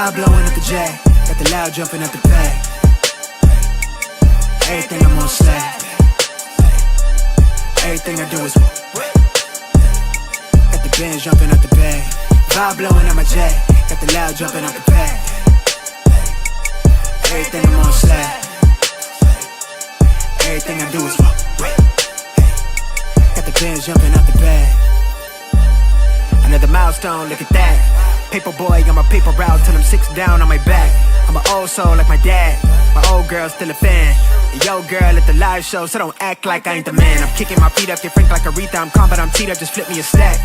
Vibe blowing up the J, got the loud jumping up the bag. Everything I'm on slack. Everything I do is got the bands jumping up the bag. Vibe blowing up my J, got the loud jumping up the bag. Everything I'm on slack. Everything I do is got the bands jumping up the bag. Another milestone, look at that. Paper boy, on my paper route till I'm 6 down on my back. I'm an old soul like my dad. My old girl still a fan. Yo girl at the live show, so don't act like I ain't the man. I'm kicking my feet up, get frank like Aretha. I'm calm but I'm teed up, just flip me a stack.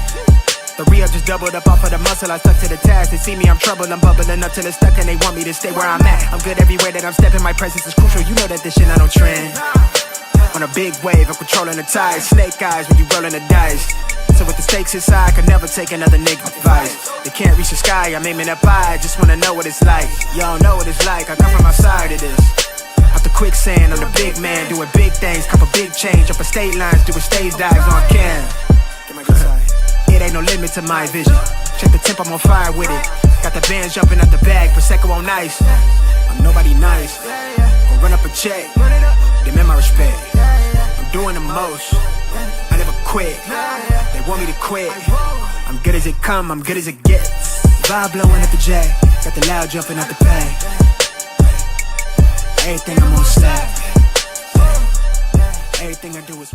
The re-up just doubled up off of the muscle, I stuck to the task. They see me, I'm troubled, I'm bubbling up till it's stuck. And they want me to stay where I'm at. I'm good everywhere that I'm stepping, my presence is crucial. You know that this shit not on trend. On a big wave, I'm controlling the tide. Snake eyes when you rolling the dice. So with the stakes inside, I could never take another nigga advice. They can't reach the sky, I'm aiming up high. Just wanna know what it's like. Y'all know what it's like, I come from outside of this. Out the quicksand, I'm the big man, doing big things. Couple big change, up a state lines, doing stage dives on cam. Get my good side. It ain't no limit to my vision. Check the temp, I'm on fire with it. Got the bands jumping out the bag, Prosecco on ice. I'm nobody nice. Gonna run up a check, demand my respect. I'm doing the most, I never quit. They want me to quit. I'm good as it come, I'm good as it gets. Vibe blowing at the J, got the loud jumping out the bag. Everything I'm on slack. Everything I do is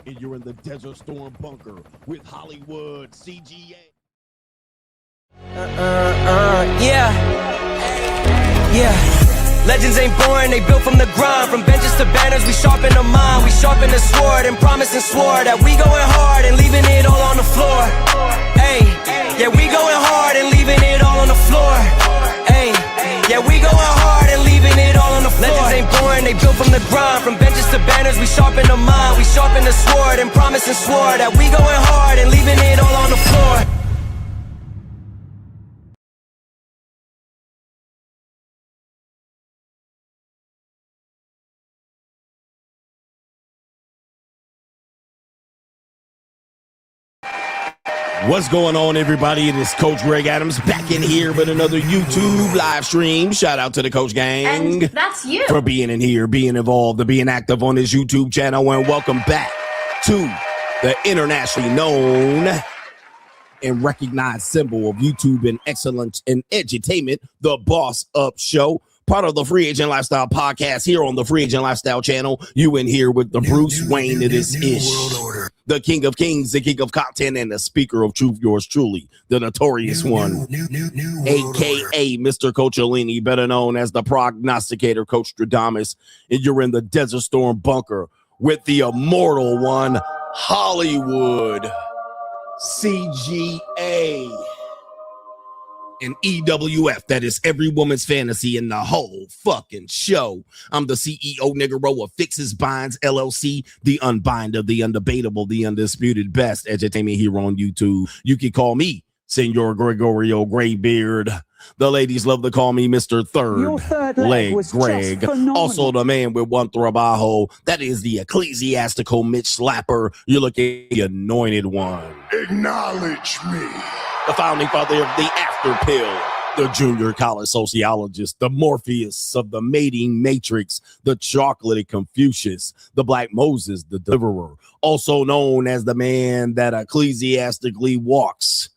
and you're in the Desert Storm bunker with Hollywood CGA. Yeah. Legends ain't born, they built from the grind. From benches to banners, we sharpen the mind. We sharpen the sword and promise and swore that we going hard and leaving it all on the floor. Hey, yeah, we going hard and leaving it all on the floor. Hey, yeah, we going hard and leaving it all on the floor. Legends ain't born, they built from the grind. From benches to banners, we sharpen the mind. We sharpen the sword and promise and swore that we going hard and leaving it all on the floor. What's going on, everybody? It is Coach Greg Adams back in here with another YouTube live stream. Shout out to the Coach Gang. And that's you. For being in here, being involved, and being active on this YouTube channel. And welcome back to the internationally known and recognized symbol of YouTube and excellence in edutainment, the Boss Up Show. Part of the Free Agent Lifestyle podcast here on the Free Agent Lifestyle channel. You in here with the Bruce Wayne of this ish. The King of Kings, the King of Content, and the Speaker of Truth, yours truly, the notorious one, a.k.a. Mr. Coachellini, better known as the prognosticator, Coach Stradamus. And you're in the Desert Storm bunker with the immortal one, Hollywood CGA. And EWF, that is every woman's fantasy in the whole fucking show. I'm the CEO Niggero of Fixes Binds LLC, the unbinder, the undebatable, the undisputed best entertainment here on YouTube. You can call me Senor Gregorio Graybeard. The ladies love to call me Mr. Third Leg Greg. Also the man with one trabajo. That is the ecclesiastical Mitch Slapper. You're looking at the anointed one. Acknowledge me. The founding father of the After Pill, the junior college sociologist, the Morpheus of the mating matrix, the chocolate Confucius, the Black Moses, the deliverer, also known as the man that ecclesiastically walks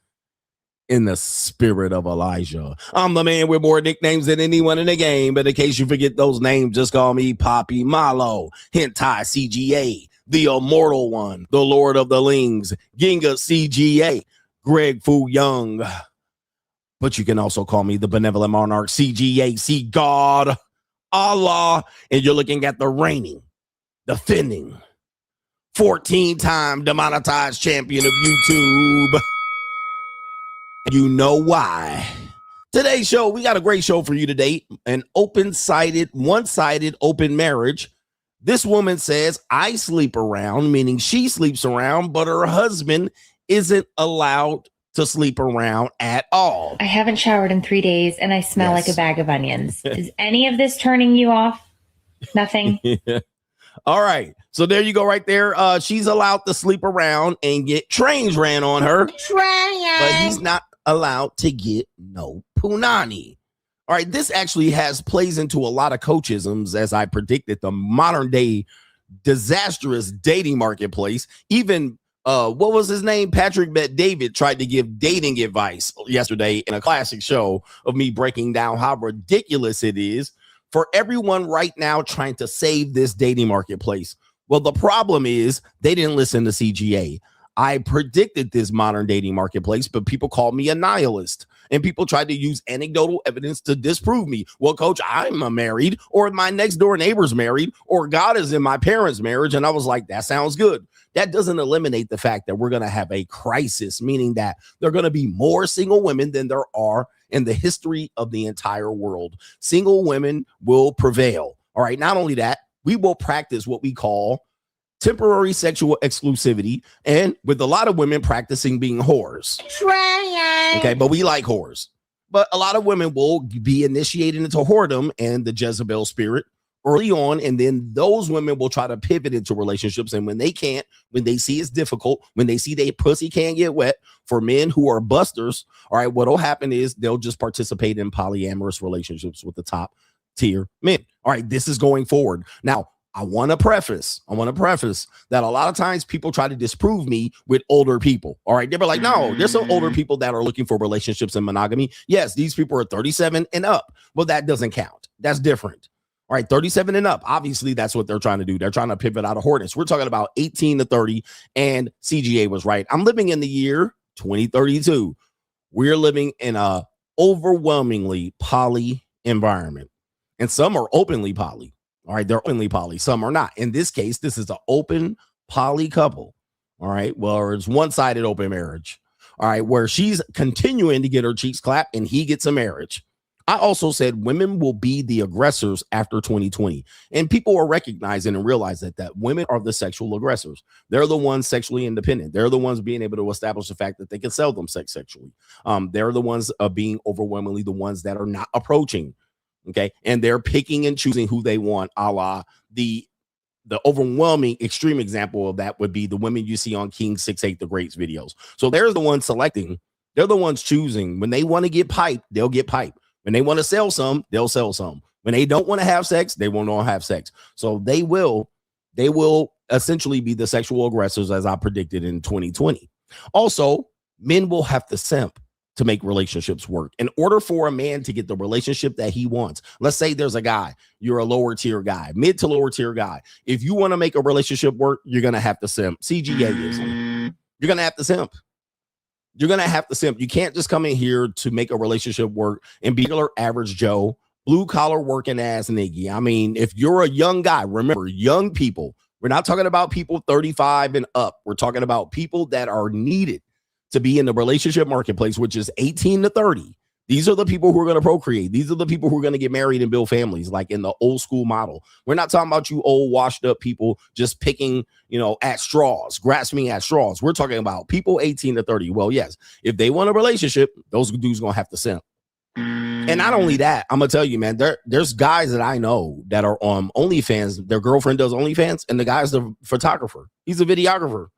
in the spirit of Elijah. I'm the man with more nicknames than anyone in the game, but in case you forget those names, just call me Poppy Malo, Hentai CGA, the immortal one, the Lord of the Lings, Ginga CGA, Greg Fu Young. But you can also call me the Benevolent Monarch CGA, see God, Allah, and you're looking at the reigning, defending, 14-time demonetized champion of YouTube. You know why? Today's show, we got a great show for you today. An one-sided open marriage. This woman says, I sleep around, meaning she sleeps around, but her husband isn't allowed to sleep around at all. I haven't showered in 3 days and I smell like a bag of onions. Is any of this turning you off? Nothing? Yeah. All right. So there you go right there. She's allowed to sleep around and get trains ran on her. But he's not allowed to get no punani. All right. This actually plays into a lot of coachisms, as I predicted, the modern day disastrous dating marketplace. Even what was his name? Patrick Bet David tried to give dating advice yesterday in a classic show of me breaking down how ridiculous it is for everyone right now trying to save this dating marketplace. Well, the problem is they didn't listen to CGA. I predicted this modern dating marketplace, but people called me a nihilist and people tried to use anecdotal evidence to disprove me. Well, coach, I'm married, or my next door neighbor's married, or God is in my parents' marriage. And I was like, that sounds good. That doesn't eliminate the fact that we're going to have a crisis, meaning that there are going to be more single women than there are in the history of the entire world. Single women will prevail. All right. Not only that, we will practice what we call temporary sexual exclusivity, and with a lot of women practicing being whores. Okay, but we like whores. But a lot of women will be initiated into whoredom and the Jezebel spirit early on, and then those women will try to pivot into relationships. And when they can't, when they see it's difficult, when they see their pussy can't get wet, for men who are busters, all right, what'll happen is they'll just participate in polyamorous relationships with the top tier men. All right, this is going forward. Now, I want to preface that a lot of times people try to disprove me with older people. All right. They were like, no, there's some older people that are looking for relationships and monogamy. Yes, these people are 37 and up. Well, that doesn't count. That's different. All right. 37 and up. Obviously, that's what they're trying to do. They're trying to pivot out of whoreness. We're talking about 18 to 30. And CGA was right. I'm living in the year 2032. We're living in a overwhelmingly poly environment. And some are openly poly. All right, they're openly poly. Some are not. In this case, this is an open poly couple. All right, well, it's one-sided open marriage. All right, where she's continuing to get her cheeks clapped and he gets a marriage. I also said women will be the aggressors after 2020. And people are recognizing and realize that women are the sexual aggressors. They're the ones sexually independent. They're the ones being able to establish the fact that they can sell them sex sexually. They're the ones being overwhelmingly the ones that are not approaching. Okay. And they're picking and choosing who they want, a la the overwhelming extreme example of that would be the women you see on King 6'8" The Greats videos. So they're the ones selecting. They're the ones choosing. When they want to get piped, they'll get piped. When they want to sell some, they'll sell some. When they don't want to have sex, they won't have sex. So they will essentially be the sexual aggressors, as I predicted in 2020. Also, men will have to simp to make relationships work. In order for a man to get the relationship that he wants, let's say there's a guy, you're a lower tier guy, mid to lower tier guy. If you want to make a relationship work, you're going to have to simp. CGA is. You're going to have to simp. You're going to have to simp. You can't just come in here to make a relationship work and be regular average Joe, blue collar working ass nigga. I mean, if you're a young guy, remember, young people, we're not talking about people 35 and up. We're talking about people that are needed to be in the relationship marketplace, which is 18 to 30. These are the people who are going to procreate. These are the people who are going to get married and build families, like in the old school model. We're not talking about you old washed up people just picking, at straws, grasping at straws. We're talking about people 18 to 30. Well, yes, if they want a relationship, those dudes going to have to simp. And not only that, I'm going to tell you, man, there's guys that I know that are on OnlyFans. Their girlfriend does OnlyFans, and the guy's the photographer. He's a videographer.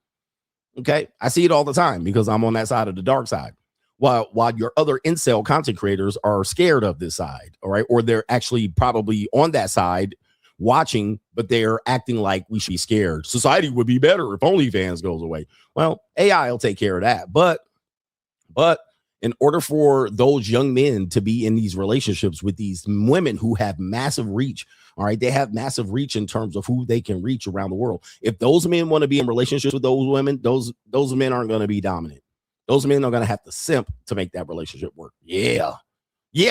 Okay, I see it all the time because I'm on that side of the dark side. While your other incel content creators are scared of this side, all right, or they're actually probably on that side watching, but they're acting like we should be scared. Society would be better if OnlyFans goes away. Well, AI will take care of that, but in order for those young men to be in these relationships with these women who have massive reach, all right, they have massive reach in terms of who they can reach around the world. If those men want to be in relationships with those women, those men aren't going to be dominant. Those men are going to have to simp to make that relationship work. Yeah,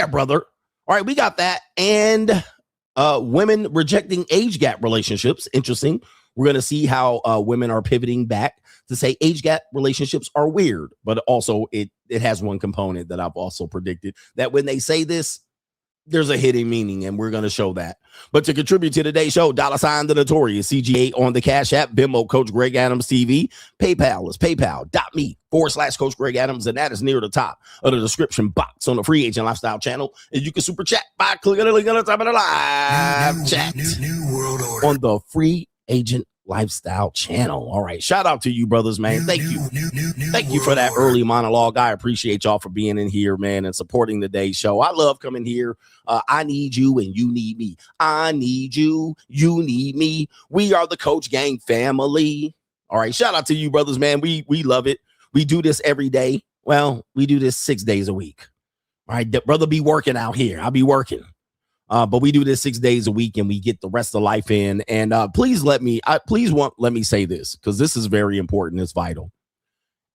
brother. All right, we got that. And women rejecting age gap relationships. Interesting. We're going to see how women are pivoting back to say age gap relationships are weird, but also it has one component that I've also predicted, that when they say this, there's a hidden meaning, and we're going to show that. But to contribute to today's show, $ the Notorious CGA on the Cash App, Venmo, Coach Greg Adams TV, PayPal is paypal.me/Coach Greg Adams, and that is near the top of the description box on the Free Agent Lifestyle channel. And you can super chat by clicking the link on the top of the live chat New world order. on the Free Agent Lifestyle channel. All right, shout out to you, brothers, man. Thank you. Thank you for that early monologue. I appreciate y'all for being in here, man, and supporting today's show. I love coming here. I need you and you need me. I need you. You need me. We are the Coach Gang family. All right, shout out to you, brothers, man. We love it. We do this every day. Well, we do this 6 days a week. All right, brother be working out here. I'll be working. But we do this 6 days a week, and we get the rest of life in. And please let me say this, because this is very important. It's vital.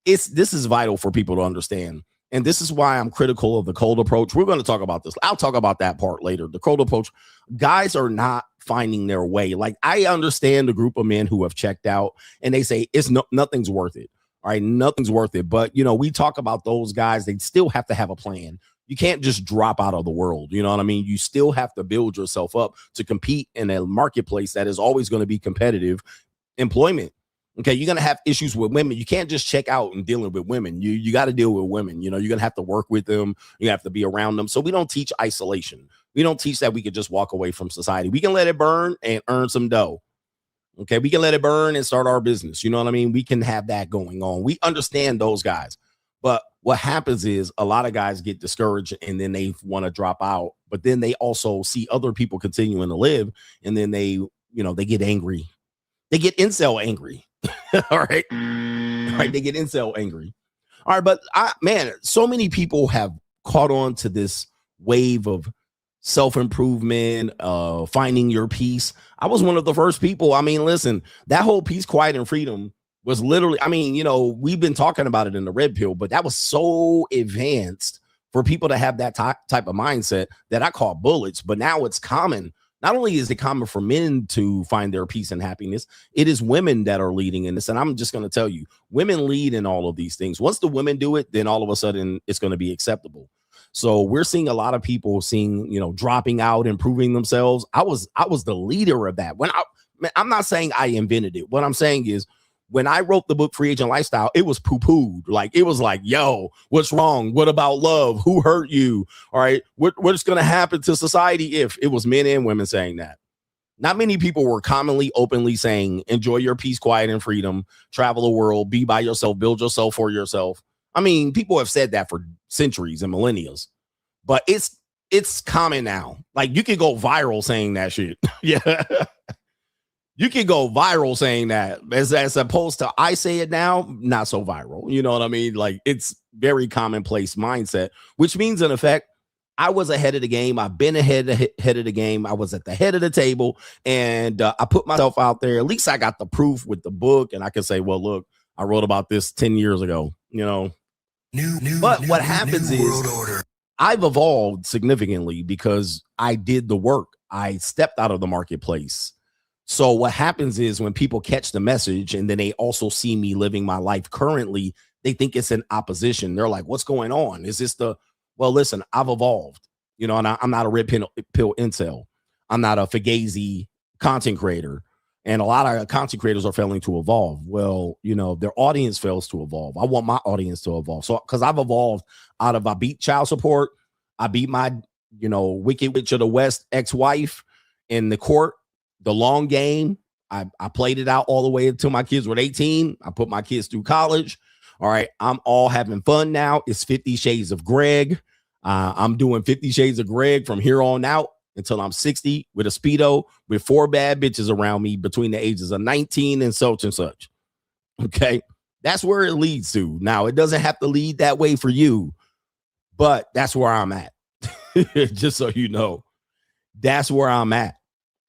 This is vital for people to understand. And this is why I'm critical of the cold approach. We're going to talk about this. I'll talk about that part later. The cold approach, guys are not finding their way. Like, I understand the group of men who have checked out and they say nothing's worth it. All right, nothing's worth it. But, we talk about those guys. They still have to have a plan. You can't just drop out of the world. You know what I mean? You still have to build yourself up to compete in a marketplace that is always going to be competitive. Employment. Okay, you're going to have issues with women. You can't just check out and dealing with women. You got to deal with women. You're going to have to work with them. You have to be around them. So we don't teach isolation. We don't teach that we could just walk away from society. We can let it burn and earn some dough. Okay, we can let it burn and start our business. You know what I mean? We can have that going on. We understand those guys. But what happens is a lot of guys get discouraged and then they want to drop out. But then they also see other people continuing to live. And then they get angry. They get incel angry. All right. They get incel angry. All right. But so many people have caught on to this wave of self-improvement, finding your peace. I was one of the first people. I mean, listen, that whole peace, quiet, and freedom was literally, we've been talking about it in the red pill, but that was so advanced for people to have that type of mindset that I call bullets. But now it's common. Not only is it common for men to find their peace and happiness, it is women that are leading in this. And I'm just going to tell you, women lead in all of these things. Once the women do it, then all of a sudden it's going to be acceptable. So we're seeing a lot of people dropping out, improving themselves. I was the leader of that. I'm not saying I invented it. What I'm saying is, when I wrote the book Free Agent Lifestyle, it was poo-pooed. Like, it was like, yo, what's wrong? What about love? Who hurt you? All right. What's going to happen to society if it was men and women saying that? Not many people were commonly, openly saying, enjoy your peace, quiet, and freedom, travel the world, be by yourself, build yourself for yourself. I mean, people have said that for centuries and millennia, but it's common now. Like, you can go viral saying that shit. Yeah. You can go viral saying that as opposed to I say it now, not so viral. You know what I mean? Like, it's very commonplace mindset, which means in effect, I was ahead of the game. I've been ahead of the game. I was at the head of the table, and I put myself out there. At least I got the proof with the book, and I can say, well, look, I wrote about this 10 years ago, But what happens is I've evolved significantly because I did the work. I stepped out of the marketplace. So what happens is when people catch the message and then they also see me living my life currently, they think it's an opposition. They're like, what's going on? Is this well, listen, I've evolved, and I'm not a red pill incel. I'm not a Fugazi content creator. And a lot of content creators are failing to evolve. Well, their audience fails to evolve. I want my audience to evolve. So, because I've evolved I beat child support. I beat my, Wicked Witch of the West ex-wife in the court. The long game, I played it out all the way until my kids were 18. I put my kids through college. All right, I'm all having fun now. It's 50 Shades of Greg. I'm doing 50 Shades of Greg from here on out until I'm 60 with a Speedo with 4 bad bitches around me between the ages of 19 and such and such. Okay, that's where it leads to. Now, it doesn't have to lead that way for you, but that's where I'm at. Just so you know, that's where I'm at.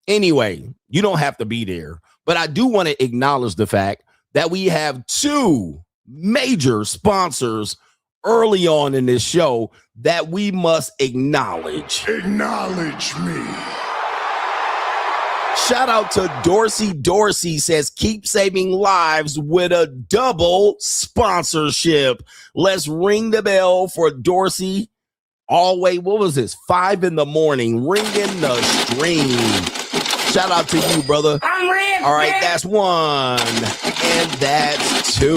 Anyway, you don't have to be there, but I do want to acknowledge the fact that we have 2 major sponsors early on in this show that we must acknowledge. Acknowledge me. Shout out to Dorsey. Dorsey says, keep saving lives with a double sponsorship. Let's ring the bell for Dorsey. Always, what was this? 5 a.m, ringing the stream. Shout out to you, brother. All right, that's 1. And that's 2.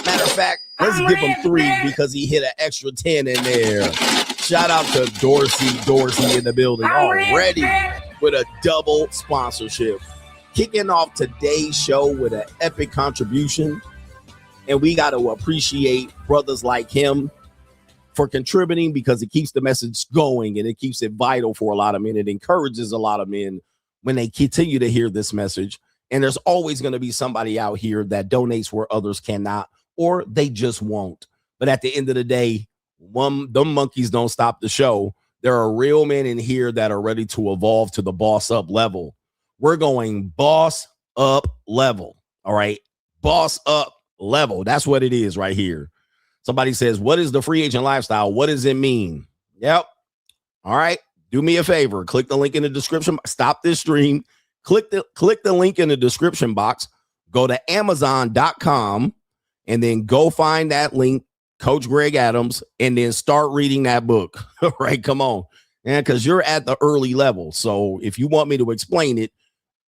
Matter of fact, let's give him 3 because he hit an extra 10 in there. Shout out to Dorsey in the building already with a double sponsorship. Kicking off today's show with an epic contribution. And we got to appreciate brothers like him for contributing because it keeps the message going and it keeps it vital for a lot of men. It encourages a lot of men when they continue to hear this message. And there's always going to be somebody out here that donates where others cannot, or they just won't. But at the end of the day, them monkeys don't stop the show. There are real men in here that are ready to evolve to the boss up level. We're going boss up level. All right. Boss up level. That's what it is right here. Somebody says, what is the free agent lifestyle? What does it mean? Yep. All right. Do me a favor. Click the link in the description. Stop this stream. Click the link in the description box. Go to Amazon.com and then go find that link, Coach Greg Adams, and then start reading that book. All right. Come on. And because you're at the early level. So if you want me to explain it,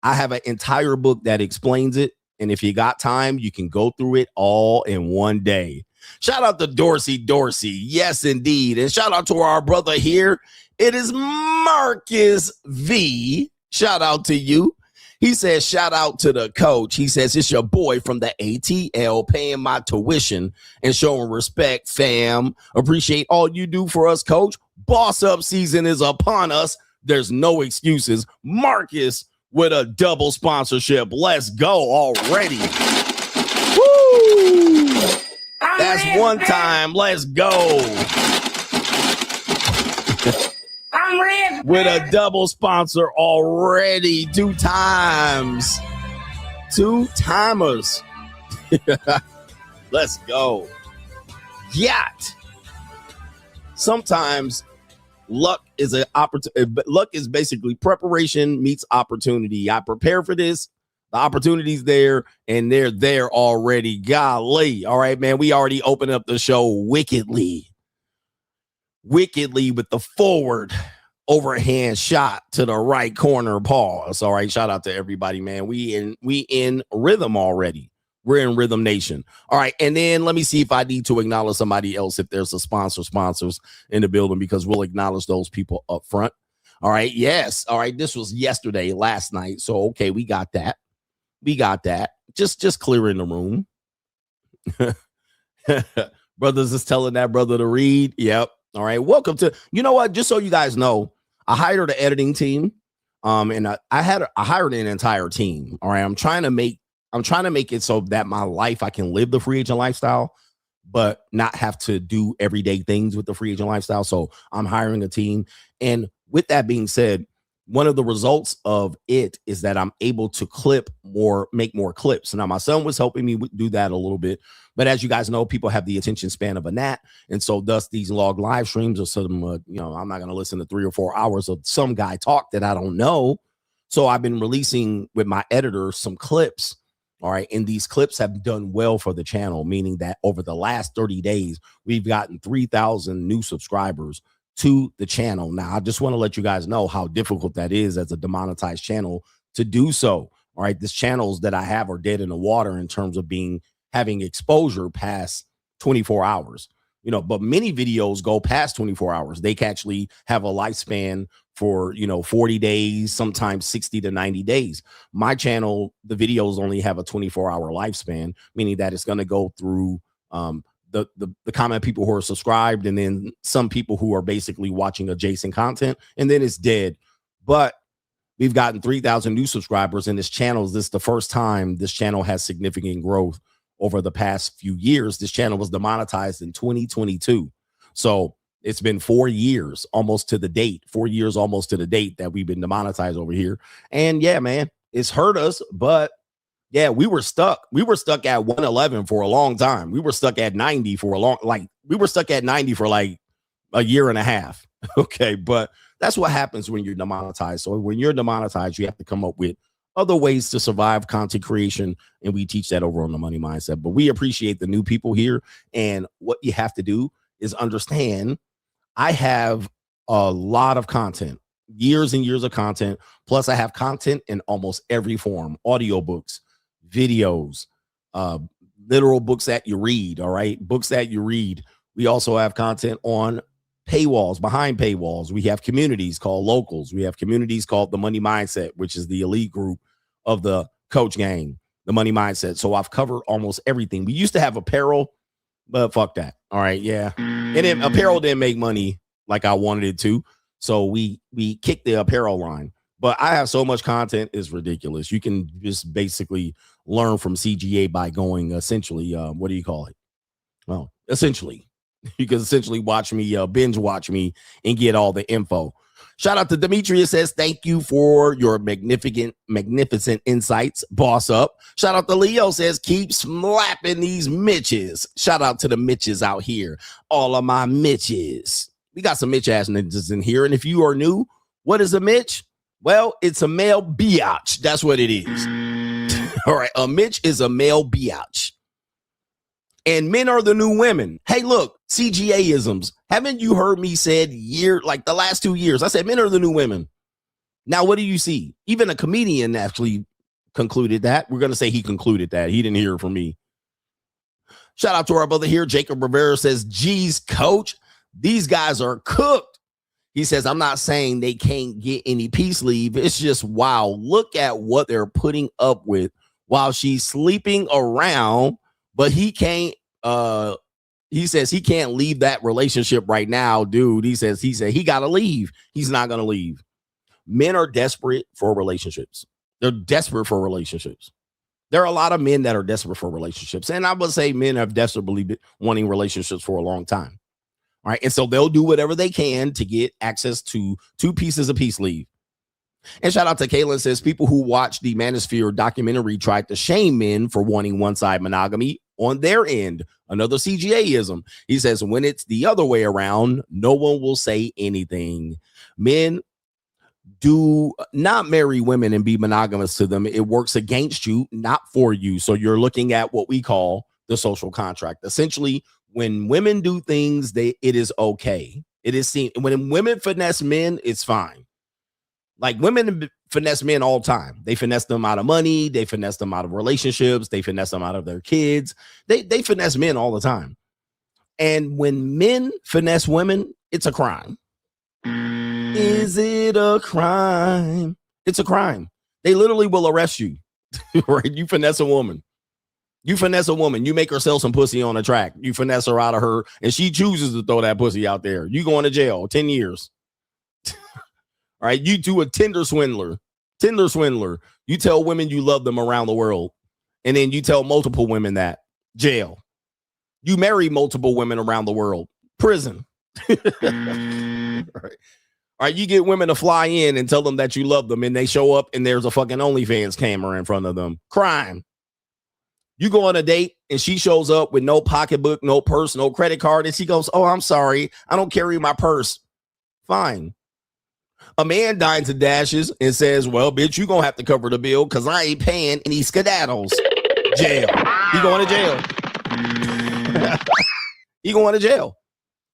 I have an entire book that explains it. And if you got time, you can go through it all in one day. Shout out to Dorsey. Yes, indeed. And shout out to our brother here. It is Marcus V. Shout out to you. He says, shout out to the coach. He says, it's your boy from the ATL paying my tuition and showing respect, fam. Appreciate all you do for us, coach. Boss up season is upon us. There's no excuses. Marcus with a double sponsorship. Let's go already. Woo! That's one time. Let's go. With a double sponsor already. 2 times. 2-timers. Let's go. Yacht. Sometimes luck is an opportunity. Luck is basically preparation meets opportunity. I prepare for this. The opportunity's there, and they're there already. Golly. All right, man. We already opened up the show wickedly with the forward overhand shot to the right corner. Pause. All right. Shout out to everybody, man. We in rhythm already. We're in Rhythm Nation. All right. And then let me see if I need to acknowledge somebody else if there's a sponsors in the building, because we'll acknowledge those people up front. All right. Yes. All right. This was last night. So, okay, we got that. Just clearing the room. Brothers is telling that brother to read. Yep. All right. Welcome to, you know what? Just so you guys know, I hired an editing team. And I hired an entire team. All right. I'm trying to make it so that my life, I can live the free agent lifestyle, but not have to do everyday things with the free agent lifestyle. So I'm hiring a team. And with that being said, one of the results of it is that I'm able to make more clips. Now, my son was helping me do that a little bit. But as you guys know, people have the attention span of a gnat. And so thus these log live streams or some, I'm not going to listen to 3 or 4 hours of some guy talk that I don't know. So I've been releasing with my editor some clips. All right. And these clips have done well for the channel, meaning that over the last 30 days, we've gotten 3,000 new subscribers to the channel. Now, I just want to let you guys know how difficult that is as a demonetized channel to do so. All right. These channels that I have are dead in the water in terms of having exposure past 24 hours, but many videos go past 24 hours. They can actually have a lifespan for, 40 days, sometimes 60 to 90 days. My channel, the videos only have a 24-hour lifespan, meaning that it's going to go through, the comment people who are subscribed, and then some people who are basically watching adjacent content, and then it's dead. But we've gotten 3,000 new subscribers, and this is the first time this channel has significant growth over the past few years. This channel was demonetized in 2022. So it's been 4 years almost to the date that we've been demonetized over here. And yeah, man, it's hurt us, but yeah, we were stuck. We were stuck at 111 for a long time. We were stuck at 90 for like a year and a half. Okay. But That's what happens when you're demonetized. So when you're demonetized, you have to come up with other ways to survive content creation. And we teach that over on the Money Mindset. But we appreciate the new people here. And what you have to do is understand I have a lot of content, years and years of content. Plus, I have content in almost every form: audiobooks, videos, literal books that you read. All right. Books that you read. We also have content on paywalls, behind paywalls. We have communities called locals. We have communities called the Money Mindset, which is the elite group of the coach gang, the Money Mindset. So I've covered almost everything. We used to have apparel, but fuck that. All right. Yeah. And then apparel didn't make money like I wanted it to. So we kicked the apparel line. But I have so much content, it's ridiculous. You can just basically learn from CGA by going essentially, what do you call it? Well, essentially, you can essentially watch me, binge watch me, and get all the info. Shout out to Demetrius, says, thank you for your magnificent insights. Boss up. Shout out to Leo, says, keep slapping these Mitches. Shout out to the Mitches out here. All of my Mitches. We got some Mitch ass ninjas in here. And if you are new, what is a Mitch? Well, it's a male biatch. That's what it is. All right. A Mitch is a male biatch. And men are the new women. Hey, look, CGA-isms. Haven't you heard me said like the last 2 years? I said men are the new women. Now, what do you see? Even a comedian actually concluded that. We're going to say he concluded that. He didn't hear it from me. Shout out to our brother here. Jacob Rivera says, geez, coach, these guys are cooked. He says, I'm not saying they can't get any peace leave. It's just, wow, look at what they're putting up with while she's sleeping around, but he can't, he says he can't leave that relationship right now, dude. He said he got to leave. He's not going to leave. Men are desperate for relationships. They're desperate for relationships. There are a lot of men that are desperate for relationships. And I would say men have desperately been wanting relationships for a long time. All right. And so they'll do whatever they can to get access to 2 pieces of peace leave. And shout out to Kaylin, says people who watch the Manosphere documentary tried to shame men for wanting one-side monogamy on their end. Another CGA-ism. He says when it's the other way around, no one will say anything. Men do not marry women and be monogamous to them. It works against you, not for you. So you're looking at what we call the social contract. Essentially, when women do things, it is okay. It is seen. When women finesse men, it's fine. Like women finesse men all the time. They finesse them out of money. They finesse them out of relationships. They finesse them out of their kids. They finesse men all the time. And when men finesse women, it's a crime. Is it a crime? It's a crime. They literally will arrest you. Right? You finesse a woman. You finesse a woman. You make her sell some pussy on the track. You finesse her out of her, and she chooses to throw that pussy out there. You going to jail 10 years. All right. You do a Tinder swindler. You tell women you love them around the world, and then you tell multiple women that. Jail. You marry multiple women around the world. Prison. All right. All right. You get women to fly in and tell them that you love them, and they show up and there's a fucking OnlyFans camera in front of them. Crime. You go on a date and she shows up with no pocketbook, no purse, no credit card. And she goes, oh, I'm sorry. I don't carry my purse. Fine. A man dines and dashes and says, well, bitch, you going to have to cover the bill because I ain't paying any skedaddles. Jail. He going to jail. He going to jail.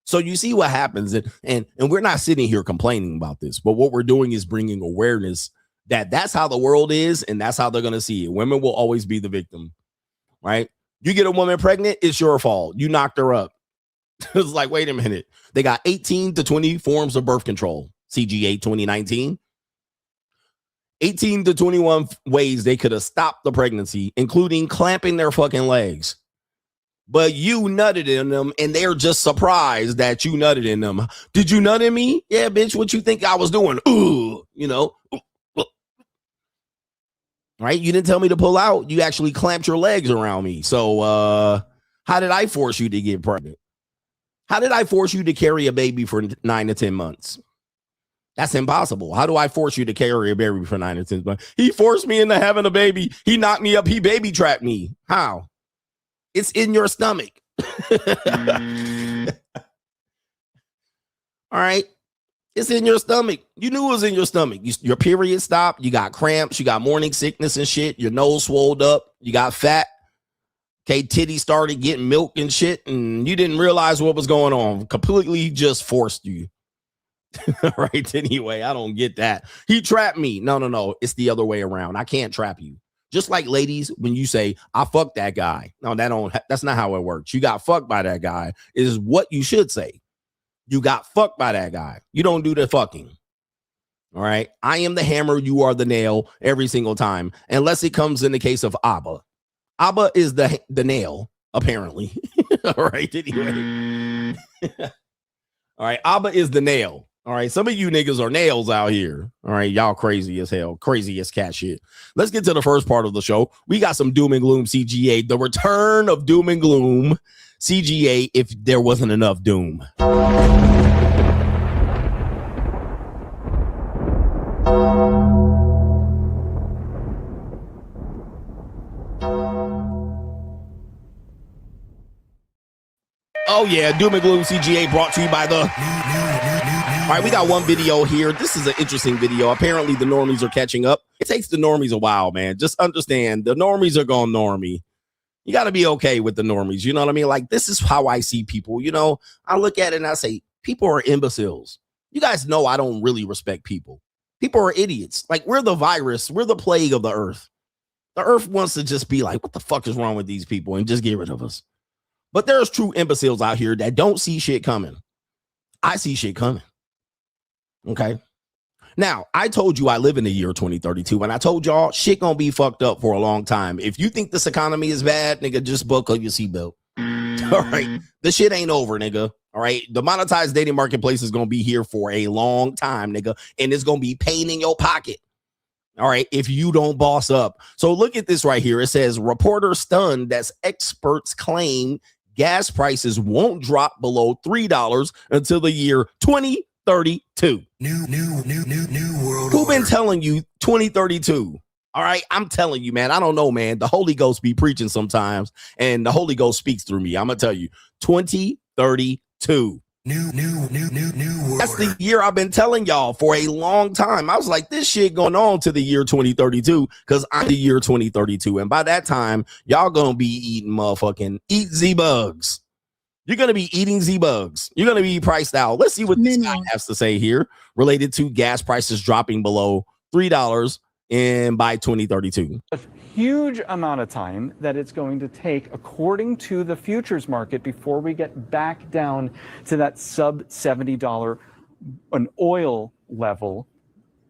So you see what happens. And we're not sitting here complaining about this. But what we're doing is bringing awareness that that's how the world is. And that's how they're going to see it. Women will always be the victim. Right? You get a woman pregnant, it's your fault. You knocked her up. It's like, wait a minute. They got 18 to 20 forms of birth control. CGA 2019. 18 to 21 ways they could have stopped the pregnancy, including clamping their fucking legs. But you nutted in them, and they're just surprised that you nutted in them. Did you nut in me? Yeah, bitch, what you think I was doing? Ooh, you know. Right? You didn't tell me to pull out. You actually clamped your legs around me. So how did I force you to get pregnant? How did I force you to carry a baby for 9 to 10 months? That's impossible. How do I force you to carry a baby for 9 to 10 months? He forced me into having a baby. He knocked me up. He baby trapped me. How? It's in your stomach. All right. It's in your stomach. You knew it was in your stomach. Your period stopped. You got cramps. You got morning sickness and shit. Your nose swelled up. You got fat. Okay, titty started getting milk and shit, and you didn't realize what was going on. Completely just forced you. Right? Anyway, I don't get that. He trapped me. No. It's the other way around. I can't trap you. Just like ladies, when you say, I fucked that guy. No, that's not how it works. You got fucked by that guy is what you should say. You got fucked by that guy. You don't do the fucking. All right. I am the hammer. You are the nail every single time. Unless it comes in the case of Abba. Abba is the nail, apparently. All right. Anyway. All right. Abba is the nail. All right. Some of you niggas are nails out here. All right. Y'all crazy as hell. Crazy as cat shit. Let's get to the first part of the show. We got some Doom and Gloom CGA. The return of Doom and Gloom CGA if there wasn't enough Doom. Oh yeah, Doom and Gloom CGA brought to you by the... All right, we got one video here. This is an interesting video. Apparently the normies are catching up. It takes the normies a while, man. Just understand, the normies are going normie. You got to be okay with the normies. You know what I mean? Like, this is how I see people. You know, I look at it and I say, people are imbeciles. You guys know I don't really respect people. People are idiots. Like, we're the virus. We're the plague of the earth. The earth wants to just be like, what the fuck is wrong with these people? And just get rid of us. But there's true imbeciles out here that don't see shit coming. I see shit coming. Okay. Now, I told you I live in the year 2032, and I told y'all shit gonna be fucked up for a long time. If you think this economy is bad, nigga, just buckle your seatbelt. All right. The shit ain't over, nigga. All right. The monetized dating marketplace is gonna be here for a long time, nigga, and it's gonna be pain in your pocket. All right. If you don't boss up. So look at this right here. It says reporter stunned as experts claim gas prices won't drop below $3 until the year 2032. New world. Who been telling you 2032? All right, I'm telling you, man. I don't know, man. The Holy Ghost be preaching sometimes, and the Holy Ghost speaks through me. I'm gonna tell you, 2032. New world. That's the year I've been telling y'all for a long time. I was like, this shit going on to the year 2032 because I'm the year 2032, and by that time, y'all gonna be eating eat Z-bugs. You're going to be eating Z-bugs. You're going to be priced out. Let's see what this guy has to say here related to gas prices dropping below $3 by 2032. A huge amount of time that it's going to take, according to the futures market, before we get back down to that sub $70 an oil level.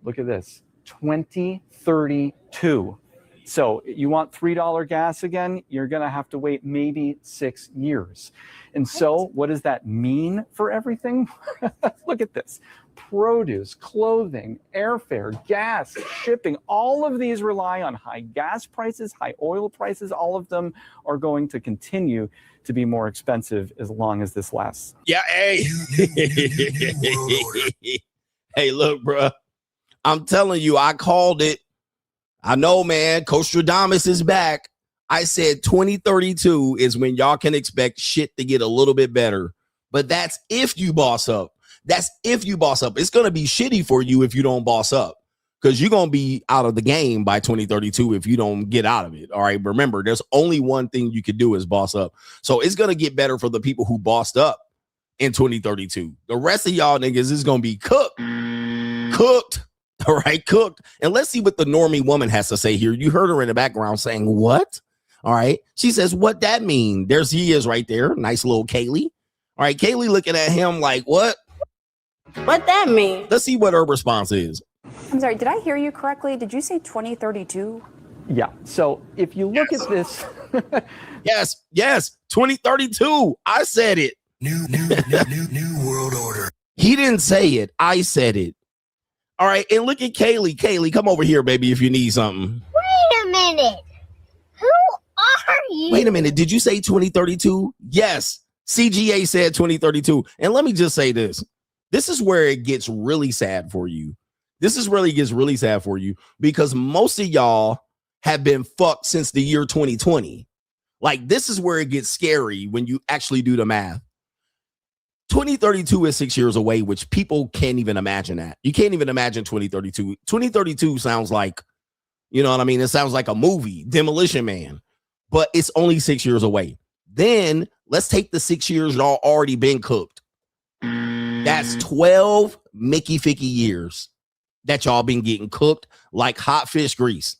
Look at this, 2032. So you want $3 gas again, you're going to have to wait maybe 6 years. And so what does that mean for everything? Look at this. Produce, clothing, airfare, gas, shipping, all of these rely on high gas prices, high oil prices. All of them are going to continue to be more expensive as long as this lasts. Yeah, hey. Hey, look, bro. I'm telling you, I called it. I know, man. Costradamus is back. I said 2032 is when y'all can expect shit to get a little bit better. But that's if you boss up. That's if you boss up. It's going to be shitty for you if you don't boss up, because you're going to be out of the game by 2032 if you don't get out of it. All right. Remember, there's only one thing you could do is boss up. So it's going to get better for the people who bossed up in 2032. The rest of y'all niggas is going to be cooked. All right, cooked. And let's see what the normie woman has to say here. You heard her in the background saying, what? All right. She says, what that mean? There's he is right there. Nice little Kaylee. All right, Kaylee looking at him like, what? What that mean? Let's see what her response is. I'm sorry, did I hear you correctly? Did you say 2032? Yeah. So if you look at this. Yes. 2032. I said it. New world order. He didn't say it. I said it. All right, and look at Kaylee. Kaylee, come over here, baby, if you need something. Wait a minute. Who are you? Wait a minute. Did you say 2032? Yes. CGA said 2032. And let me just say this. This is where it gets really sad for you. Gets really sad for you because most of y'all have been fucked since the year 2020. Like, this is where it gets scary when you actually do the math. 2032 is 6 years away, which people can't even imagine that. You can't even imagine 2032. 2032 sounds like, you know what I mean? It sounds like a movie, Demolition Man, but it's only 6 years away. Then let's take the 6 years that already been cooked. That's 12 Mickey Ficky years that y'all been getting cooked like hot fish grease.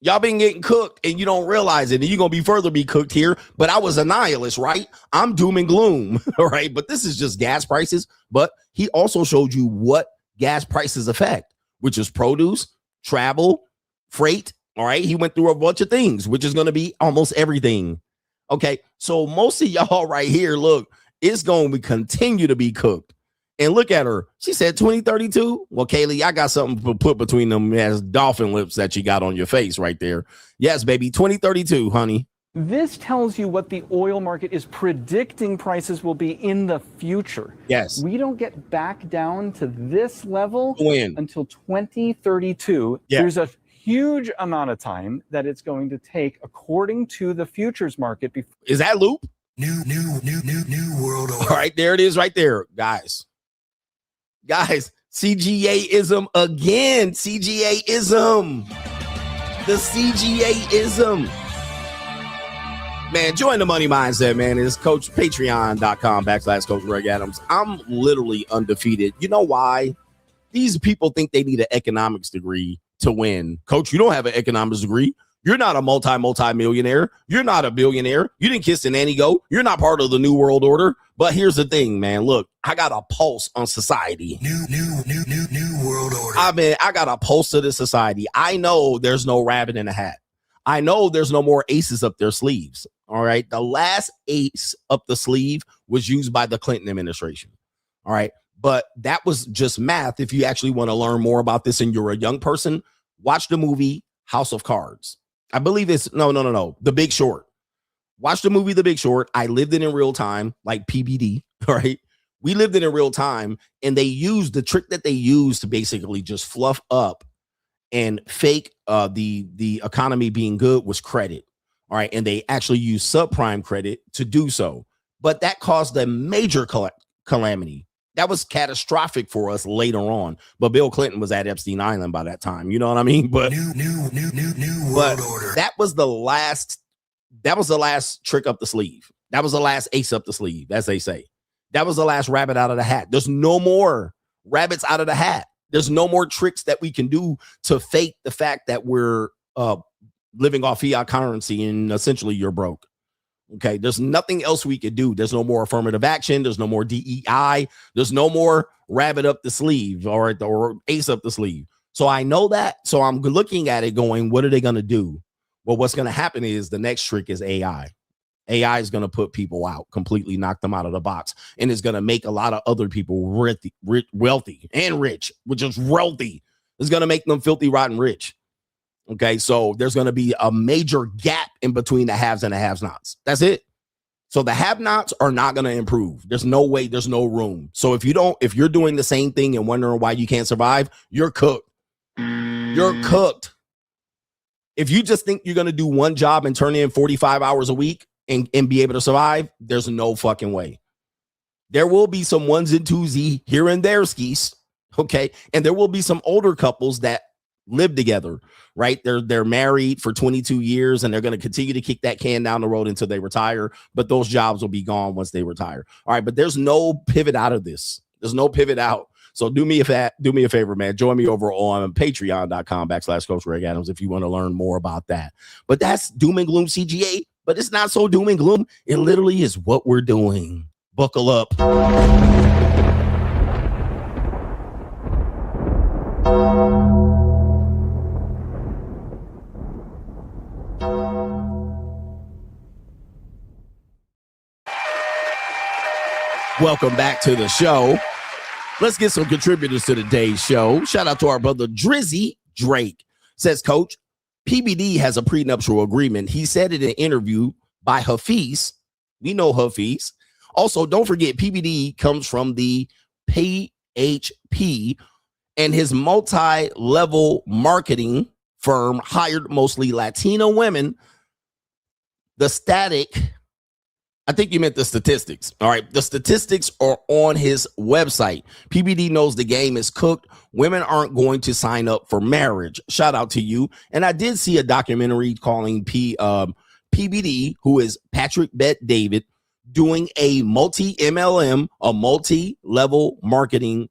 Y'all been getting cooked and you don't realize it. And you're going to be further be cooked here. But I was a nihilist, right? I'm doom and gloom, all right? But this is just gas prices. But he also showed you what gas prices affect, which is produce, travel, freight, all right? He went through a bunch of things, which is going to be almost everything. Okay, so most of y'all right here, look, it's going to continue to be cooked. And look at her. She said 2032. Well, Kaylee, I got something to put between them as dolphin lips that you got on your face right there. Yes, baby, 2032, honey. This tells you what the oil market is predicting prices will be in the future. Yes. We don't get back down to this level When? until 2032. Yeah. There's a huge amount of time that it's going to take, according to the futures market. Is that loop? New world order. All right, there it is right there, guys. CGA-ism again. CGA-ism. The CGA-ism. Man, join the money mindset, man. It's patreon.com/Coach Greg Adams. I'm literally undefeated. You know why? These people think they need an economics degree to win. Coach, you don't have an economics degree. You're not a multi-millionaire. You're not a billionaire. You didn't kiss the nanny goat. You're not part of the new world order. But here's the thing, man. Look, I got a pulse on society. New world order. I got a pulse to the society. I know there's no rabbit in a hat. I know there's no more aces up their sleeves. All right. The last ace up the sleeve was used by the Clinton administration. All right. But that was just math. If you actually want to learn more about this and you're a young person, watch the movie House of Cards. I believe it's no. The Big Short. Watch the movie The Big Short. I lived it in real time, like PBD. All right. We lived it in real time, and they used the trick that they used to basically just fluff up and fake the economy being good was credit. All right. And they actually used subprime credit to do so. But that caused a major calamity. That was catastrophic for us later on. But Bill Clinton was at Epstein Island by that time. You know what I mean? But New world order. that was the last trick up the sleeve. That was the last ace up the sleeve, as they say. That was the last rabbit out of the hat. There's no more rabbits out of the hat. There's no more tricks that we can do to fake the fact that we're living off fiat currency and essentially you're broke. Okay, there's nothing else we could do. There's no more affirmative action. There's no more DEI. There's no more rabbit up the sleeve or ace up the sleeve. So I know that. So I'm looking at it going, what are they going to do? Well, what's going to happen is the next trick is AI. AI is going to put people out, completely knock them out of the box, and it's going to make a lot of other people wealthy and rich, which is wealthy. It's going to make them filthy, rotten rich. Okay, so there's going to be a major gap in between the haves and the have-nots. That's it. So the have-nots are not going to improve. There's no way, there's no room. So if you're doing the same thing and wondering why you can't survive, you're cooked. You're cooked. If you just think you're going to do one job and turn in 45 hours a week and be able to survive, there's no fucking way. There will be some ones and twosy here and there skis, okay? And there will be some older couples that live together, right? They're married for 22 years and they're going to continue to kick that can down the road until they retire, but those jobs will be gone once they retire. All right, but there's no pivot out of this. There's no pivot out. So do me a favor, man. Join me over on patreon.com/Coach Greg Adams if you want to learn more about that. But that's doom and gloom CGA, but it's not so doom and gloom. It literally is what we're doing. Buckle up. Welcome back to the show. Let's get some contributors to today's show. Shout out to our brother Drizzy Drake. Says, Coach, PBD has a prenuptial agreement. He said it in an interview by Hafiz. We know Hafiz. Also, don't forget, PBD comes from the PHP, and his multi-level marketing firm hired mostly Latino women. The static I think you meant the statistics. All right. The statistics are on his website. PBD knows the game is cooked. Women aren't going to sign up for marriage. Shout out to you. And I did see a documentary calling PBD, who is Patrick Bet David, doing a multi-MLM, a multi-level marketing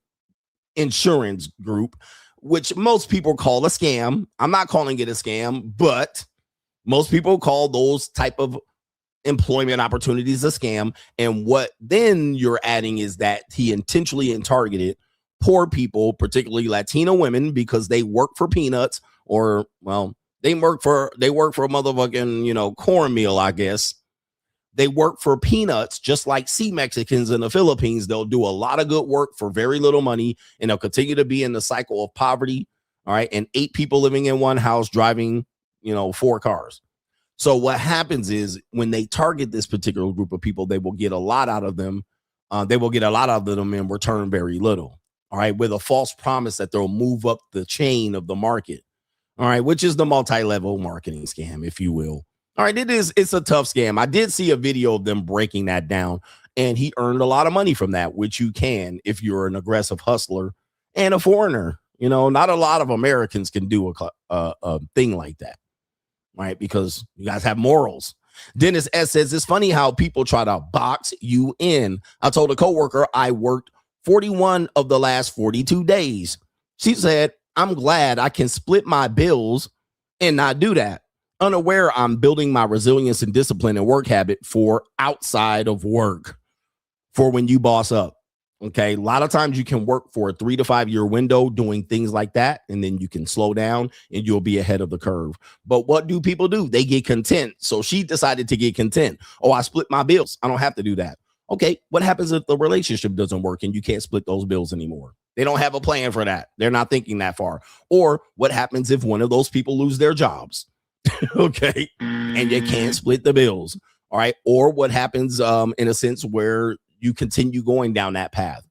insurance group, which most people call a scam. I'm not calling it a scam, but most people call those type of employment opportunities a scam. And what then you're adding is that he intentionally and targeted poor people, particularly Latino women, because they work for peanuts, or well, they work for a motherfucking, cornmeal, I guess. They work for peanuts, just like sea Mexicans in the Philippines. They'll do a lot of good work for very little money, and they'll continue to be in the cycle of poverty. All right. And 8 people living in one house driving, 4 cars. So what happens is when they target this particular group of people, they will get a lot out of them. They will get a lot out of them in return very little. All right. With a false promise that they'll move up the chain of the market. All right. Which is the multi-level marketing scam, if you will. All right. It's a tough scam. I did see a video of them breaking that down, and he earned a lot of money from that, which you can if you're an aggressive hustler and a foreigner. Not a lot of Americans can do a thing like that. Right, because you guys have morals. Dennis S says it's funny how people try to box you in. I told a coworker I worked 41 of the last 42 days. She said, I'm glad I can split my bills and not do that. Unaware I'm building my resilience and discipline and work habit for outside of work, for when you boss up. Okay, a lot of times you can work for a 3 to 5 year window doing things like that, and then you can slow down and you'll be ahead of the curve. But what do people do? They get content. So she decided to get content. Oh, I split my bills. I don't have to do that. Okay, what happens if the relationship doesn't work and you can't split those bills anymore? They don't have a plan for that. They're not thinking that far. Or what happens if one of those people lose their jobs? Okay, and you can't split the bills. All right. Or what happens in a sense where you continue going down that path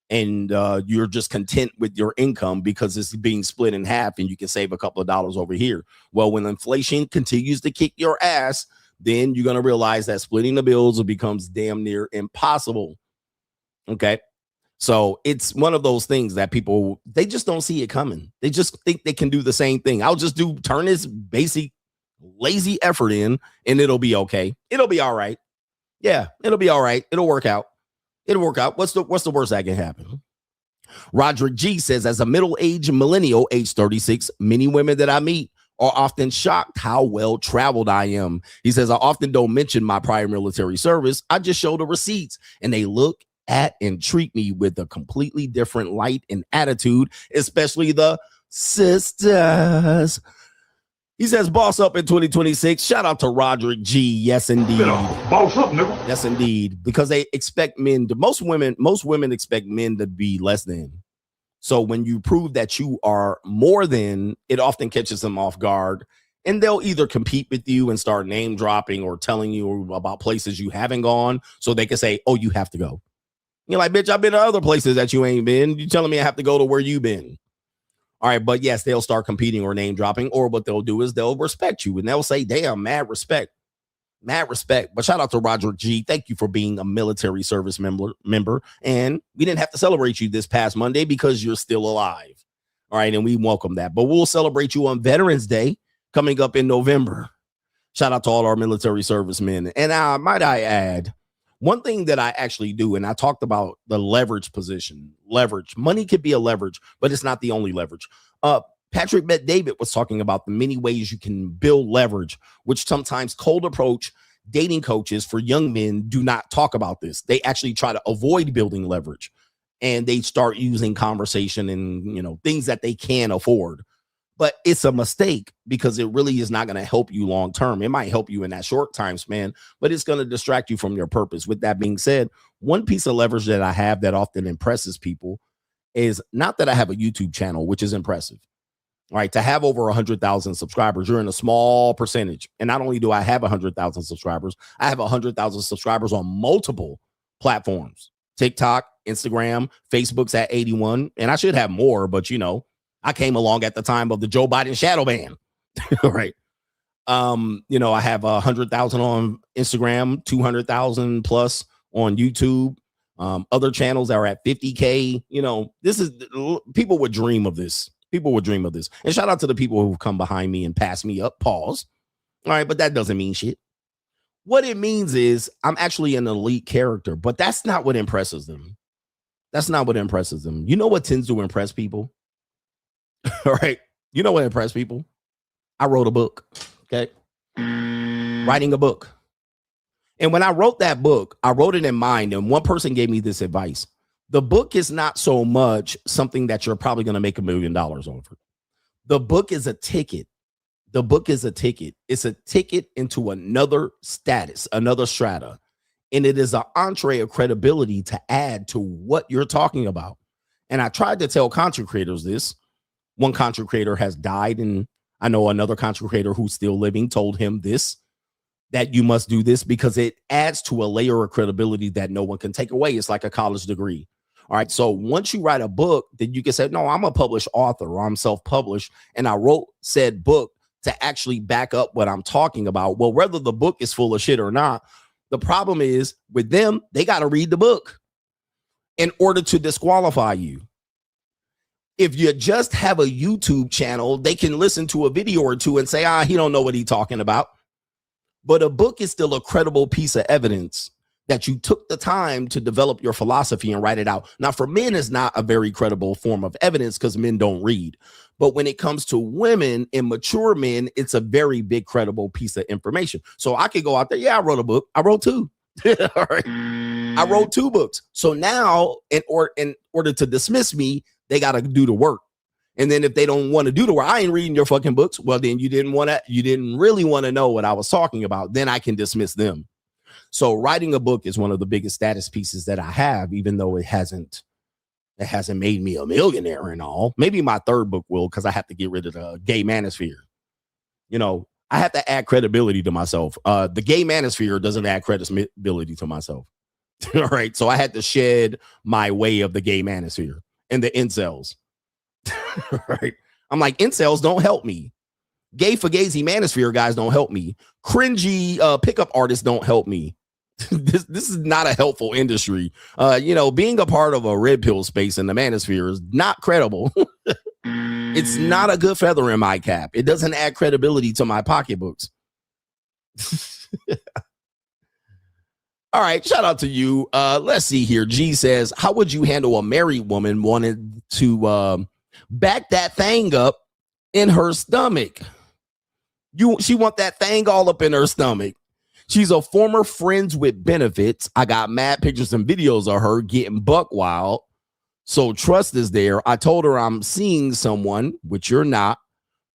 and you're just content with your income because it's being split in half and you can save a couple of dollars over here. Well, when inflation continues to kick your ass, then you're going to realize that splitting the bills becomes damn near impossible. Okay. So it's one of those things that people, they just don't see it coming. They just think they can do the same thing. I'll just turn this basic lazy effort in and it'll be okay. It'll be all right. Yeah, it'll be all right. It'll work out. It'll work out. What's the worst that can happen? Roderick G says, as a middle-aged millennial, age 36, many women that I meet are often shocked how well traveled I am. He says, I often don't mention my prior military service. I just show the receipts and they look at and treat me with a completely different light and attitude, especially the sisters. He says, boss up in 2026. Shout out to Roderick G. Yes, indeed. Boss up, nigga. Yes, indeed. Because they expect men to, most women expect men to be less than. So when you prove that you are more than, it often catches them off guard. And they'll either compete with you and start name dropping or telling you about places you haven't gone so they can say, oh, you have to go. You're like, bitch, I've been to other places that you ain't been. You telling me I have to go to where you been. All right, but yes, they'll start competing or name dropping, or what they'll do is they'll respect you and they'll say, damn, mad respect. But shout out to Roderick G. Thank you for being a military service member. And we didn't have to celebrate you this past Monday because you're still alive. All right, and we welcome that. But we'll celebrate you on Veterans Day coming up in November. Shout out to all our military servicemen. And might I add, one thing that I actually do, and I talked about the leverage position. Leverage. Money could be a leverage, but it's not the only leverage. Patrick Bet David was talking about the many ways you can build leverage, which sometimes cold approach dating coaches for young men do not talk about this. They actually try to avoid building leverage, and they start using conversation and things that they can afford. But it's a mistake because it really is not going to help you long term. It might help you in that short time span, but it's going to distract you from your purpose. With that being said, one piece of leverage that I have that often impresses people is not that I have a YouTube channel, which is impressive. All right, to have over 100,000 subscribers, you're in a small percentage. And not only do I have 100,000 subscribers, I have 100,000 subscribers on multiple platforms. TikTok, Instagram, Facebook's at 81. And I should have more, but I came along at the time of the Joe Biden shadow ban. All right. I have 100,000 on Instagram, 200,000 plus on YouTube. Other channels are at 50K. This is people would dream of this. People would dream of this. And shout out to the people who've come behind me and passed me up. Pause. All right, but that doesn't mean shit. What it means is I'm actually an elite character, but that's not what impresses them. That's not what impresses them. You know what tends to impress people? All right. You know what impressed people? I wrote a book. Okay. Writing a book. And when I wrote that book, I wrote it in mind. And one person gave me this advice. The book is not so much something that you're probably going to make $1 million over. The book is a ticket. The book is a ticket. It's a ticket into another status, another strata. And it is an entree of credibility to add to what you're talking about. And I tried to tell content creators this. One content creator has died, and I know another content creator who's still living told him this, that you must do this because it adds to a layer of credibility that no one can take away. It's like a college degree. All right. So once you write a book, then you can say, no, I'm a published author or I'm self-published. And I wrote said book to actually back up what I'm talking about. Well, whether the book is full of shit or not, the problem is with them, they got to read the book in order to disqualify you. If you just have a YouTube channel, they can listen to a video or two and say, he don't know what he's talking about. But a book is still a credible piece of evidence that you took the time to develop your philosophy and write it out. Now, for men, it's not a very credible form of evidence because men don't read. But when it comes to women and mature men, it's a very big, credible piece of information. So I could go out there. Yeah, I wrote a book. I wrote 2. All right. I wrote 2 books. So now in order to dismiss me, they got to do the work. And then if they don't want to do the work, I ain't reading your fucking books. Well, then you didn't really want to know what I was talking about. Then I can dismiss them. So writing a book is one of the biggest status pieces that I have, even though it hasn't made me a millionaire and all. Maybe my 3rd book will, because I have to get rid of the gay manosphere. I have to add credibility to myself. The gay manosphere doesn't add credibility to myself. All right. So I had to shed my way of the gay manosphere and the incels. Right. I'm like, incels don't help me. Gay fugazi manosphere guys don't help me. Cringy pickup artists don't help me. This is not a helpful industry. Being a part of a red pill space in the manosphere is not credible. It's not a good feather in my cap. It doesn't add credibility to my pocketbooks. All right, shout out to you. Let's see here. G says, how would you handle a married woman wanting to back that thing up in her stomach? She want that thing all up in her stomach. She's a former friends with benefits. I got mad pictures and videos of her getting buck wild. So trust is there. I told her I'm seeing someone, which you're not,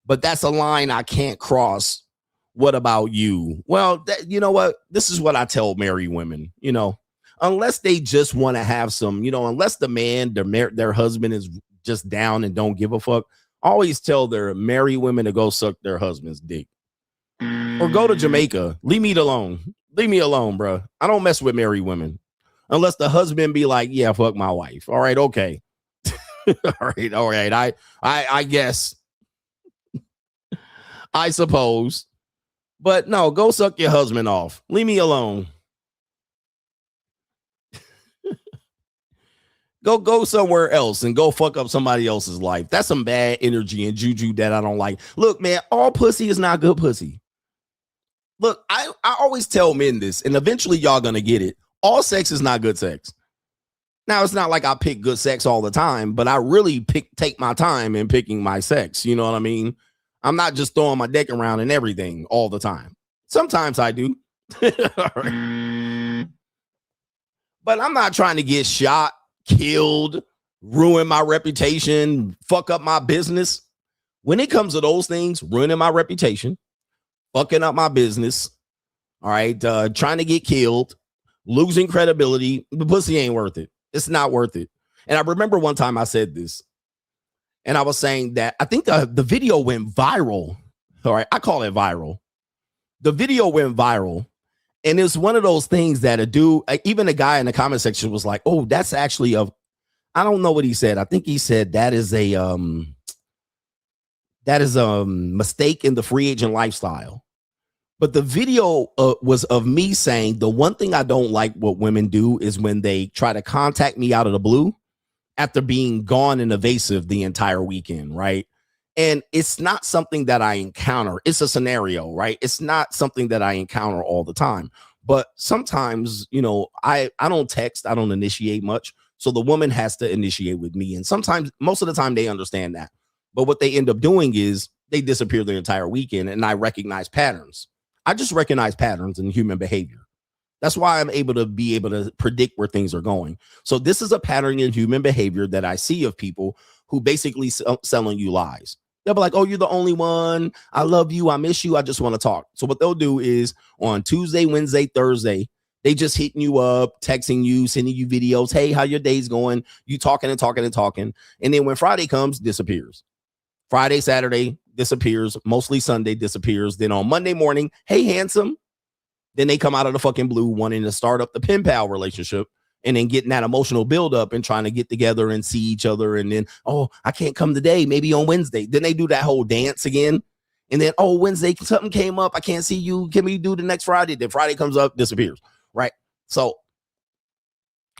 but that's a line I can't cross. What about you? Well, you know what? This is what I tell married women, unless they just want to have some, unless the man, their husband is just down and don't give a fuck. Always tell their married women to go suck their husband's dick or go to Jamaica. Leave me alone. Leave me alone, bro. I don't mess with married women unless the husband be like, yeah, fuck my wife. All right. Okay. All right. I guess, I suppose, but no, go suck your husband off. Leave me alone. Go somewhere else and go fuck up somebody else's life. That's some bad energy and juju that I don't like. Look, man, all pussy is not good pussy. Look, I always tell men this, and eventually y'all gonna get it. All sex is not good sex. Now, it's not like I pick good sex all the time, but I really take my time in picking my sex. You know what I mean? I'm not just throwing my dick around and everything all the time. Sometimes I do. Right. But I'm not trying to get shot, killed, ruin my reputation, fuck up my business. When it comes to those things, ruining my reputation, fucking up my business, all right, trying to get killed, losing credibility, the pussy ain't worth it. It's not worth it. And I remember one time I said this, and I was saying that I think the video went viral. All right, I call it viral. The video went viral. And it's one of those things that a dude, even a guy in the comment section was like, oh, that's actually I don't know what he said. I think he said that is a mistake in the free agent lifestyle. But the video was of me saying the one thing I don't like what women do is when they try to contact me out of the blue after being gone and evasive the entire weekend, right? And it's not something that I encounter. It's a scenario, right? It's not something that I encounter all the time. But sometimes, you know, I don't text, I don't initiate much. So the woman has to initiate with me. And sometimes, most of the time, they understand that. But what they end up doing is they disappear the entire weekend, and I recognize patterns. I just recognize patterns in human behavior. That's why I'm able to predict where things are going. So this is a pattern in human behavior that I see of people who basically selling you lies. They'll be like, oh, you're the only one. I love you. I miss you. I just want to talk. So what they'll do is on Tuesday, Wednesday, Thursday, they just hitting you up, texting you, sending you videos. Hey, how your day's going? You talking and talking and talking. And then when Friday comes, disappears. Friday, Saturday, disappears. Mostly Sunday, disappears. Then on Monday morning, hey, handsome. Then they come out of the fucking blue wanting to start up the pen pal relationship and then getting that emotional buildup and trying to get together and see each other. And then, oh, I can't come today. Maybe on Wednesday. Then they do that whole dance again. And then, oh, Wednesday, something came up. I can't see you. Can we do the next Friday? Then Friday comes up, disappears. Right. So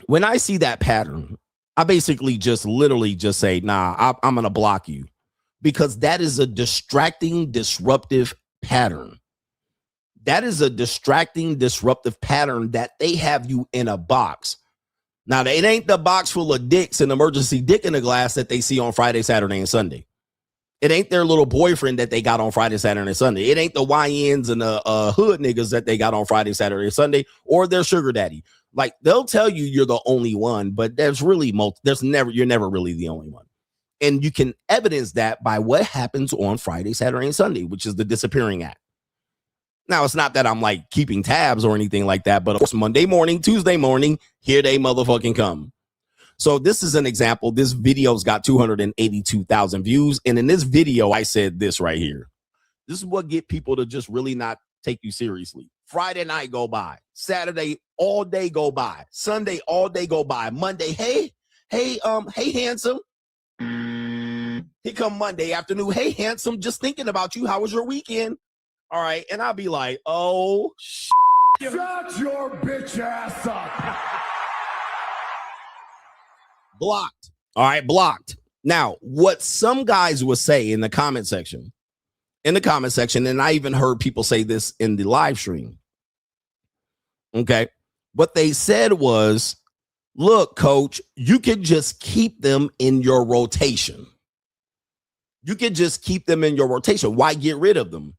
when I see that pattern, I basically just literally just say, nah, I'm going to block you. Because that is a distracting, disruptive pattern. That is a distracting, disruptive pattern that they have you in a box. Now, it ain't the box full of dicks and emergency dick in the glass that they see on Friday, Saturday, and Sunday. It ain't their little boyfriend that they got on Friday, Saturday, and Sunday. It ain't the YNs and the hood niggas that they got on Friday, Saturday, and Sunday, or their sugar daddy. Like, they'll tell you you're the only one, but you're never really the only one. And you can evidence that by what happens on Friday, Saturday, and Sunday, which is the disappearing act. Now, it's not that I'm like keeping tabs or anything like that, but of course, Monday morning, Tuesday morning, here they motherfucking come. So this is an example. This video's got 282,000 views. And in this video, I said this right here. This is what get people to just really not take you seriously. Friday night go by. Saturday, all day go by. Sunday, all day go by. Monday, hey, handsome. He come Monday afternoon. Hey, handsome, just thinking about you. How was your weekend? All right. And I'll be like, oh, Shut your bitch ass up. blocked. All right. Blocked. Now, what some guys will say in the comment section, and I even heard people say this in the live stream. Okay. What they said was, look, coach, you can just keep them in your rotation. You can just keep them in your rotation. Why get rid of them?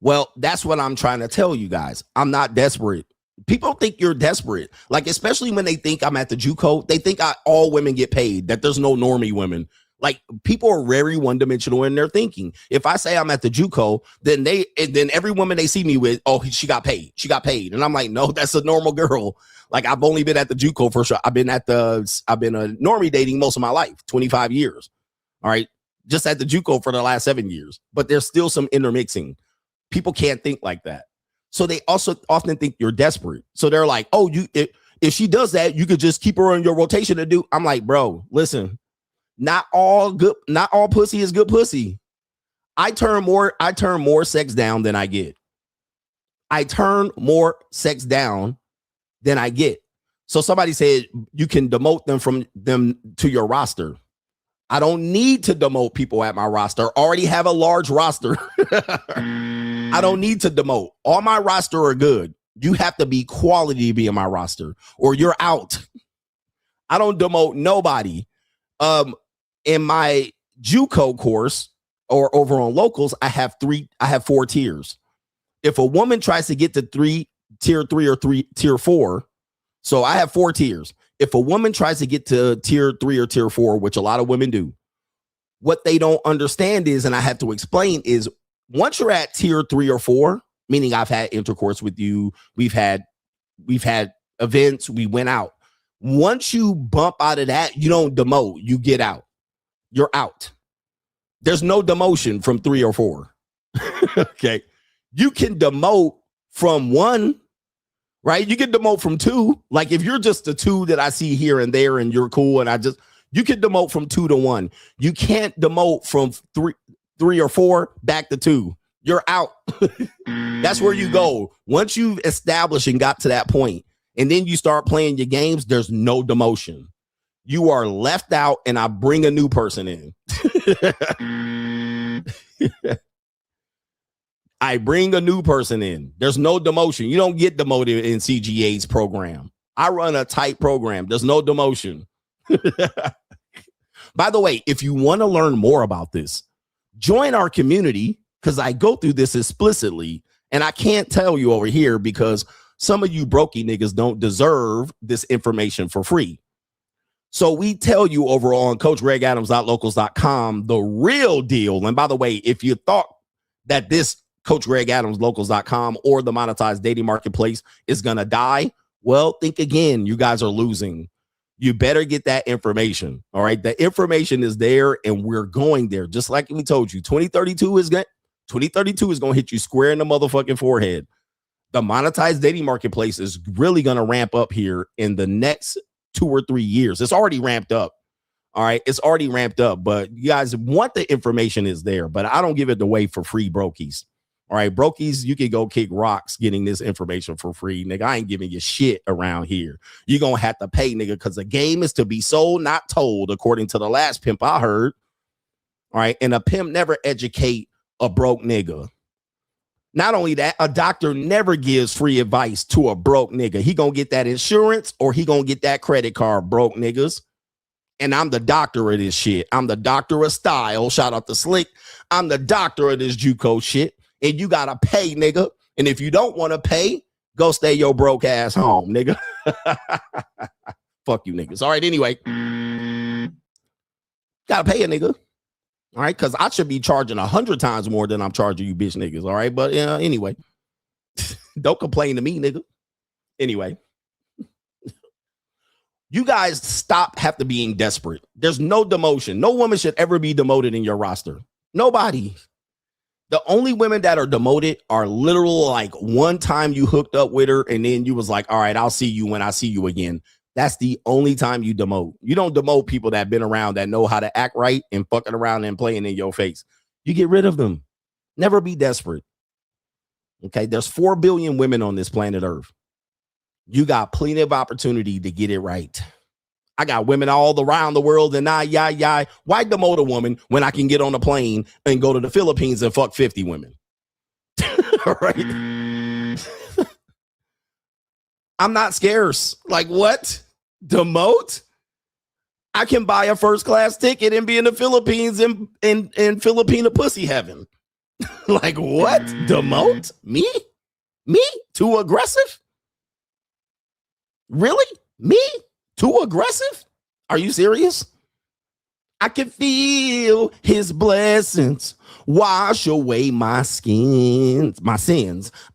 Well, that's what I'm trying to tell you guys. I'm not desperate. People think you're desperate. Like, especially when they think I'm at the JUCO, they think all women get paid, that there's no normie women. Like, people are very one-dimensional in their thinking. If I say I'm at the JUCO, then every woman they see me with, oh, she got paid. She got paid. And I'm like, no, that's a normal girl. Like, I've only been at the JUCO for sure. I've been a normie dating most of my life, 25 years. All right. Just at the JUCO for the last 7 years. But there's still some intermixing. People can't think like that. So they also often think you're desperate. So they're like, oh, if she does that, you could just keep her in your rotation to do. I'm like, bro, listen, not all pussy is good pussy. I turn more sex down than I get. I turn more sex down than I get. So somebody said you can demote them to your roster. I don't need to demote people at my roster. I already have a large roster. I don't need to demote. All my roster are good. You have to be quality to be in my roster or you're out. I don't demote nobody. In my JUCO course or over on locals, I have 4 tiers. If a woman tries to get to tier 3 or tier 4, so I have 4 tiers. If a woman tries to get to tier 3 or tier 4, which a lot of women do, what they don't understand is, and I have to explain, is once you're at tier 3 or 4, meaning I've had intercourse with you, we've had events, we went out. Once you bump out of that, you don't demote, you get out. You're out. There's no demotion from 3 or 4. Okay. You can demote from 1, right? You can demote from 2. Like if you're just a 2 that I see here and there and you're cool and you can demote from 2 to 1. You can't demote from 3 or 4 back to 2. You're out. That's where you go. Once you've established and got to that point, and then you start playing your games, there's no demotion. You are left out, and I bring a new person in. I bring a new person in. There's no demotion. You don't get demoted in CGA's program. I run a tight program. There's no demotion. By the way, if you want to learn more about this, join our community, because I go through this explicitly, and I can't tell you over here because some of you brokey niggas don't deserve this information for free. So we tell you over on CoachGregAdams.locals.com the real deal. And by the way, if you thought that this CoachGregAdamsLocals.com or the monetized dating marketplace is going to die, well, think again. You guys are losing. You better get that information. All right. The information is there and we're going there. Just like we told you, 2032 is going to hit you square in the motherfucking forehead. The monetized dating marketplace is really going to ramp up here in the next 2 or 3 years. It's already ramped up. All right. It's already ramped up, but you guys want the information is there, but I don't give it away for free, brokies. All right, brokies, you can go kick rocks getting this information for free. Nigga, I ain't giving you shit around here. You're going to have to pay, nigga, because the game is to be sold, not told, according to the last pimp I heard. All right, and a pimp never educate a broke nigga. Not only that, a doctor never gives free advice to a broke nigga. He going to get that insurance or he going to get that credit card, broke niggas. And I'm the doctor of this shit. I'm the doctor of style. Shout out to Slick. I'm the doctor of this JUCO shit. And you got to pay, nigga. And if you don't want to pay, go stay your broke ass home, nigga. Fuck you, niggas. All right, anyway. Got to pay a nigga. All right, because I should be charging 100 times more than I'm charging you bitch niggas. All right, but anyway. Don't complain to me, nigga. Anyway. You guys have to being desperate. There's no demotion. No woman should ever be demoted in your roster. Nobody. The only women that are demoted are literal, like one time you hooked up with her and then you was like, all right, I'll see you when I see you again. That's the only time you demote. You don't demote people that have been around that know how to act right and fucking around and playing in your face. You get rid of them. Never be desperate. Okay, there's 4 billion women on this planet Earth. You got plenty of opportunity to get it right. I got women all around the world and why demote a woman when I can get on a plane and go to the Philippines and fuck 50 women? All right. I'm not scarce. Like what? Demote? I can buy a first class ticket and be in the Philippines in Filipino pussy heaven. Like what? Demote? Me? Too aggressive? Really? Me? Too aggressive? Are you serious? I can feel his blessings wash away my sins.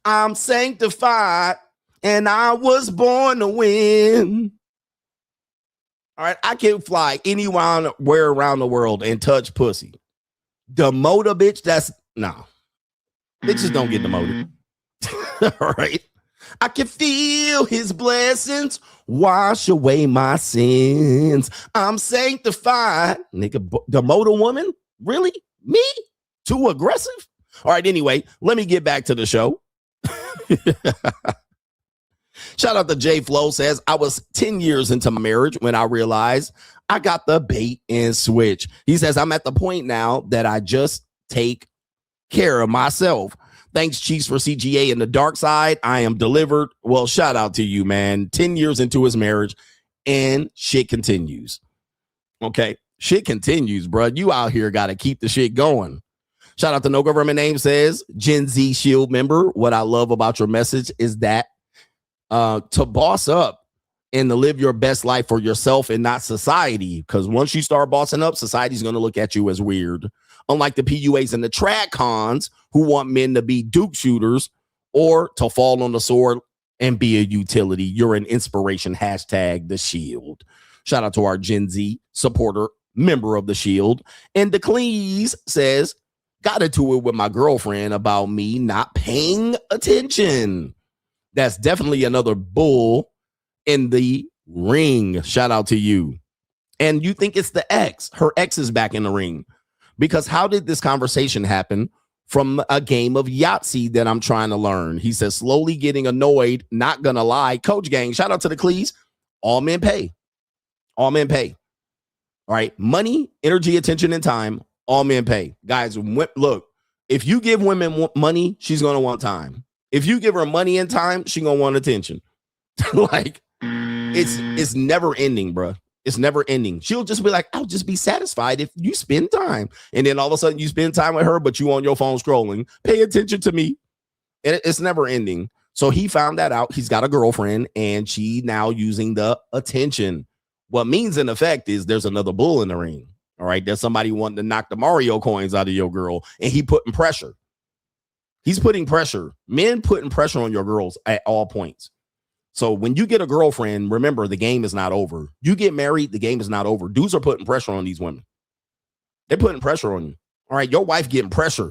I'm sanctified and I was born to win. All right, I can fly anywhere around the world and touch pussy. Demote a bitch? That's no. Bitches don't get demoted. All right. I can feel his blessings wash away my sins. I'm sanctified. Nigga, demote a woman? Really? Me? Too aggressive? All right, anyway, let me get back to the show. Shout out to J Flow says, I was 10 years into my marriage when I realized I got the bait and switch. He says, I'm at the point now that I just take care of myself. Thanks, Chiefs, for CGA in the dark side. I am delivered. Well, shout out to you, man. 10 years into his marriage and shit continues. Okay. Shit continues, bro. You out here got to keep the shit going. Shout out to No Government Name says, Gen Z Shield member. What I love about your message is that to boss up and to live your best life for yourself and not society. Because once you start bossing up, society's going to look at you as weird. Unlike the PUAs and the trad cons who want men to be Duke shooters or to fall on the sword and be a utility. You're an inspiration. Hashtag the Shield. Shout out to our Gen Z supporter, member of the Shield. And Declease says, got into it with my girlfriend about me not paying attention. That's definitely another bull in the ring. Shout out to you. And you think it's the ex. Her ex is back in the ring. Because how did this conversation happen from a game of Yahtzee that I'm trying to learn. He says, slowly getting annoyed, not gonna lie. Coach gang, shout out to the Clees. All men pay. All men pay. All right. Money, energy, attention, and time, all men pay. Guys, look, if you give women money, she's gonna want time. If you give her money and time, she's gonna want attention. Like, it's never ending, bro. It's never ending. She'll just be like, I'll just be satisfied if you spend time. And then all of a sudden you spend time with her, but you on your phone scrolling. Pay attention to me. And it's never ending. So he found that out. He's got a girlfriend and she now using the attention. What means in effect is there's another bull in the ring. All right. There's somebody wanting to knock the Mario coins out of your girl and he putting pressure. He's putting pressure. Men putting pressure on your girls at all points. So when you get a girlfriend, remember, the game is not over. You get married, the game is not over. Dudes are putting pressure on these women. They're putting pressure on you. All right, your wife getting pressure.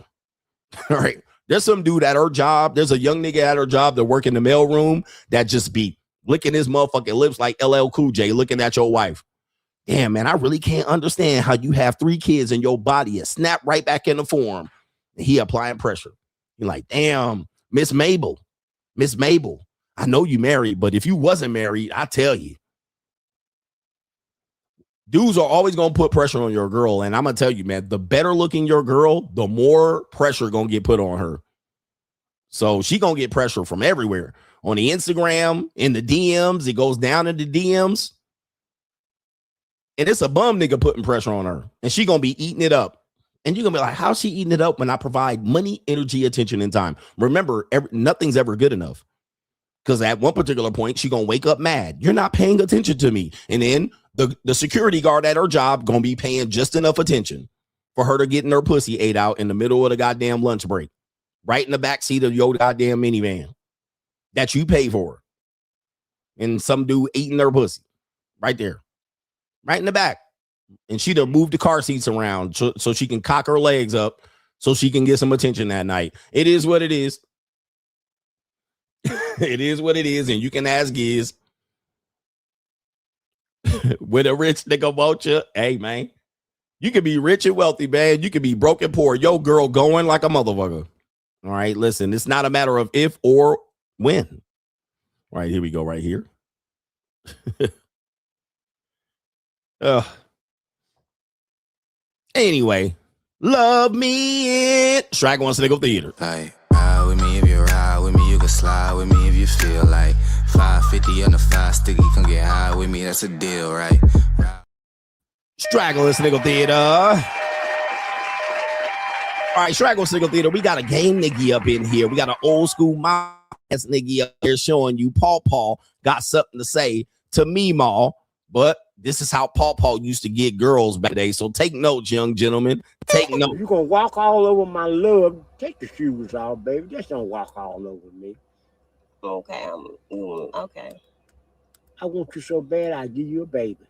All right, there's some dude at her job. There's a young nigga at her job that work in the mailroom that just be licking his motherfucking lips like LL Cool J looking at your wife. Damn, man, I really can't understand how you have 3 kids in your body and snap right back into form. And he applying pressure. You're like, damn, Miss Mabel. I know you married, but if you wasn't married, I tell you. Dudes are always going to put pressure on your girl. And I'm going to tell you, man, the better looking your girl, the more pressure going to get put on her. So she going to get pressure from everywhere. On the Instagram, in the DMs, it goes down in the DMs. And it's a bum nigga putting pressure on her. And she going to be eating it up. And you're going to be like, how's she eating it up when I provide money, energy, attention, and time? Remember, nothing's ever good enough. Because at one particular point, she's going to wake up mad. You're not paying attention to me. And then the security guard at her job going to be paying just enough attention for her to getting her pussy ate out in the middle of the goddamn lunch break. Right in the back seat of your goddamn minivan that you pay for. And some dude eating her pussy. Right there. Right in the back. And she'd have moved the car seats around so she can cock her legs up so she can get some attention that night. It is what it is. It is what it is, and you can ask Giz. With a rich nigga want you, hey, man. You can be rich and wealthy, man. You can be broke and poor. Yo, girl going like a motherfucker. All right, listen, it's not a matter of if or when. All right, here we go right here. Anyway, love me in Straggle Sniggle Theater. Like, ride with me if you ride with me. You can slide with me if you feel like 550 on the 5 sticky. Come get high with me. That's a deal, right? Straggle Sniggle Theater. All right, Straggle Sniggle Theater. We got a game niggy up in here. We got an old school my ass niggy up here showing you Paw got something to say to me, Ma. But this is how Paw used to get girls back today. So take notes, young gentlemen. Take notes. You're going to walk all over my love. Take the shoes off, baby. Just don't walk all over me. Okay, okay. I want you so bad, I'll give you a baby.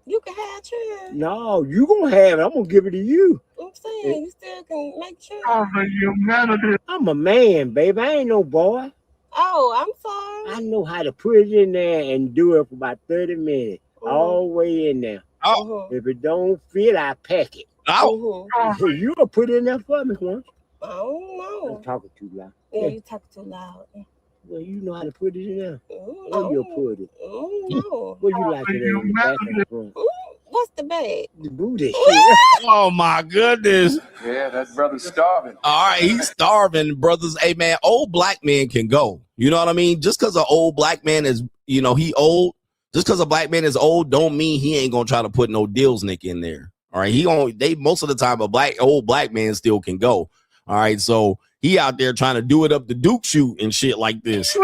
You can have children. No, you going to have it. I'm going to give it to you. I'm saying, you still can make children. I'm a man, baby. I ain't no boy. Oh, I'm sorry. I know how to put it in there and do it for about 30 minutes. All the way in there. Oh. If it don't fit, I pack it. Oh. You'll put it in there for me once. I don't know. I'm talking too loud. Yeah, you talking too loud. Well, you know how to put it in there. No. Where you put it? No. Where you like it in the back of the front? What's the bag? The booty. Oh, my goodness. Yeah, that brother's starving. All right, he's starving, brothers. Hey, man, old black men can go. You know what I mean? Just because an old black man is, he old, just because a black man is old don't mean he ain't going to try to put no deals nick in there. All right, most of the time, old black man still can go. All right, so he out there trying to do it up the Duke shoot and shit like this.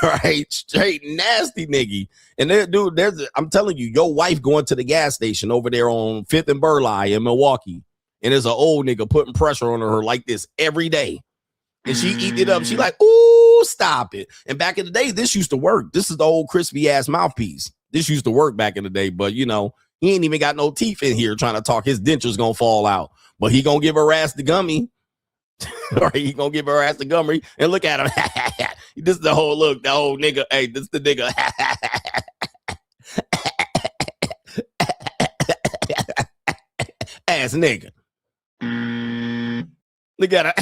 Right, straight nasty nigga. And there, dude, I'm telling you, your wife going to the gas station over there on 5th and Burleigh in Milwaukee, and there's an old nigga putting pressure on her like this every day. And she eat it up. She like, ooh, stop it. And back in the day, this used to work. This is the old crispy ass mouthpiece. This used to work back in the day, but he ain't even got no teeth in here trying to talk. His denture's gonna fall out, but he gonna give her ass the gummy. All right, he gonna give her ass the gummy. And look at him. This is the whole look. The old nigga. Hey, this is the nigga. Ass nigga. Look at her.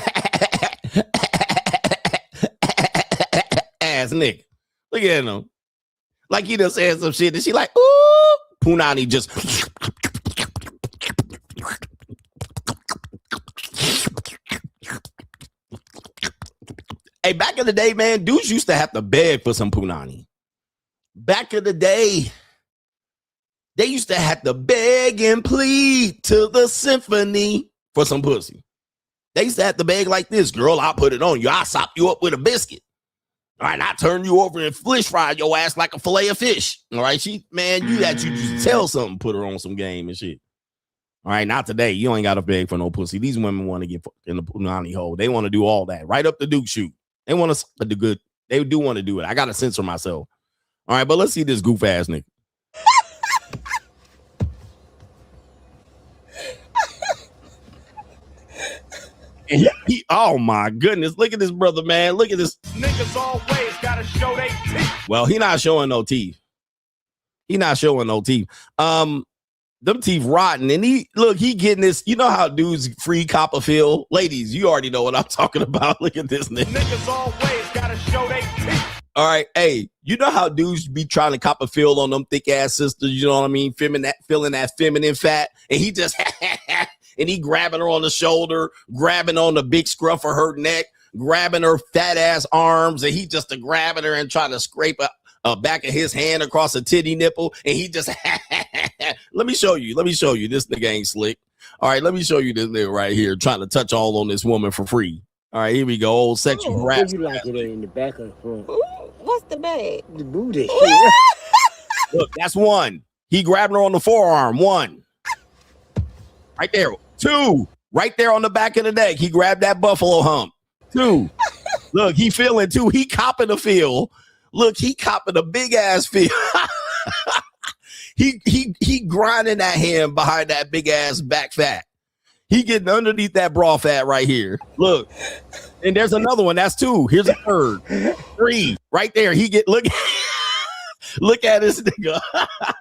Ass nigga. Look at him. Like he done said some shit and she like, ooh. Punani just. Hey, back in the day, man, dudes used to have to beg for some punani. Back in the day, they used to have to beg and plead to the symphony for some pussy. They used to have to beg like this, girl, I'll put it on you. I'll sop you up with a biscuit. All right, I turn you over and fish fry your ass like a fillet of fish. All right, you just tell something, put her on some game and shit. All right, not today. You ain't got to beg for no pussy. These women want to get in the punani hole. They want to do all that. Right up the Duke shoot. They want to do good. They do want to do it. I got to censor myself. All right, but let's see this goof ass nigga. Oh my goodness. Look at this brother, man. Look at this. Niggas always gotta show they teeth. Well, he not showing no teeth. He not showing no teeth. Them teeth rotten. And he getting this. You know how dudes free Copperfield? Ladies, you already know what I'm talking about. Look at this nigga. Niggas always gotta show they teeth. All right. Hey, you know how dudes be trying to Copperfield on them thick ass sisters, you know what I mean? Feeling that feminine fat. And he just and he grabbing her on the shoulder, grabbing on the big scruff of her neck, grabbing her fat ass arms, and he just grabbing her and trying to scrape a back of his hand across a titty nipple, and he just let me show you. This nigga ain't slick. All right, let me show you this nigga right here trying to touch all on this woman for free. All right, here we go. Old sexual harassment. You like it in the back of the front? What's the bag? The booty. Look, that's one. He grabbed her on the forearm. One. Right there. Two. Right there on the back of the neck. He grabbed that buffalo hump. Two. Look, he feeling two. He copping the feel. Look, he copping a big ass feel. he grinding that hand behind that big ass back fat. He getting underneath that bra fat right here. Look. And there's another one. That's two. Here's a third. Three. Right there. Look at this nigga.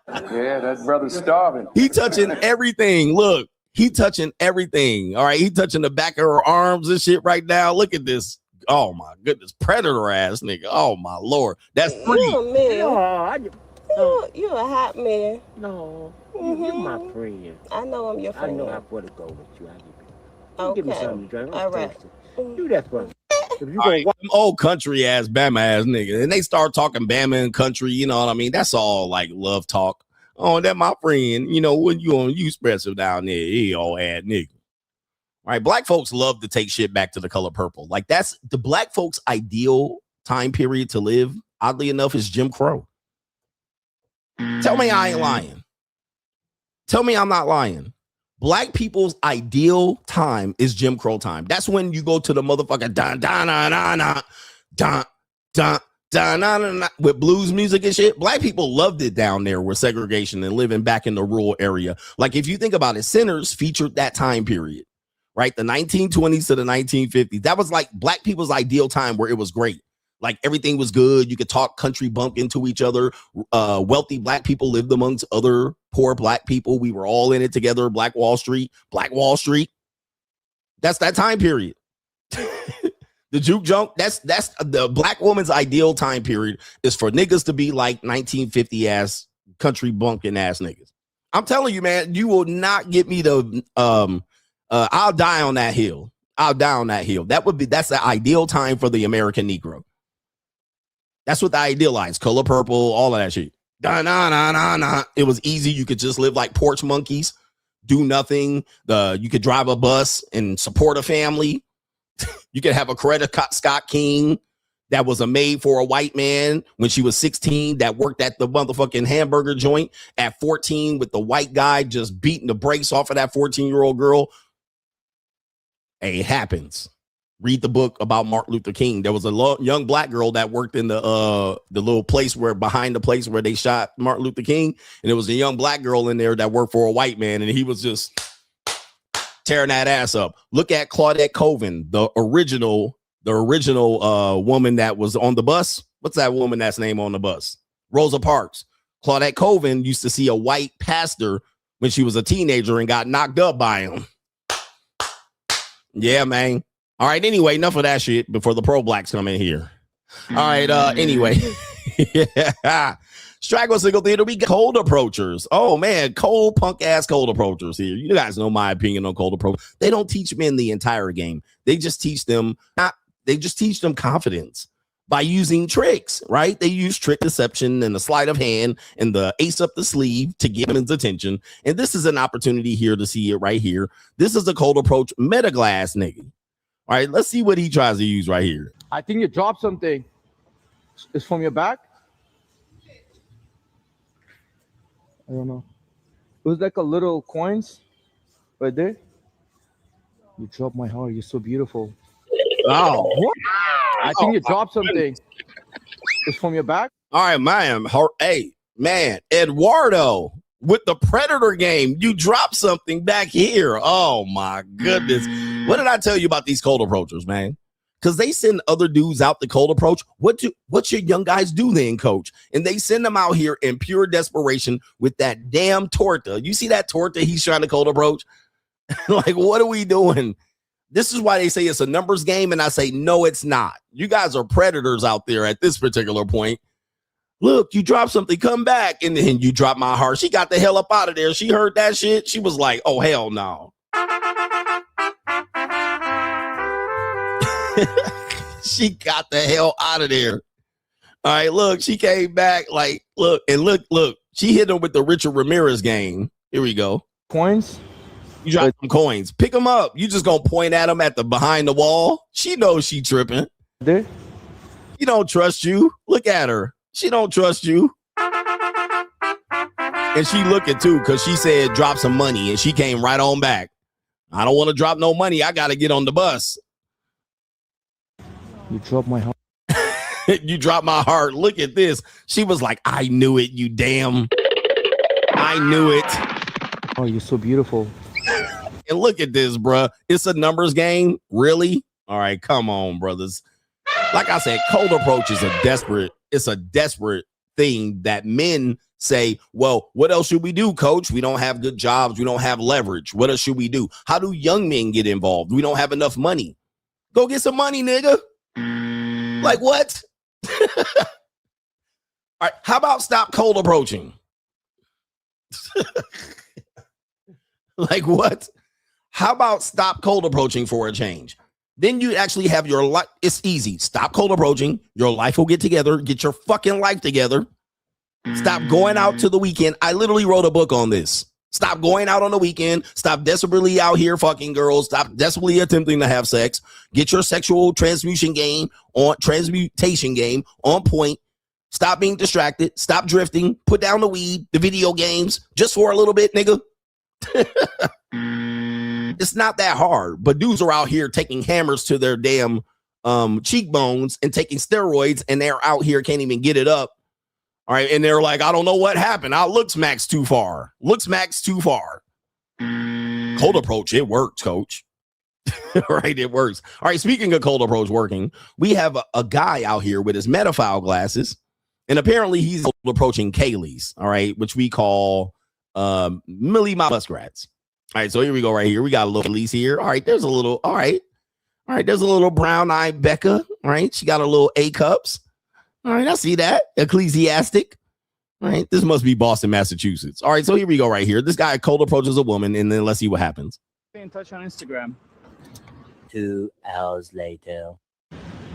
Yeah, that brother's starving. He touching everything. Look. He touching everything. All right. He touching the back of her arms and shit right now. Look at this. Oh my goodness. Predator ass nigga. Oh my Lord. That's three. You a man. No, You a hot man. no. You're my friend. I know I'm your I friend. know how far to go with you. Okay. Give me something to drink. All right. Do that for me. If you All right, them old country ass Bama ass nigga. And they start talking Bama and country, you know what I mean? That's all like love talk. Oh, that my friend, you know, when you on you expressive down there, he all ad nigga. All right, black folks love to take shit back to the color purple. Like that's the black folks' ideal time period to live, oddly enough, is Jim Crow. Tell me I ain't lying. Tell me I'm not lying. Black people's ideal time is Jim Crow time. That's when you go to the motherfucker with blues music and shit. Black people loved it down there with segregation and living back in the rural area. Like if you think about it, Sinners featured that time period, right? The 1920s to the 1950s. That was like black people's ideal time where it was great. Like everything was good. You could talk country bump into each other. Wealthy black people lived amongst other poor black people. We were all in it together. Black Wall Street. That's that time period. The juke junk. That's the black woman's ideal time period is for niggas to be like 1950 ass country bumpkin ass niggas. I'm telling you, man, you will not get me to I'll die on that hill. That's the ideal time for the American Negro. That's what they idealized. Color purple, all of that shit. It was easy. You could just live like porch monkeys, do nothing. You could drive a bus and support a family. You could have a Coretta Scott King that was a maid for a white man when she was 16 that worked at the motherfucking hamburger joint at 14 with the white guy just beating the brakes off of that 14-year-old girl. Hey, it happens. Read the book about Martin Luther King. There was a young black girl that worked in the little place behind the place where they shot Martin Luther King. And there was a young black girl in there that worked for a white man. And he was just tearing that ass up. Look at Claudette Colvin, the original woman that was on the bus. What's that woman that's name on the bus? Rosa Parks. Claudette Colvin used to see a white pastor when she was a teenager and got knocked up by him. Yeah, man. All right. Anyway, enough of that shit before the pro blacks come in here. All right. Anyway. Yeah. Straggle Theater, we got cold approachers. Oh man, cold punk ass cold approachers here. You guys know my opinion on cold approach. They don't teach men the entire game. They just teach them confidence by using tricks, right? They use trick deception and the sleight of hand and the ace up the sleeve to get men's attention. And this is an opportunity here to see it right here. This is a cold approach meta glass nigga. All right, let's see what he tries to use right here. I think you dropped something. It's from your back. I don't know. It was like a little coins right there. You dropped my heart. You're so beautiful. Oh, what? I think you dropped something. It's from your back. All right, man. Hey, man, Eduardo with the Predator game. You dropped something back here. Oh my goodness. What did I tell you about these cold approachers, man? Because they send other dudes out the cold approach. What your young guys do then, coach? And they send them out here in pure desperation with that damn torta. You see that torta he's trying to cold approach? Like, what are we doing? This is why they say it's a numbers game. And I say, no, it's not. You guys are predators out there at this particular point. Look, you dropped something, come back. And then you dropped my heart. She got the hell up out of there. She heard that shit. She was like, oh, hell no. She got the hell out of there. All right, look, she came back like, look. She hit him with the Richard Ramirez game. Here we go. Coins? You dropped some coins. Pick them up. You just gonna point at them at the behind the wall. She knows she tripping. There? She don't trust you. Look at her. She don't trust you. And she looking too, because she said drop some money, and she came right on back. I don't want to drop no money. I got to get on the bus. You dropped my heart. You dropped my heart. Look at this. She was like, I knew it, you damn. I knew it. Oh, you're so beautiful. And look at this, bruh. It's a numbers game. Really? All right, come on, brothers. Like I said, cold approach is it's a desperate thing that men say, well, what else should we do, coach? We don't have good jobs. We don't have leverage. What else should we do? How do young men get involved? We don't have enough money. Go get some money, nigga. Like what? All right, how about stop cold approaching? Like what? How about stop cold approaching for a change? Then you actually have your life. It's easy. Stop cold approaching. Your life will get together. Get your fucking life together. Stop going out to the weekend. I literally wrote a book on this. Stop going out on the weekend. Stop desperately out here fucking girls. Stop desperately attempting to have sex. Get your sexual transmutation game on point. Stop being distracted. Stop drifting. Put down the weed, the video games, just for a little bit, nigga. It's not that hard, but dudes are out here taking hammers to their damn cheekbones and taking steroids, and they're out here can't even get it up. All right, and they're like, I don't know what happened. I looks max too far. Cold approach, it works, coach. Right, it works. All right, speaking of cold approach working, we have a guy out here with his metaphile glasses, and apparently he's approaching Kaylee's, all right, which we call Millie Muskrats. All right, so here we go right here. We got a little Elise here. All right, there's a little, all right, there's a little brown-eyed Becca, all right? She got a little A-cups. All right, I see that. Ecclesiastic. All right, this must be Boston, Massachusetts. All right, so here we go right here. This guy cold approaches a woman, and then let's see what happens. Stay in touch on Instagram. 2 hours later.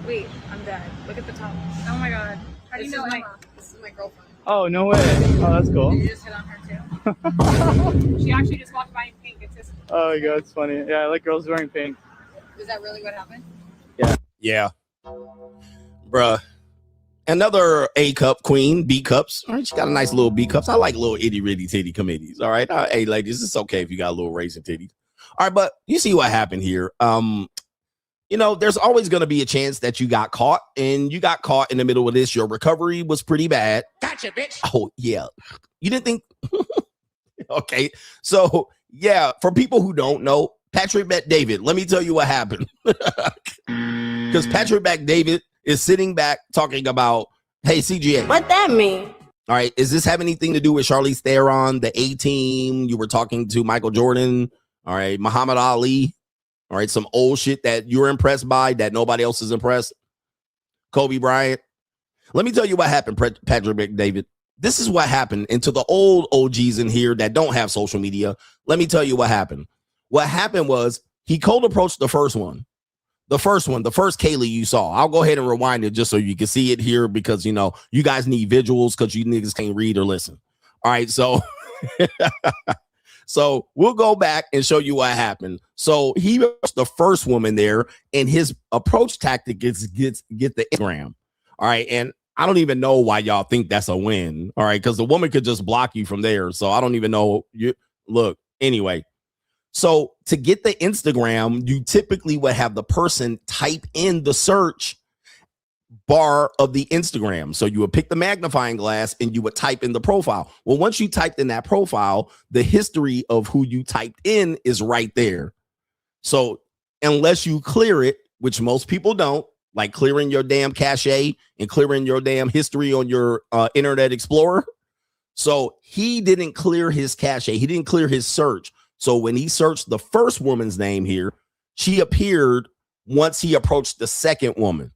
Wait, I'm dead. Look at the top. Oh my god. How do you know Emma? This is my girlfriend. Oh, no way. Oh, that's cool. Did you just hit on her too? She actually just walked by in pink. It's just... Oh my god, it's funny. Yeah, I like girls wearing pink. Is that really what happened? Yeah. Bruh. Another A cup queen, B cups. All right, she got a nice little B cups. I like little itty bitty titty committees. All right. Hey, ladies, it's okay if you got a little racing titties. All right, but you see what happened here. There's always going to be a chance that you got caught, and you got caught in the middle of this. Your recovery was pretty bad. Gotcha, bitch. Oh, yeah. You didn't think. Okay. So, yeah, for people who don't know, Patrick Bet David, let me tell you what happened. Because Patrick Bet David is sitting back talking about, hey, CGA. What that mean? All right. Is this have anything to do with Charlize Theron, the A-Team? You were talking to Michael Jordan. All right. Muhammad Ali. All right, some old shit that you're impressed by that nobody else is impressed. Kobe Bryant. Let me tell you what happened, Patrick McDavid. This is what happened. And to the old OGs in here that don't have social media, let me tell you what happened. What happened was he cold approached the first one. The first Kaylee you saw. I'll go ahead and rewind it just so you can see it here because, you know, you guys need visuals because you niggas can't read or listen. All right, so so we'll go back and show you what happened. So he was the first woman there, and his approach tactic get the Instagram. All right, and I don't even know why y'all think that's a win. All right, because the woman could just block you from there. So I don't even know. Look, anyway. So to get the Instagram, you typically would have the person type in the search bar of the Instagram. So you would pick the magnifying glass and you would type in the profile. Well, once you typed in that profile, the history of who you typed in is right there. So unless you clear it, which most people don't, like clearing your damn cache and clearing your damn history on your Internet Explorer. So he didn't clear his cache. He didn't clear his search. So when he searched the first woman's name here, she appeared once he approached the second woman.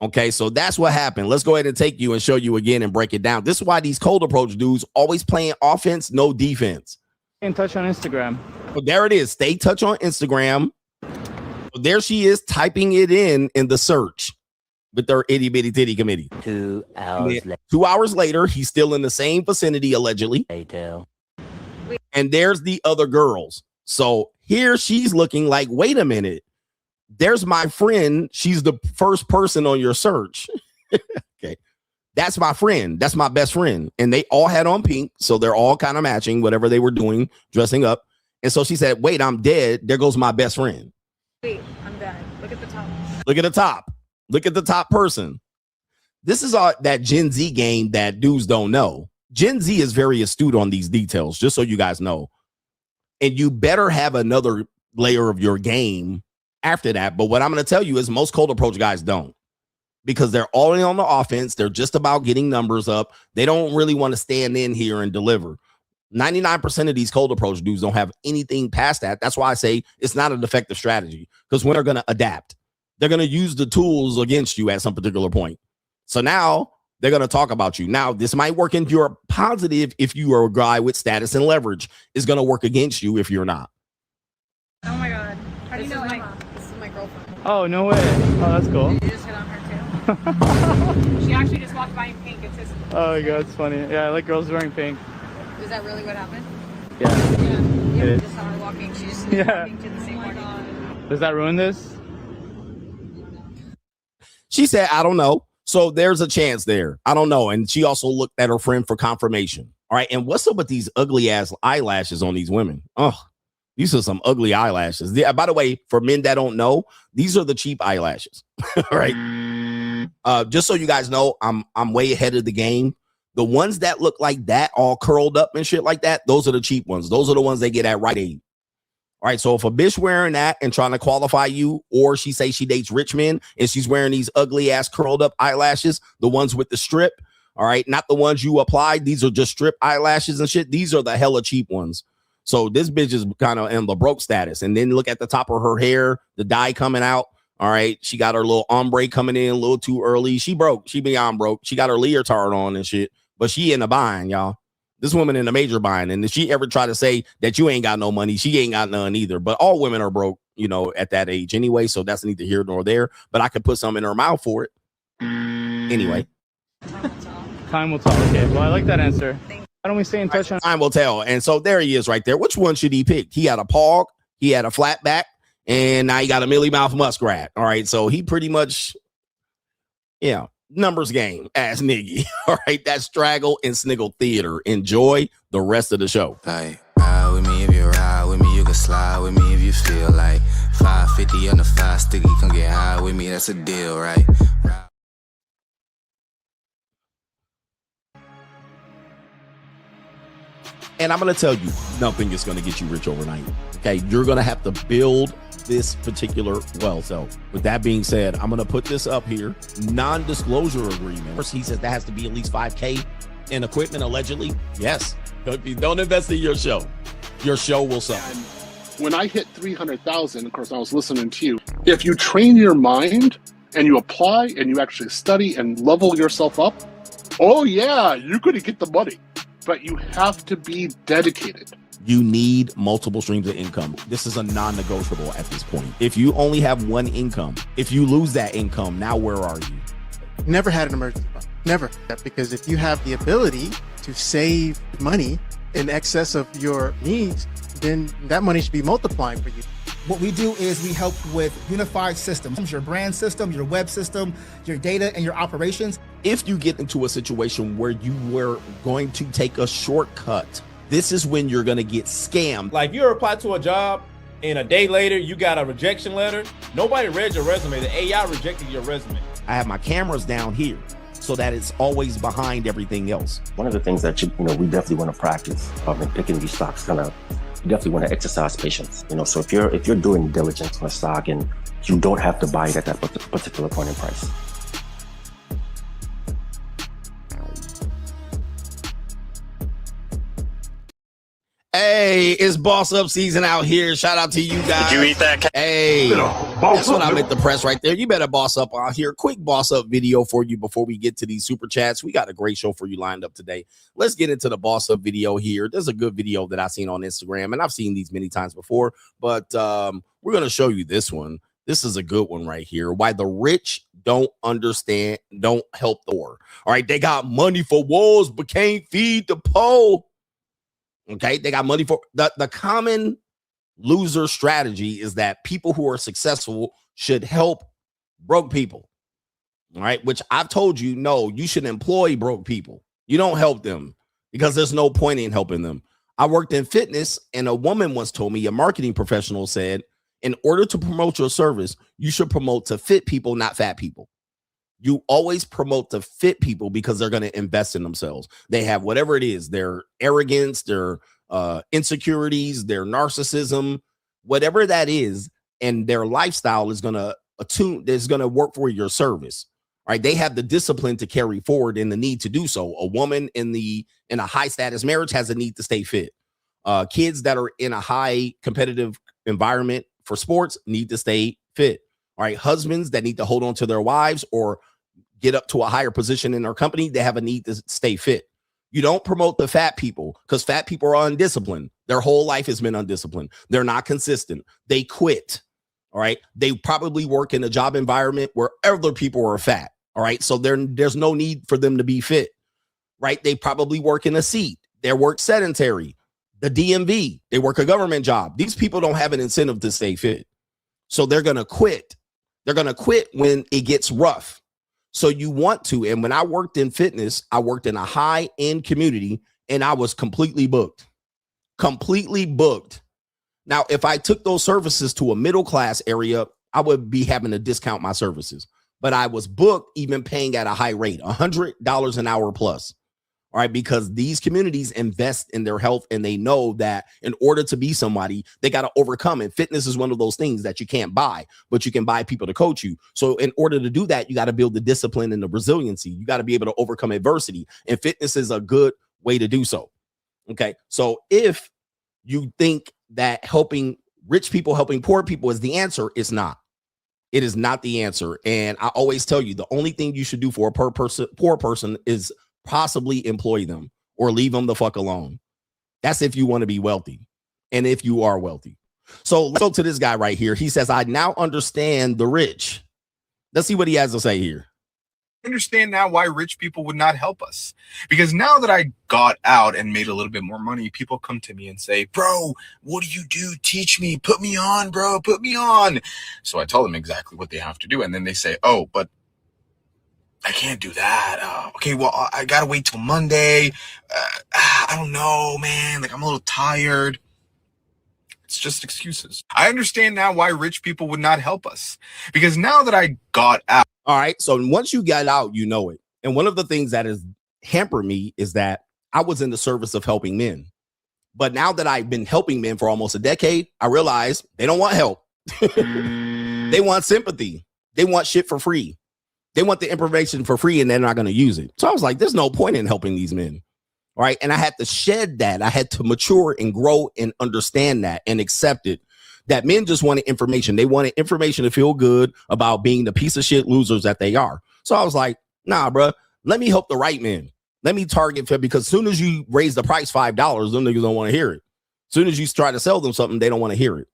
Okay, so that's what happened. Let's go ahead and take you and show you again and break it down. This is why these cold approach dudes always playing offense, no defense. Stay in touch on Instagram. Well, there it is. Stay touch on Instagram. There she is typing it in the search with their itty bitty titty committee. 2 hours later. 2 hours later, he's still in the same vicinity, allegedly. And there's the other girls. So here she's looking like, wait a minute. There's my friend. She's the first person on your search. Okay. That's my friend. That's my best friend. And they all had on pink. So they're all kind of matching whatever they were doing, dressing up. And so she said, wait, I'm dead. There goes my best friend. Wait, I'm dead. Look at the top. Look at the top. Look at the top person. This is that Gen Z game that dudes don't know. Gen Z is very astute on these details, just so you guys know. And you better have another layer of your game after that. But what I'm going to tell you is most cold approach guys don't, because they're all in on the offense. They're just about getting numbers up. They don't really want to stand in here and deliver. 99% of these cold approach dudes don't have anything past that. That's why I say it's not an effective strategy, because when they're going to adapt, they're going to use the tools against you at some particular point. So now they're going to talk about you. Now, this might work into your positive if you are a guy with status and leverage. It's going to work against you if you're not. Oh my God. How do you know Emma? This is my girlfriend. Oh, no way. Oh, that's cool. Did you just hit on her too? She actually just walked by in pink. It's just. Oh my God, it's funny. Yeah, I like girls wearing pink. Is that really what happened? Yeah. Yeah, we just saw her walking. She just walking to the same one. Does that ruin this? She said, I don't know. So there's a chance there. I don't know. And she also looked at her friend for confirmation. All right. And what's up with these ugly ass eyelashes on these women? Oh, these are some ugly eyelashes. By the way, for men that don't know, these are the cheap eyelashes. All right. Just so you guys know, I'm way ahead of the game. The ones that look like that, all curled up and shit like that, those are the cheap ones. Those are the ones they get at Rite Aid. All right, so if a bitch wearing that and trying to qualify you, or she say she dates rich men and she's wearing these ugly ass curled up eyelashes, the ones with the strip, all right, not the ones you applied. These are just strip eyelashes and shit. These are the hella cheap ones. So this bitch is kind of in the broke status. And then look at the top of her hair, the dye coming out. All right, she got her little ombre coming in a little too early. She broke. She beyond broke. She got her leotard on and shit, but she in a bind, y'all. This woman in a major bind. And if she ever try to say that you ain't got no money, she ain't got none either. But all women are broke, you know, at that age anyway. So that's neither here nor there. But I could put some in her mouth for it. Anyway. Time will tell. Okay. Well, I like that answer. Why don't we stay in touch on time will tell. And so there he is right there. Which one should he pick? He had a pog, he had a flat back, and now he got a mealy mouth muskrat. All right. So he pretty much, yeah. Numbers game as Niggy. All right, that's Straggle and Sniggle Theater. Enjoy the rest of the show. Like, ride with me if you ride with me, you can slide with me if you feel like 550 on the 5 sticky, come get high with me, that's a deal, right? And I'm going to tell you, nothing is going to get you rich overnight. Okay, you're going to have to build this particular well. So with that being said, I'm going to put this up here. Non-disclosure agreement. He says that has to be at least 5K in equipment, allegedly. Yes. Don't invest in your show. Your show will suffer. when I hit 300,000, of course, I was listening to you. If you train your mind and you apply and you actually study and level yourself up, oh yeah, you're going to get the money. But you have to be dedicated. You need multiple streams of income. This is a non-negotiable at this point. If you only have one income, if you lose that income, now where are you? Never had an emergency fund. Never. Because if you have the ability to save money in excess of your needs, then that money should be multiplying for you. What we do is we help with unified systems, your brand system, your web system, your data, and your operations. If you get into a situation where you were going to take a shortcut, this is when you're going to get scammed. Like you apply to a job and a day later, you got a rejection letter. Nobody read your resume. The AI rejected your resume. I have my cameras down here so that it's always behind everything else. One of the things that we definitely want to practice in picking these stocks, you definitely want to exercise patience. So if you're doing diligence on a stock and you don't have to buy it at that particular point in price. Hey, it's boss up season out here. Shout out to you guys. Did you eat that? Hey, that's what I meant to press right there. You better boss up out here. Quick boss up video for you before we get to these super chats. We got a great show for you lined up today. Let's get into the boss up video here. There's a good video that I've seen on Instagram, and I've seen these many times before, but we're going to show you this one. This is a good one right here. Why the rich don't understand, don't help the poor. All right, they got money for wars, but can't feed the poor. Okay, they got money for the common loser strategy is that people who are successful should help broke people. All right, which I've told you, no, you should employ broke people. You don't help them because there's no point in helping them. I worked in fitness, and a woman once told me, a marketing professional said, in order to promote your service, you should promote to fit people, not fat people. You always promote to fit people because they're going to invest in themselves. They have whatever it is, their arrogance, their insecurities, their narcissism, whatever that is, and their lifestyle is going to work for your service. Right? They have the discipline to carry forward and the need to do so. A woman in a high status marriage has a need to stay fit. Kids that are in a high competitive environment for sports need to stay fit. All right, husbands that need to hold on to their wives or get up to a higher position in their company, they have a need to stay fit. You don't promote the fat people because fat people are undisciplined. Their whole life has been undisciplined. They're not consistent. They quit. All right, they probably work in a job environment where other people are fat. All right, so there's no need for them to be fit. Right, they probably work in a seat. They work sedentary. The DMV, they work a government job. These people don't have an incentive to stay fit. So they're going to quit. They're going to quit when it gets rough. So you want to. And when I worked in fitness, I worked in a high-end community and I was completely booked. Completely booked. Now, if I took those services to a middle-class area, I would be having to discount my services. But I was booked even paying at a high rate, $100 an hour plus. All right, because these communities invest in their health and they know that in order to be somebody, they got to overcome. And fitness is one of those things that you can't buy, but you can buy people to coach you. So in order to do that, you got to build the discipline and the resiliency. You got to be able to overcome adversity. And fitness is a good way to do so. Okay, so if you think that helping rich people, helping poor people is the answer, it's not. It is not the answer. And I always tell you, the only thing you should do for a poor person is possibly employ them or leave them the fuck alone. That's if you want to be wealthy and if you are wealthy. So let's go to this guy right here. He says, I now understand the rich. Let's see what he has to say here. Understand now why rich people would not help us, because now that I got out and made a little bit more money, people come to me and say, bro, what do you do? Teach me, put me on, bro, put me on. So I tell them exactly what they have to do. And then they say, oh, but I can't do that. Okay, well, I got to wait till Monday. I don't know, man. Like, I'm a little tired. It's just excuses. I understand now why rich people would not help us, because now that I got out. All right. So once you get out, you know it. And one of the things that has hampered me is that I was in the service of helping men. But now that I've been helping men for almost a decade, I realize they don't want help. They want sympathy. They want shit for free. They want the information for free and they're not going to use it. So I was like, there's no point in helping these men. All right. And I had to shed that. I had to mature and grow and understand that and accept it that men just wanted information. They wanted information to feel good about being the piece of shit losers that they are. So I was like, nah, bro, let me help the right men. Let me target for, because as soon as you raise the price $5, them niggas don't want to hear it. As soon as you try to sell them something, they don't want to hear it.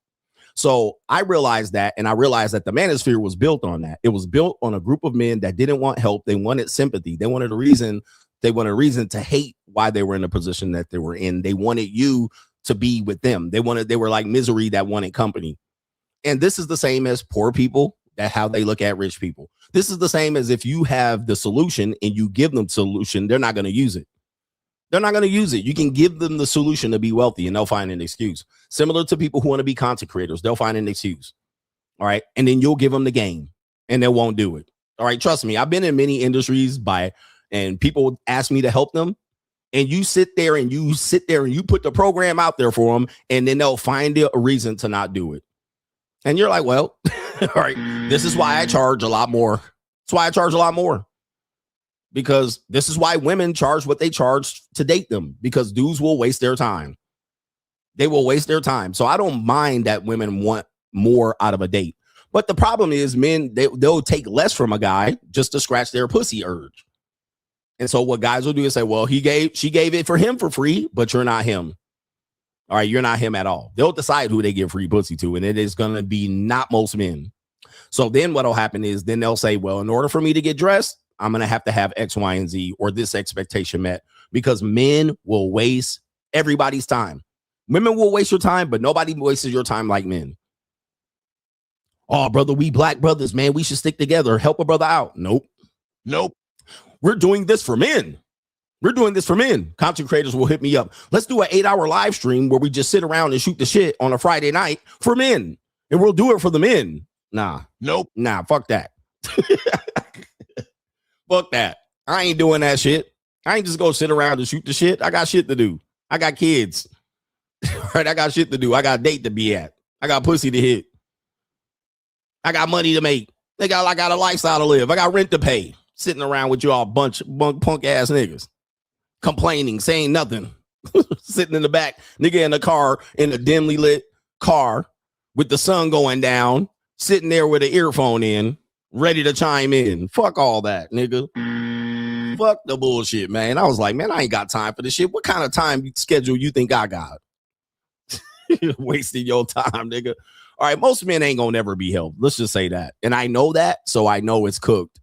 So I realized that, and I realized that the manosphere was built on that. It was built on a group of men that didn't want help. They wanted sympathy. They wanted a reason. They wanted a reason to hate why they were in the position that they were in. They wanted you to be with them. They were like misery that wanted company. And this is the same as poor people, that how they look at rich people. This is the same as if you have the solution and you give them solution, they're not going to use it. They're not going to use it. You can give them the solution to be wealthy and they'll find an excuse. Similar to people who want to be content creators, they'll find an excuse. All right. And then you'll give them the game and they won't do it. All right. Trust me. I've been in many industries and people ask me to help them. And you sit there and you put the program out there for them. And then they'll find a reason to not do it. And you're like, well, all right, this is why I charge a lot more. That's why I charge a lot more. Because this is why women charge what they charge to date them, because dudes will waste their time. They will waste their time. So I don't mind that women want more out of a date. But the problem is men, they'll take less from a guy just to scratch their pussy urge. And so what guys will do is say, well, she gave it for him for free, but you're not him. All right, you're not him at all. They'll decide who they give free pussy to, and it is going to be not most men. So then what will happen is then they'll say, well, in order for me to get dressed, I'm going to have X, Y, and Z, or this expectation met, because men will waste everybody's time. Women will waste your time, but nobody wastes your time like men. Oh, brother, we black brothers, man, we should stick together. Help a brother out. Nope. We're doing this for men. Content creators will hit me up. Let's do an 8-hour live stream where we just sit around and shoot the shit on a Friday night for men. And we'll do it for the men. Nah, fuck that. Fuck that. I ain't doing that shit. I ain't just go sit around and shoot the shit. I got shit to do. I got kids. Right? I got shit to do. I got a date to be at. I got pussy to hit. I got money to make. I got a lifestyle to live. I got rent to pay. Sitting around with you all bunch of punk ass niggas. Complaining, saying nothing. Sitting in the back, nigga in the car, in a dimly lit car with the sun going down, sitting there with an earphone in, ready to chime in. Fuck all that, nigga. Fuck the bullshit, man. I was like, man, I ain't got time for this shit. What kind of time schedule you think I got? Wasting your time, nigga. All right, most men ain't gonna never be helped. Let's just say that. And I know that, so I know it's cooked.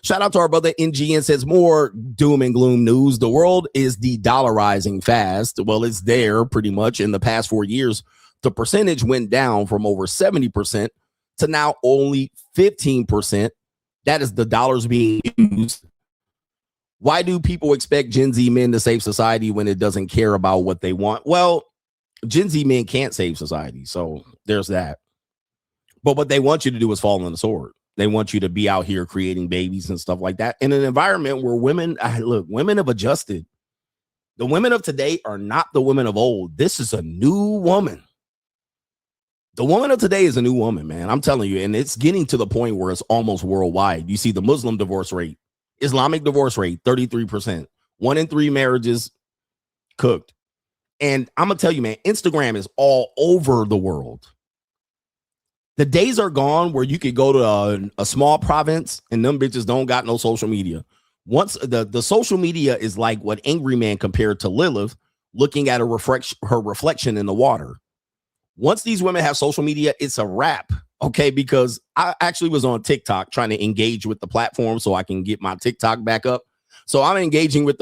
Shout out to our brother NGN says, more doom and gloom news. The world is de-dollarizing fast. Well, it's there pretty much. In the past 4 years, the percentage went down from over 70% to now only 15%. That is the dollars being used. Why do people expect Gen Z men to save society when it doesn't care about what they want? Well, Gen Z men can't save society. So there's that. But what they want you to do is fall on the sword. They want you to be out here creating babies and stuff like that in an environment where women have adjusted. The women of today are not the women of old. This is a new woman. The woman of today is a new woman, man. I'm telling you. And it's getting to the point where it's almost worldwide. You see the Muslim divorce rate, Islamic divorce rate, 33%. 1 in 3 marriages cooked. And I'm going to tell you, man, Instagram is all over the world. The days are gone where you could go to a small province and them bitches don't got no social media. Once the social media is like what Angry Man compared to Lilith looking at her reflection in the water. Once these women have social media, it's a wrap. Okay, because I actually was on TikTok trying to engage with the platform so I can get my TikTok back up. So I'm engaging with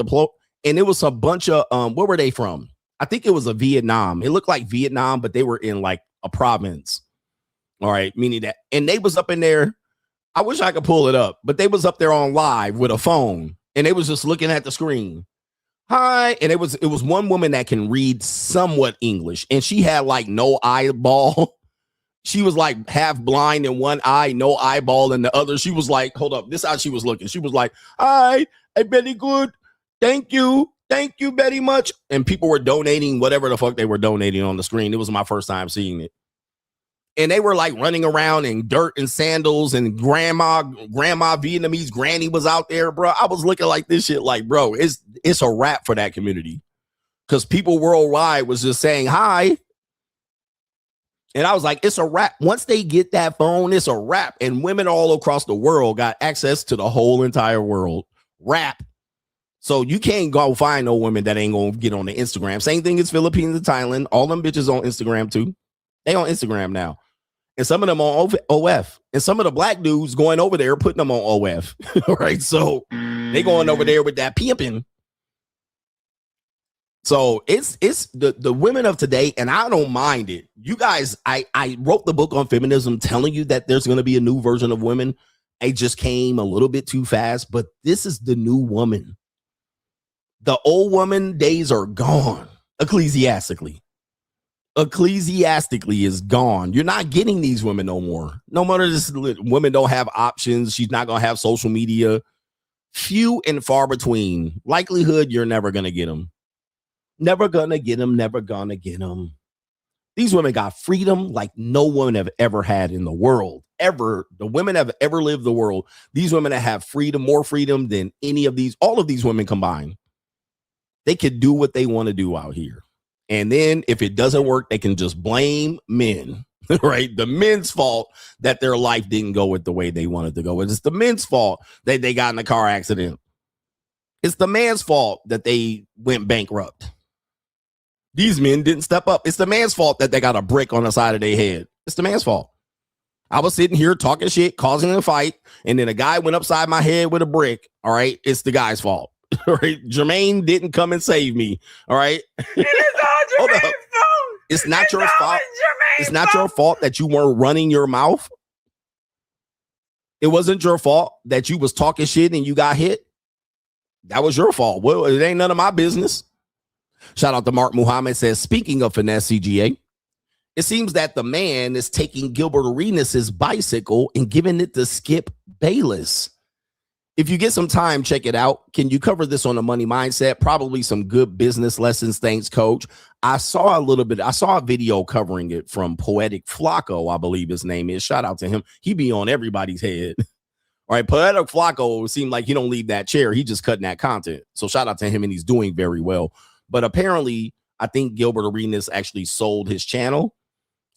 and it was a bunch of where were they from? I think it was a Vietnam. It looked like Vietnam, but they were in like a province. All right, meaning that, and they was up in there. I wish I could pull it up, but they was up there on live with a phone, and they was just looking at the screen. Hi, and it was one woman that can read somewhat English, and she had like no eyeball. She was like half blind in one eye, no eyeball in the other. She was like, hold up, this is how she was looking. She was like, hi, I'm very good. Thank you very much. And people were donating whatever the fuck they were donating on the screen. It was my first time seeing it. And they were like running around in dirt and sandals, and grandma Vietnamese granny was out there, bro. I was looking like this shit like, bro, it's a wrap for that community, because people worldwide was just saying hi. And I was like, it's a wrap. Once they get that phone, it's a wrap. And women all across the world got access to the whole entire world. Wrap. So you can't go find no women that ain't going to get on the Instagram. Same thing as Philippines and Thailand. All them bitches on Instagram too. They on Instagram now. And some of them on OF. And some of the black dudes going over there putting them on OF. Right? So they going over there with that pimping. So it's the women of today, and I don't mind it. You guys, I wrote the book on feminism telling you that there's going to be a new version of women. It just came a little bit too fast, but this is the new woman. The old woman days are gone, ecclesiastically. Ecclesiastically is gone. You're not getting these women no more. No matter this, women don't have options. She's not going to have social media. Few and far between. Likelihood you're never going to get them. Never gonna get them. Never gonna get them. These women got freedom like no woman have ever had in the world. Ever. The women have ever lived the world. These women have freedom, more freedom than all of these women combined. They can do what they want to do out here. And then if it doesn't work, they can just blame men, right? The men's fault that their life didn't go with the way they wanted to go. It's the men's fault that they got in a car accident. It's the man's fault that they went bankrupt. These men didn't step up. It's the man's fault that they got a brick on the side of their head. It's the man's fault. I was sitting here talking shit, causing a fight, and then a guy went upside my head with a brick. All right. It's the guy's fault. All right. Jermaine didn't come and save me. All right. It is all Jermaine's fault. It's not your fault. It's not your fault that you weren't running your mouth. It wasn't your fault that you was talking shit and you got hit. That was your fault. Well, it ain't none of my business. Shout out to Mark Muhammad says, speaking of finesse CGA, it seems that the man is taking Gilbert Arenas' bicycle and giving it to Skip Bayless. If you get some time, check it out. Can you cover this on the Money Mindset? Probably some good business lessons. Thanks, Coach. I saw a video covering it from Poetic Flacco, I believe his name is. Shout out to him. He be on everybody's head. All right, Poetic Flacco seemed like he don't leave that chair. He just cutting that content. So shout out to him, and he's doing very well. But apparently, I think Gilbert Arenas actually sold his channel.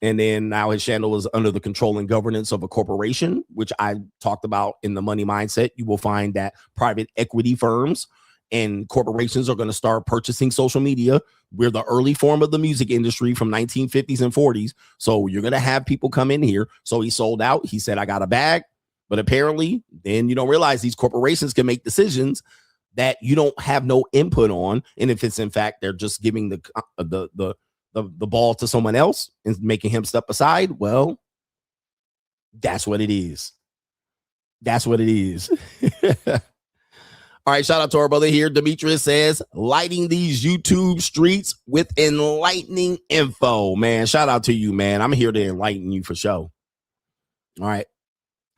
And then now his channel is under the control and governance of a corporation, which I talked about in the Money Mindset. You will find that private equity firms and corporations are going to start purchasing social media. We're the early form of the music industry from 1950s and 40s. So you're going to have people come in here. So he sold out. He said, I got a bag. But apparently, then you don't realize these corporations can make decisions that you don't have no input on. And if it's in fact, they're just giving the ball to someone else and making him step aside, well, that's what it is. That's what it is. All right, shout out to our brother here. Demetrius says, lighting these YouTube streets with enlightening info. Man, shout out to you, man. I'm here to enlighten you for sure. All right.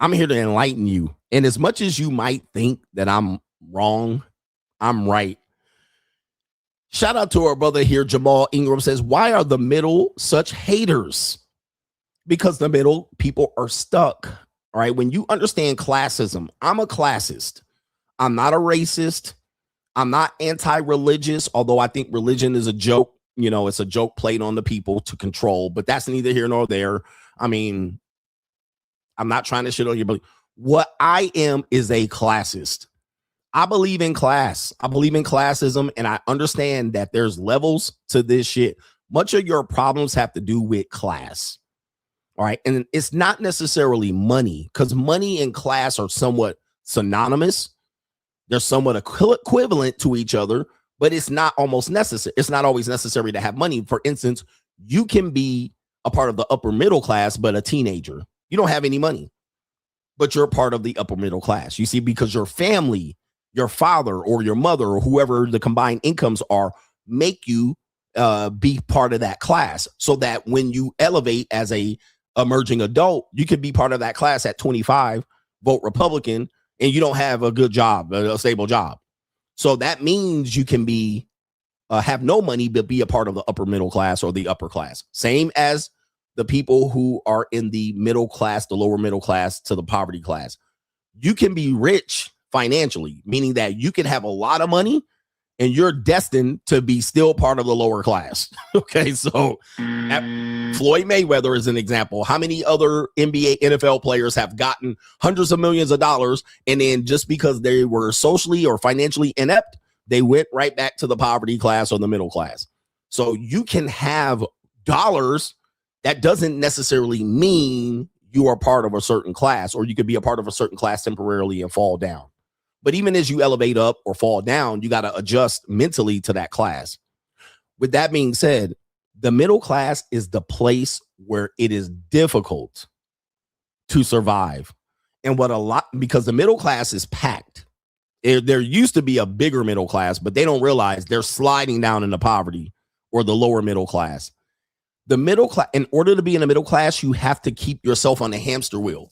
I'm here to enlighten you. And as much as you might think that I'm wrong, I'm right. Shout out to our brother here. Jamal Ingram says, why are the middle such haters? Because the middle people are stuck. All right. When you understand classism, I'm a classist. I'm not a racist. I'm not anti-religious, although I think religion is a joke. You know, it's a joke played on the people to control, but that's neither here nor there. I mean, I'm not trying to shit on your belief. What I am is a classist. I believe in class. I believe in classism, and I understand that there's levels to this shit. Much of your problems have to do with class. All right. And it's not necessarily money, because money and class are somewhat synonymous. They're somewhat equivalent to each other, but it's not almost necessary. It's not always necessary to have money. For instance, you can be a part of the upper middle class, but a teenager. You don't have any money, but you're part of the upper middle class. You see, because your family, your father or your mother or whoever the combined incomes are, make you be part of that class, so that when you elevate as a emerging adult, you could be part of that class at 25, vote Republican, and you don't have a good job, a stable job. So that means you can be have no money, but be a part of the upper middle class or the upper class. Same as the people who are in the middle class, the lower middle class to the poverty class. You can be rich financially, meaning that you can have a lot of money and you're destined to be still part of the lower class. Okay, so Floyd Mayweather is an example. How many other NBA, NFL players have gotten hundreds of millions of dollars, and then just because they were socially or financially inept, they went right back to the poverty class or the middle class? So you can have dollars. That doesn't necessarily mean you are part of a certain class, or you could be a part of a certain class temporarily and fall down. But even as you elevate up or fall down, you got to adjust mentally to that class. With that being said, the middle class is the place where it is difficult to survive. And because the middle class is packed. There used to be a bigger middle class, but they don't realize they're sliding down into poverty or the lower middle class. The middle class, in order to be in the middle class, you have to keep yourself on the hamster wheel.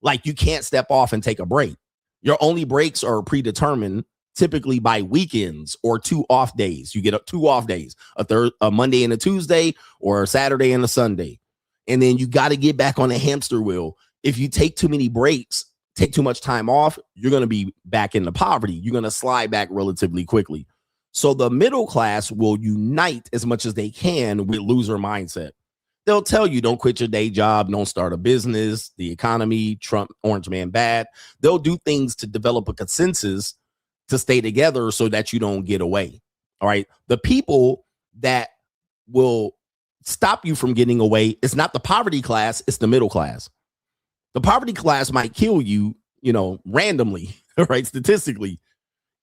Like, you can't step off and take a break. Your only breaks are predetermined, typically by weekends or 2 off days. You get 2 off days, a Monday and a Tuesday, or a Saturday and a Sunday. And then you got to get back on the hamster wheel. If you take too many breaks, take too much time off, you're going to be back into poverty. You're going to slide back relatively quickly. So the middle class will unite as much as they can with loser mindset. They'll tell you, don't quit your day job, don't start a business, the economy, Trump, orange man bad. They'll do things to develop a consensus to stay together so that you don't get away. All right. The people that will stop you from getting away, it's not the poverty class, it's the middle class. The poverty class might kill you, randomly, right? Statistically,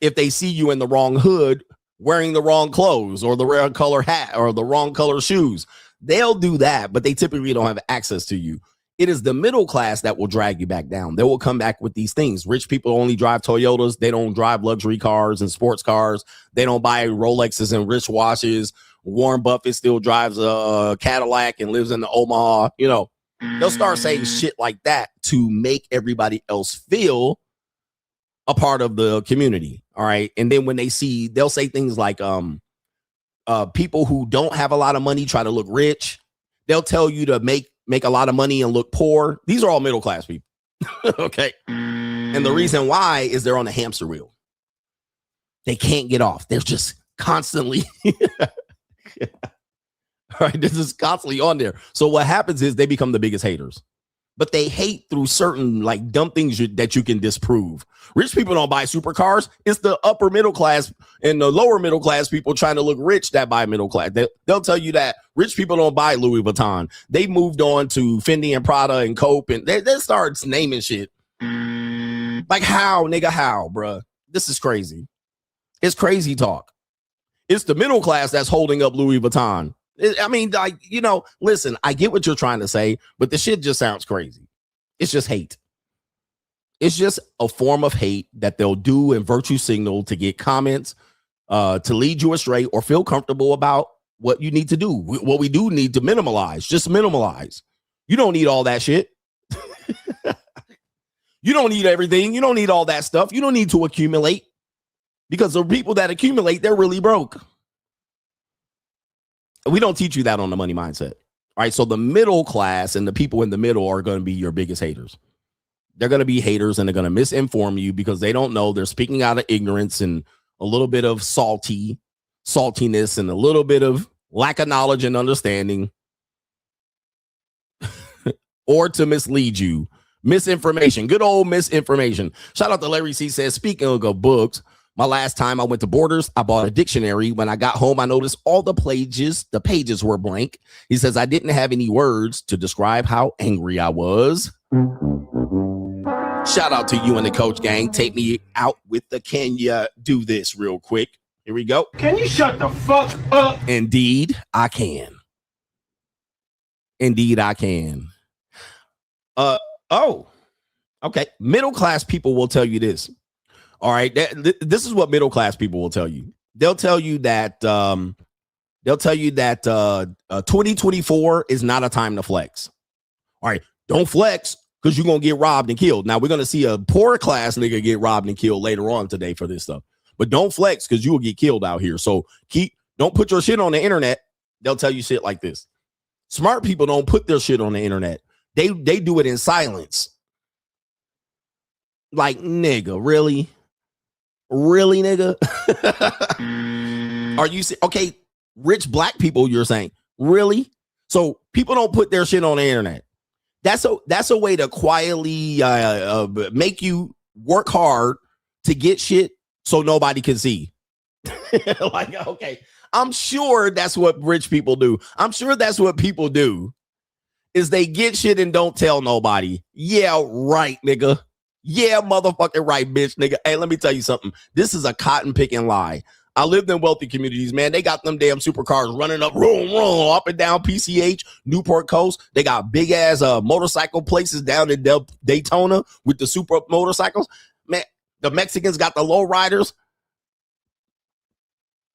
if they see you in the wrong hood, wearing the wrong clothes or the wrong color hat or the wrong color shoes. They'll do that, but they typically don't have access to you. It is the middle class that will drag you back down. They will come back with these things. Rich people only drive Toyotas. They don't drive luxury cars and sports cars. They don't buy Rolexes and wristwatches. Warren Buffett still drives a Cadillac and lives in the Omaha. They'll start saying shit like that to make everybody else feel a part of the community. All right. And then when they'll say things like, people who don't have a lot of money try to look rich. They'll tell you to make a lot of money and look poor. These are all middle class people. Okay. And the reason why is they're on a hamster wheel. They can't get off. They're just constantly, all right, this is constantly on there. So what happens is they become the biggest haters. But they hate through certain dumb things that you can disprove. Rich people don't buy supercars. It's the upper middle class and the lower middle class people trying to look rich that buy middle class. They'll tell you that rich people don't buy Louis Vuitton. They moved on to Fendi and Prada and Cope, and they start naming shit. Like, how, nigga, how, bruh? This is crazy. It's crazy talk. It's the middle class that's holding up Louis Vuitton. I mean, listen, I get what you're trying to say, but the shit just sounds crazy. It's just hate. It's just a form of hate that they'll do and virtue signal to get comments, to lead you astray or feel comfortable about what you need to do. What we do need to minimalize, just minimalize. You don't need all that shit. You don't need everything. You don't need all that stuff. You don't need to accumulate, because the people that accumulate, they're really broke. We don't teach you that on the money mindset. All right. So the middle class and the people in the middle are going to be your biggest haters. They're going to be haters, and they're going to misinform you because they don't know. They're speaking out of ignorance and a little bit of saltiness and a little bit of lack of knowledge and understanding, or to mislead you. Misinformation, good old misinformation. Shout out to Larry C. Says, speaking of books, my last time I went to Borders, I bought a dictionary. When I got home, I noticed all the pages were blank. He says, I didn't have any words to describe how angry I was. Shout out to you and the Coach Gang. Take me out with the can you do this real quick. Here we go. Can you shut the fuck up? Indeed, I can. Indeed, I can. Okay. Middle class people will tell you this. All right. This is what middle class people will tell you. They'll tell you that 2024 is not a time to flex. All right. Don't flex because you're going to get robbed and killed. Now, we're going to see a poor class nigga get robbed and killed later on today for this stuff. But don't flex because you will get killed out here. So don't put your shit on the internet. They'll tell you shit like this. Smart people don't put their shit on the internet. They do it in silence. Like, nigga, really? Really, nigga? Are you okay? Rich black people, you're saying, really? So people don't put their shit on the internet. That's a way to quietly make you work hard to get shit so nobody can see. Like, okay, I'm sure that's what rich people do. I'm sure that's what people do is they get shit and don't tell nobody. Yeah, right, nigga. Yeah, motherfucking right, bitch, nigga. Hey, let me tell you something. This is a cotton picking lie. I lived in wealthy communities, man. They got them damn supercars running up, up and down PCH, Newport Coast. They got big ass motorcycle places down in Daytona with the super motorcycles. Man, the Mexicans got the low riders.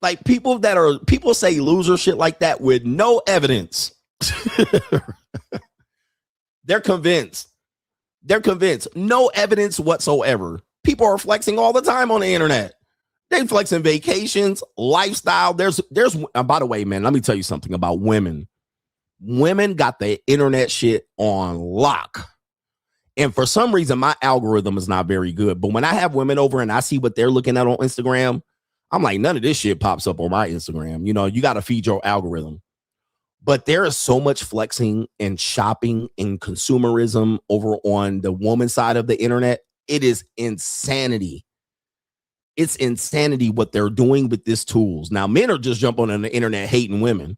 Like people say loser shit like that with no evidence. They're convinced. No evidence whatsoever. People are flexing all the time on the internet. They flexing vacations, lifestyle. There's by the way, man, let me tell you something about women. Women got the internet shit on lock. And for some reason, my algorithm is not very good. But when I have women over and I see what they're looking at on Instagram, I'm like, none of this shit pops up on my Instagram. You know, you got to feed your algorithm. But there is so much flexing and shopping and consumerism over on the woman side of the internet. It is insanity. It's insanity what they're doing with these tools. Now, men are just jumping on the internet hating women.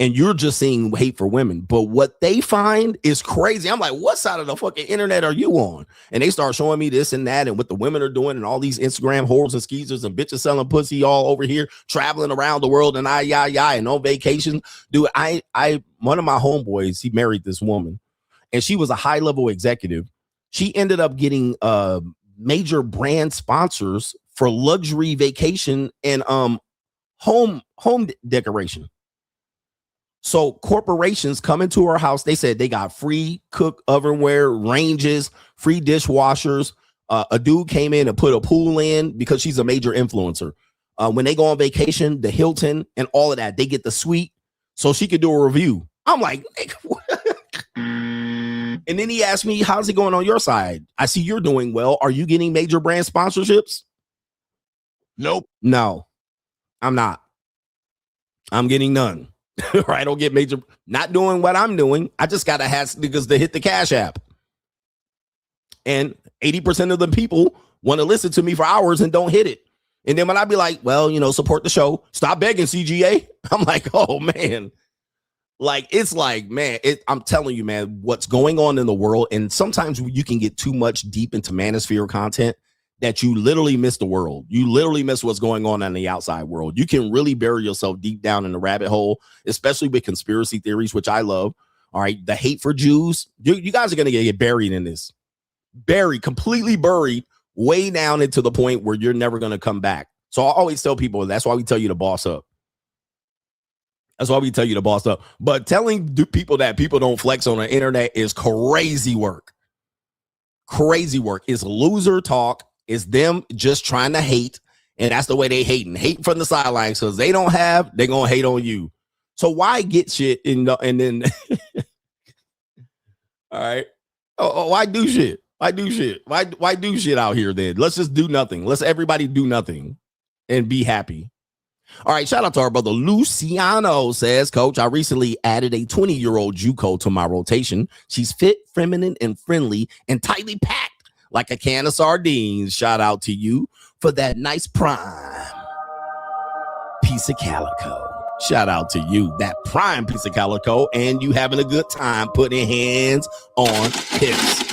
And you're just seeing hate for women. But what they find is crazy. I'm like, what side of the fucking internet are you on? And they start showing me this and that and what the women are doing and all these Instagram whores and skeezers and bitches selling pussy all over here, traveling around the world and and on vacation. Dude, one of my homeboys, he married this woman and she was a high level executive. She ended up getting major brand sponsors for luxury vacation and home decoration. So corporations come into her house. They said they got free cook ovenware, ranges, free dishwashers. A dude came in and put a pool in because she's a major influencer. When they go on vacation, the Hilton and all of that, they get the suite so she could do a review. I'm like, and then he asked me, how's it going on your side? I see you're doing well. Are you getting major brand sponsorships? Nope. No, I'm not. I'm getting none. Right? I don't get major, not doing what I'm doing. I just got to have niggas to hit the Cash App. And 80% of the people want to listen to me for hours and don't hit it. And then when I be like, well, you know, support the show, stop begging CGA. I'm like, oh man. Like, it's like, man, I'm telling you, man, what's going on in the world. And sometimes you can get too much deep into manosphere content that you literally miss the world. You literally miss what's going on in the outside world. You can really bury yourself deep down in the rabbit hole, especially with conspiracy theories, which I love. All right. The hate for Jews. You guys are going to get buried in this. Completely buried way down into the point where you're never going to come back. So I always tell people, that's why we tell you to boss up. That's why we tell you to boss up. But telling people that people don't flex on the internet is crazy work. Crazy work. It's loser talk. It's them just trying to hate. And that's the way they hate from the sidelines. Because they don't have, they're going to hate on you. So why get shit and then all right. Why do shit? Why do shit? Why do shit out here then? Let's just do nothing. Let's everybody do nothing and be happy. All right, shout out to our brother Luciano. Says, Coach, I recently added a 20-year-old JUCO to my rotation. She's fit, feminine, and friendly, and tightly packed like a can of sardines. Shout out to you for that nice prime piece of calico. Shout out to you, that prime piece of calico, and you having a good time putting hands on hips.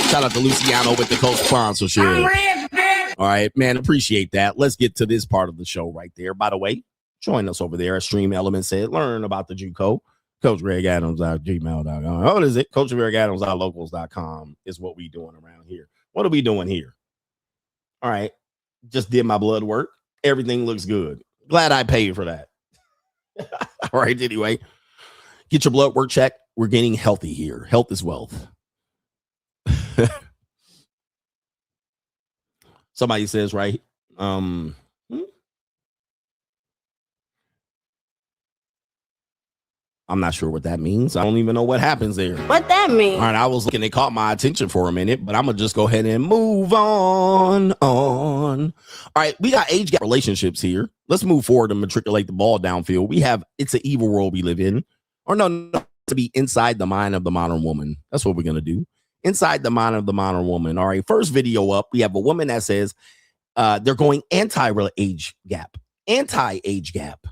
Shout out to Luciano with the co-sponsorship. All right, man, appreciate that. Let's get to this part of the show right there. By the way, join us over there at Stream Element said, learn about the JUCO. Coach Greg Adams at gmail.com. What is it? Coach Greg Adams at locals.com is what we doing around here. What are we doing here? All right, just did my blood work. Everything looks good. Glad I paid for that. All right, anyway, get your blood work checked. We're getting healthy here. Health is wealth. Somebody says, right? I'm not sure what that means. I don't even know what happens there. What that mean? All right, I was looking, it caught my attention for a minute, but I'm gonna just go ahead and move on. 21. All right, we got age gap relationships here. Let's move forward and matriculate the ball downfield. We have It's an Evil World we live in. Or no, to be inside the mind of the modern woman. That's what we're going to do. Inside the mind of the modern woman. All right, first video up, we have a woman that says they're going anti-age gap. Anti-age gap.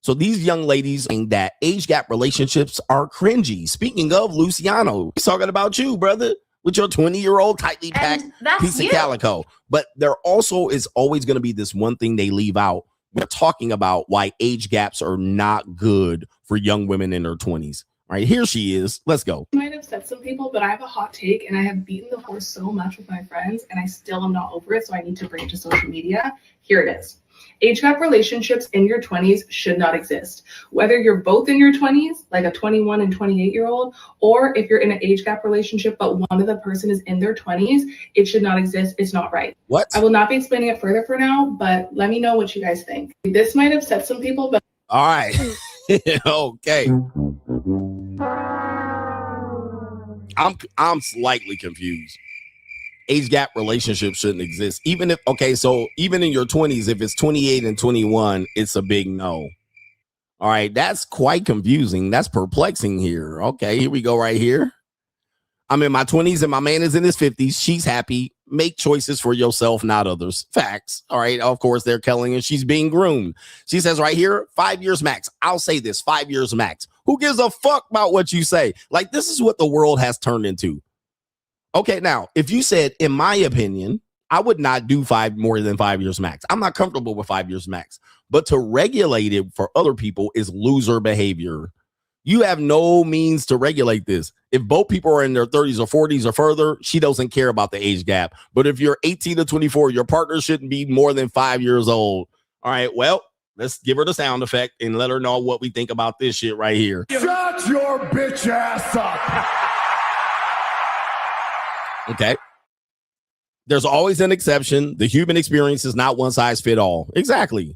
So these young ladies saying that age gap relationships are cringy. Speaking of, Luciano, he's talking about you, brother, with your 20-year-old tightly packed piece of calico. But there also is always going to be this one thing they leave out. We're talking about why age gaps are not good for young women in their 20s. All right, here she is. Let's go. Might upset some people, but I have a hot take, and I have beaten the horse so much with my friends, and I still am not over it, so I need to bring it to social media. Here it is. Age gap relationships in your 20s should not exist. Whether you're both in your 20s, like a 21 and 28-year-old, or if you're in an age gap relationship, but one of the person is in their 20s, it should not exist. It's not right. What? I will not be explaining it further for now, but let me know what you guys think. This might upset some people, but... All right. Okay. I'm slightly confused. Age gap relationships shouldn't exist. Even if, so even in your 20s, if it's 28 and 21, it's a big no. All right, that's quite confusing. That's perplexing here. Okay, here we go right here. I'm in my 20s and my man is in his 50s. She's happy. Make choices for yourself, not others. Facts. All right, of course, they're telling her she's being groomed. She says right here, 5 years max. I'll say this, 5 years max. Who gives a fuck about what you say? Like, this is what the world has turned into. Okay, now, if you said, in my opinion, I would not do more than 5 years max. I'm not comfortable with 5 years max. But to regulate it for other people is loser behavior. You have no means to regulate this. If both people are in their 30s or 40s or further, she doesn't care about the age gap. But if you're 18 to 24, your partner shouldn't be more than 5 years old. All right, well, let's give her the sound effect and let her know what we think about this shit right here. Shut your bitch ass up. Okay. There's always an exception. The human experience is not one size fit all. Exactly.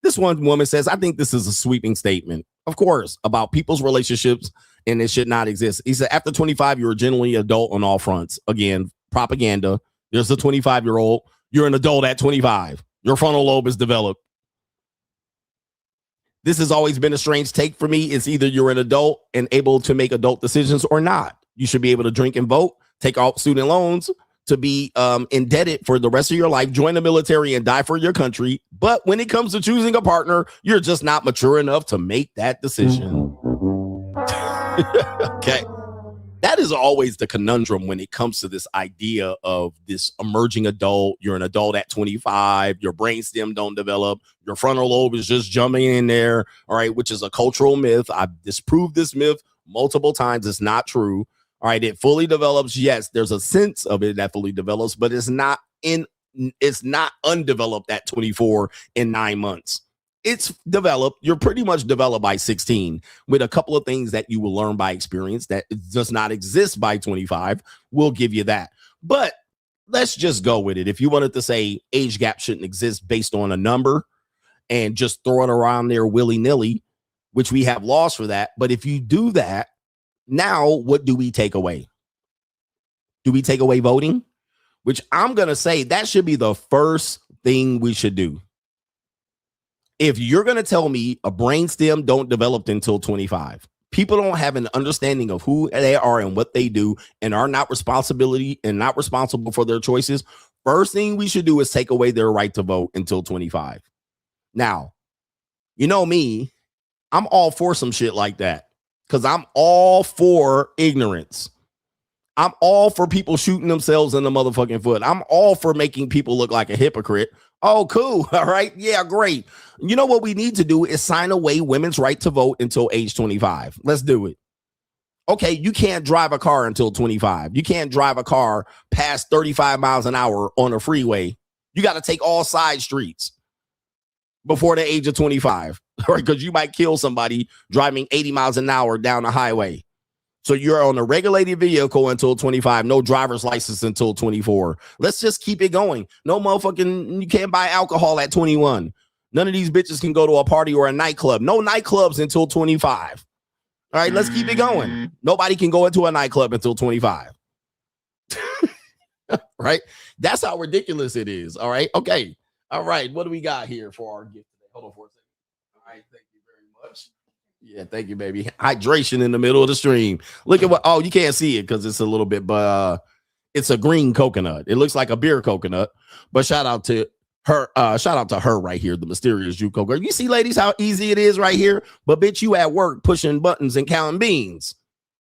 This one woman says, I think this is a sweeping statement, of course, about people's relationships, and it should not exist. He said, after 25, you're a genuinely adult on all fronts. Again, propaganda. There's a 25-year-old. You're an adult at 25. Your frontal lobe is developed. This has always been a strange take for me. It's either you're an adult and able to make adult decisions or not. You should be able to drink and vote, take out student loans, to be indebted for the rest of your life, join the military and die for your country. But when it comes to choosing a partner, you're just not mature enough to make that decision. Okay. That is always the conundrum when it comes to this idea of this emerging adult. You're an adult at 25. Your brainstem don't develop. Your frontal lobe is just jumping in there. All right. Which is a cultural myth. I've disproved this myth multiple times. It's not true. All right, it fully develops. Yes, there's a sense of it that fully develops, but it's not undeveloped at 24 in 9 months. It's developed. You're pretty much developed by 16 with a couple of things that you will learn by experience that does not exist by 25. We'll give you that. But let's just go with it. If you wanted to say age gap shouldn't exist based on a number and just throw it around there willy-nilly, which we have laws for that. But if you do that, now, what do we take away? Do we take away voting? Which I'm going to say that should be the first thing we should do. If you're going to tell me a brainstem don't develop until 25, people don't have an understanding of who they are and what they do and are not responsible for their choices. First thing we should do is take away their right to vote until 25. Now, you know me, I'm all for some shit like that. Because I'm all for ignorance. I'm all for people shooting themselves in the motherfucking foot. I'm all for making people look like a hypocrite. Oh, cool. All right. Yeah, great. You know what we need to do is sign away women's right to vote until age 25. Let's do it. Okay, you can't drive a car until 25. You can't drive a car past 35 miles an hour on a freeway. You got to take all side streets before the age of 25. Right, because you might kill somebody driving 80 miles an hour down the highway. So you're on a regulated vehicle until 25. No driver's license until 24. Let's just keep it going. No motherfucking, you can't buy alcohol at 21. None of these bitches can go to a party or a nightclub. No nightclubs until 25. All right, let's keep it going. Nobody can go into a nightclub until 25. right? That's how ridiculous it is. All right. Okay. All right. What do we got here for our gift today? Hold on for a second. All right. Thank you very much. Yeah. Thank you, baby. Hydration in the middle of the stream. Look at what, oh, you can't see it because it's a little bit, but it's a green coconut. It looks like a beer coconut, but shout out to her right here, the mysterious JUCO girl. You see, ladies, how easy it is right here. But bitch, you at work pushing buttons and counting beans.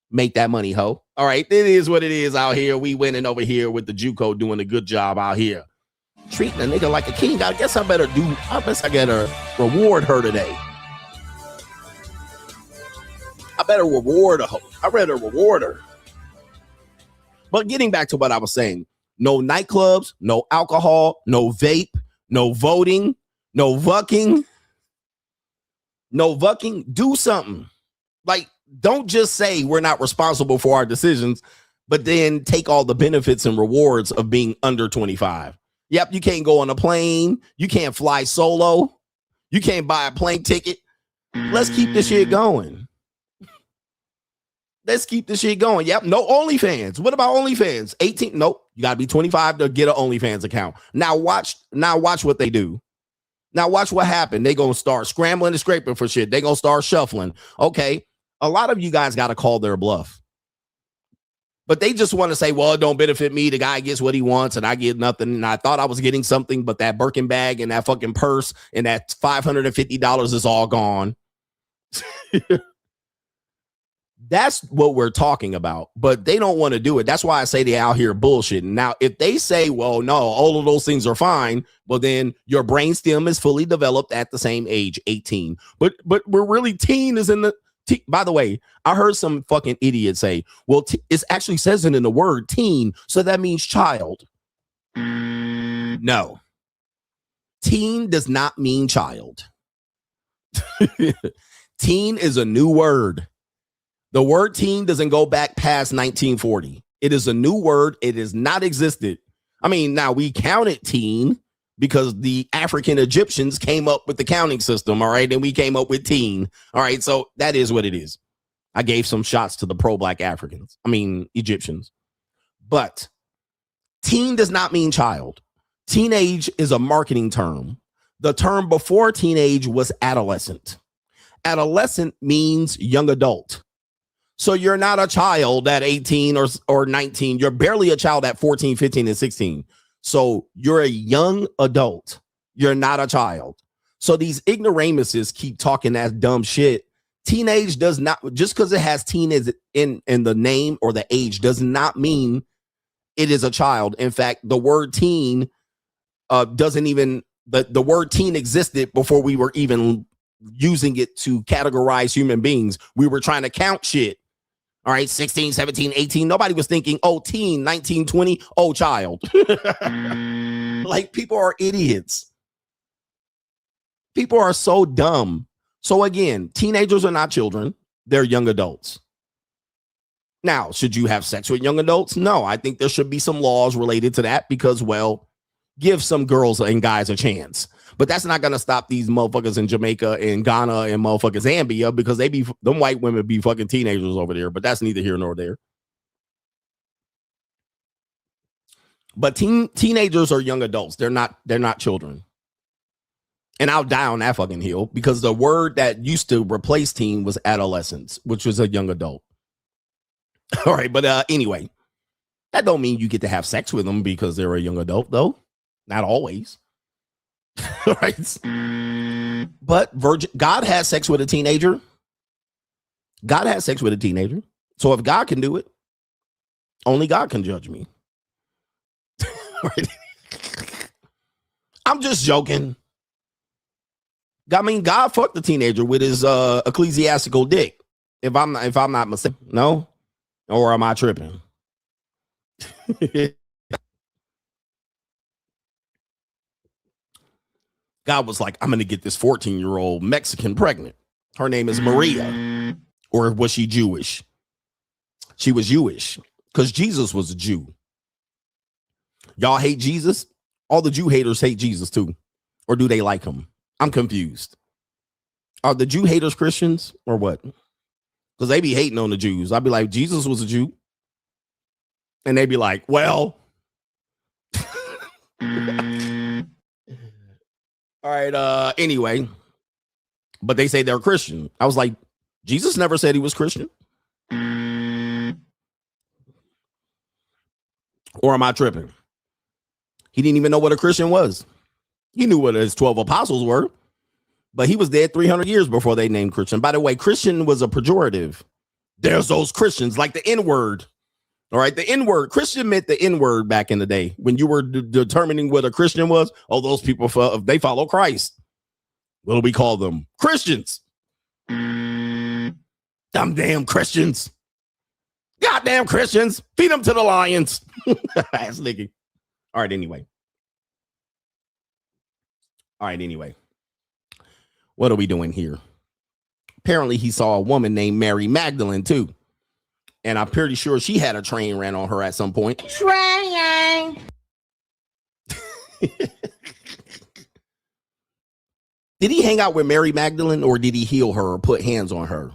Make that money, ho. All right, it is what it is out here. We winning over here with the JUCO doing a good job out here. Treating a nigga like a king. I guess I gotta reward her today. I better reward her. I better reward her. But getting back to what I was saying, no nightclubs, no alcohol, no vape, no voting, no vucking. Do something. Like, don't just say we're not responsible for our decisions, but then take all the benefits and rewards of being under 25. Yep, you can't go on a plane. You can't fly solo. You can't buy a plane ticket. Let's keep this shit going. Let's keep this shit going. Yep, no OnlyFans. What about OnlyFans? 18? Nope. You got to be 25 to get an OnlyFans account. Now watch what they do. Now watch what happened. They going to start scrambling and scraping for shit. They going to start shuffling. Okay, a lot of you guys got to call their bluff. But they just want to say, well, it don't benefit me. The guy gets what he wants and I get nothing. And I thought I was getting something, but that Birkin bag and that fucking purse and that $550 is all gone. That's what we're talking about, but they don't want to do it. That's why I say they out here bullshitting. Now, if they say, well, no, all of those things are fine, well, then your brainstem is fully developed at the same age, 18. But we're really teen is in the, by the way, I heard some fucking idiot say, well, it actually says it in the word teen, so that means child. No. Teen does not mean child. Teen is a new word. The word teen doesn't go back past 1940. It is a new word. It has not existed. I mean, now we counted teen because the African Egyptians came up with the counting system. All right. And we came up with teen. All right. So that is what it is. I gave some shots to the pro-black Egyptians. But teen does not mean child. Teenage is a marketing term. The term before teenage was adolescent. Adolescent means young adult. So you're not a child at 18 or 19. You're barely a child at 14, 15, and 16. So you're a young adult. You're not a child. So these ignoramuses keep talking that dumb shit. Teenage does not, just because it has teen in the name or the age does not mean it is a child. In fact, the word teen doesn't even, the word teen existed before we were even using it to categorize human beings. We were trying to count shit. All right, 16, 17, 18. Nobody was thinking, oh, teen, 19, 20, oh, child. Like, people are idiots. People are so dumb. So again, teenagers are not children. They're young adults. Now, should you have sex with young adults? No, I think there should be some laws related to that because, well, give some girls and guys a chance. But that's not going to stop these motherfuckers in Jamaica and Ghana and motherfuckers Zambia because them white women be fucking teenagers over there. But that's neither here nor there. But teenagers are young adults. They're not children. And I'll die on that fucking hill because the word that used to replace teen was adolescence, which was a young adult. All right. But anyway, that don't mean you get to have sex with them because they're a young adult, though. Not always. Right. But God has sex with a teenager. God has sex with a teenager. So if God can do it, only God can judge me. Right? I'm just joking. I mean, God fucked the teenager with his ecclesiastical dick. If I'm not mistaken, no, or am I tripping? God was like, I'm going to get this 14-year-old Mexican pregnant. Her name is Maria. Or was she Jewish? She was Jewish because Jesus was a Jew. Y'all hate Jesus? All the Jew haters hate Jesus too. Or do they like him? I'm confused. Are the Jew haters Christians or what? Because they be hating on the Jews. I'd be like, Jesus was a Jew. And they'd be like, well, All right. Anyway, but they say they're Christian. I was like, Jesus never said he was Christian. Or am I tripping? He didn't even know what a Christian was. He knew what his 12 apostles were, but he was dead 300 years before they named Christian. By the way, Christian was a pejorative. There's those Christians, like the N-word. All right, the N-word. Christian meant the N-word back in the day. When you were determining what a Christian was, oh, those people, they follow Christ. What do we call them? Christians. Them damn Christians. Goddamn Christians. Feed them to the lions. Ass nigga. All right, anyway. What are we doing here? Apparently, he saw a woman named Mary Magdalene, too. And I'm pretty sure she had a train ran on her at some point. Train. Did he hang out with Mary Magdalene or did he heal her or put hands on her?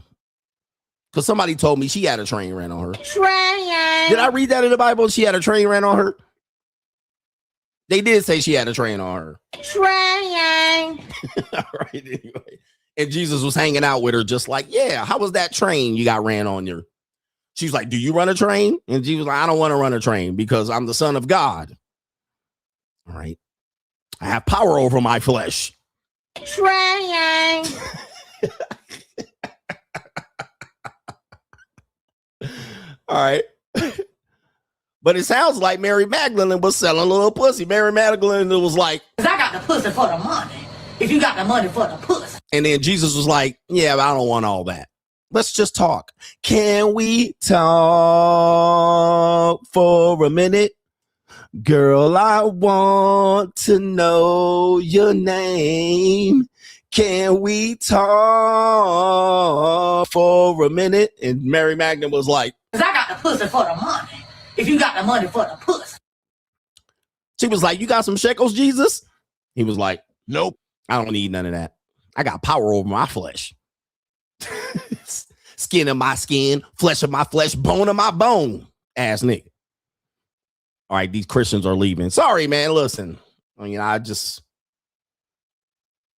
Because somebody told me she had a train ran on her. Train. Did I read that in the Bible? She had a train ran on her? They did say she had a train on her. Train. All right, anyway. And Jesus was hanging out with her just like, yeah, how was that train you got ran on you? She's like, do you run a train? And Jesus was like, I don't want to run a train because I'm the Son of God. All right. I have power over my flesh. Train. All right. But it sounds like Mary Magdalene was selling a little pussy. Mary Magdalene was like, I got the pussy for the money. If you got the money for the pussy. And then Jesus was like, yeah, but I don't want all that. Let's just talk. Can we talk for a minute? Girl, I want to know your name. Can we talk for a minute? And Mary Magdalene was like, I got the pussy for the money. If you got the money for the pussy. She was like, you got some shekels, Jesus? He was like, nope, I don't need none of that. I got power over my flesh. Skin of my skin, flesh of my flesh, bone of my bone. Ass nigga. All right, these Christians are leaving. Sorry, man. Listen,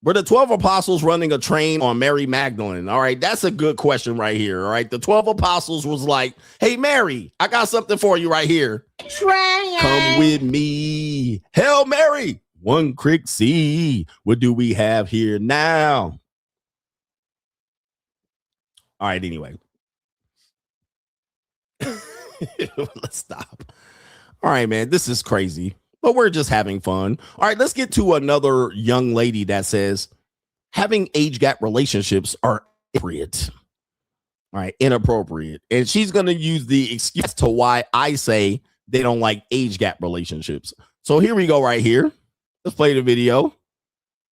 were the 12 apostles running a train on Mary Magdalene? All right, that's a good question right here. All right, the 12 apostles was like, hey, Mary, I got something for you right here. Train. Come with me. Hail Mary. One crick see. What do we have here now? All right, anyway. Let's stop. All right, man, this is crazy, but we're just having fun. All right, let's get to another young lady that says having age gap relationships are inappropriate. All right, inappropriate. And she's going to use the excuse to why I say they don't like age gap relationships. So here we go right here. Let's play the video.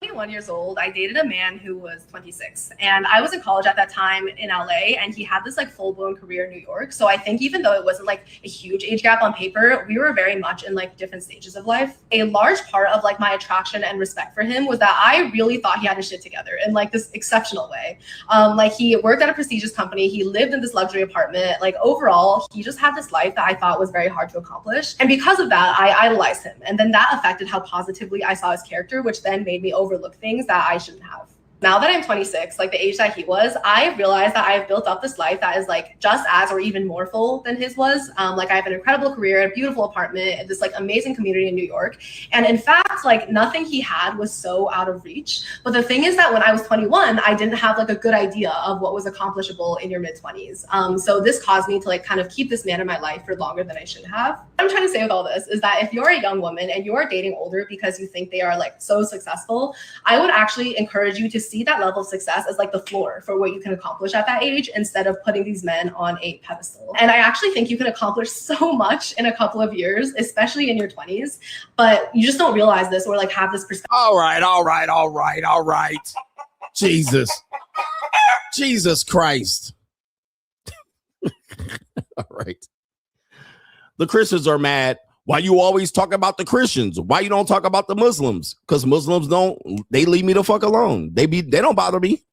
21 years old. I dated a man who was 26, and I was in college at that time in LA, and he had this like full-blown career in New York. So I think even though it wasn't like a huge age gap on paper, we were very much in like different stages of life. A large part of like my attraction and respect for him was that I really thought he had his shit together in like this exceptional way. Like he worked at a prestigious company, he lived in this luxury apartment. Like overall, he just had this life that I thought was very hard to accomplish. And because of that, I idolized him. And then that affected how positively I saw his character, which then made me overlook things that I shouldn't have. Now that I'm 26, like the age that he was, I realized that I've built up this life that is like just as or even more full than his was. Like I have an incredible career, a beautiful apartment, this like amazing community in New York. And in fact, like nothing he had was so out of reach. But the thing is that when I was 21, I didn't have like a good idea of what was accomplishable in your mid-20s. So this caused me to like kind of keep this man in my life for longer than I should have. What I'm trying to say with all this is that if you're a young woman and you're dating older because you think they are like so successful, I would actually encourage you to see that level of success as like the floor for what you can accomplish at that age instead of putting these men on a pedestal. And I actually think you can accomplish so much in a couple of years, especially in your 20s, but you just don't realize this or like have this perspective. All right. Jesus Christ. All right. The Christians are mad. Why you always talk about the Christians? Why you don't talk about the Muslims? Because Muslims they leave me the fuck alone. They don't bother me.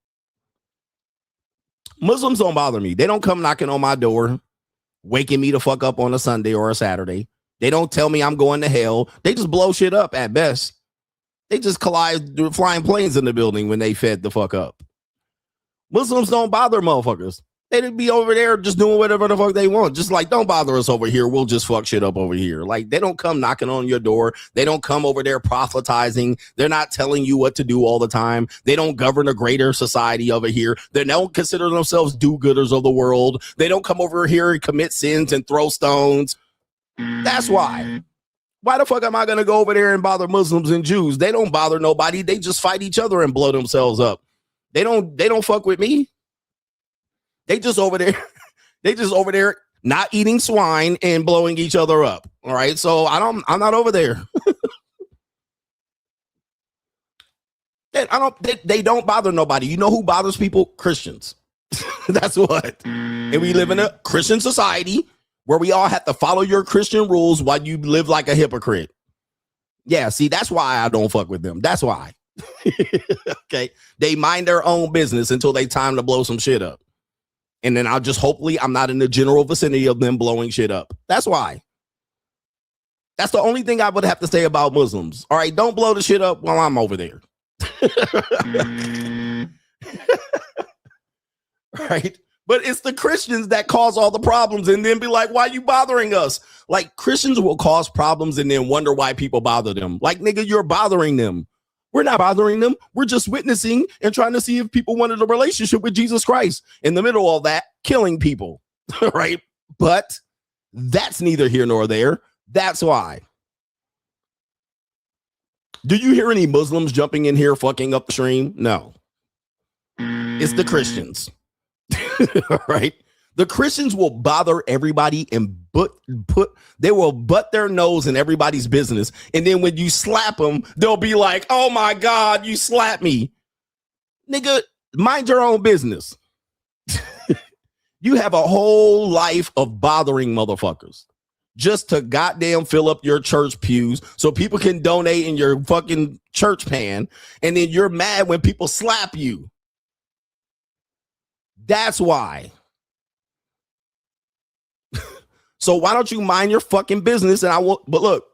Muslims don't bother me. They don't come knocking on my door, waking me the fuck up on a Sunday or a Saturday. They don't tell me I'm going to hell. They just blow shit up at best. They just collide flying planes in the building when they fed the fuck up. Muslims don't bother motherfuckers. They'd be over there just doing whatever the fuck they want. Just like, don't bother us over here. We'll just fuck shit up over here. Like, they don't come knocking on your door. They don't come over there proselytizing. They're not telling you what to do all the time. They don't govern a greater society over here. They don't consider themselves do-gooders of the world. They don't come over here and commit sins and throw stones. That's why. Why the fuck am I going to go over there and bother Muslims and Jews? They don't bother nobody. They just fight each other and blow themselves up. They don't fuck with me. They just over there not eating swine and blowing each other up. All right. So I'm not over there. They don't bother nobody. You know who bothers people? Christians. That's what. And we live in a Christian society where we all have to follow your Christian rules while you live like a hypocrite. Yeah, see, that's why I don't fuck with them. That's why. Okay. They mind their own business until they time to blow some shit up. And then hopefully I'm not in the general vicinity of them blowing shit up. That's why. That's the only thing I would have to say about Muslims. All right, don't blow the shit up while I'm over there. Right? But it's the Christians that cause all the problems and then be like, why are you bothering us? Like, Christians will cause problems and then wonder why people bother them. Like, nigga, you're bothering them. We're not bothering them. We're just witnessing and trying to see if people wanted a relationship with Jesus Christ. In the middle of that, killing people, right? But that's neither here nor there. That's why. Do you hear any Muslims jumping in here fucking up the stream? No. It's the Christians. Right? The Christians will bother everybody and they will butt their nose in everybody's business. And then when you slap them, they'll be like, oh my God, you slapped me. Nigga, mind your own business. You have a whole life of bothering motherfuckers just to goddamn fill up your church pews so people can donate in your fucking church pan. And then you're mad when people slap you. That's why. So why don't you mind your fucking business? And but look,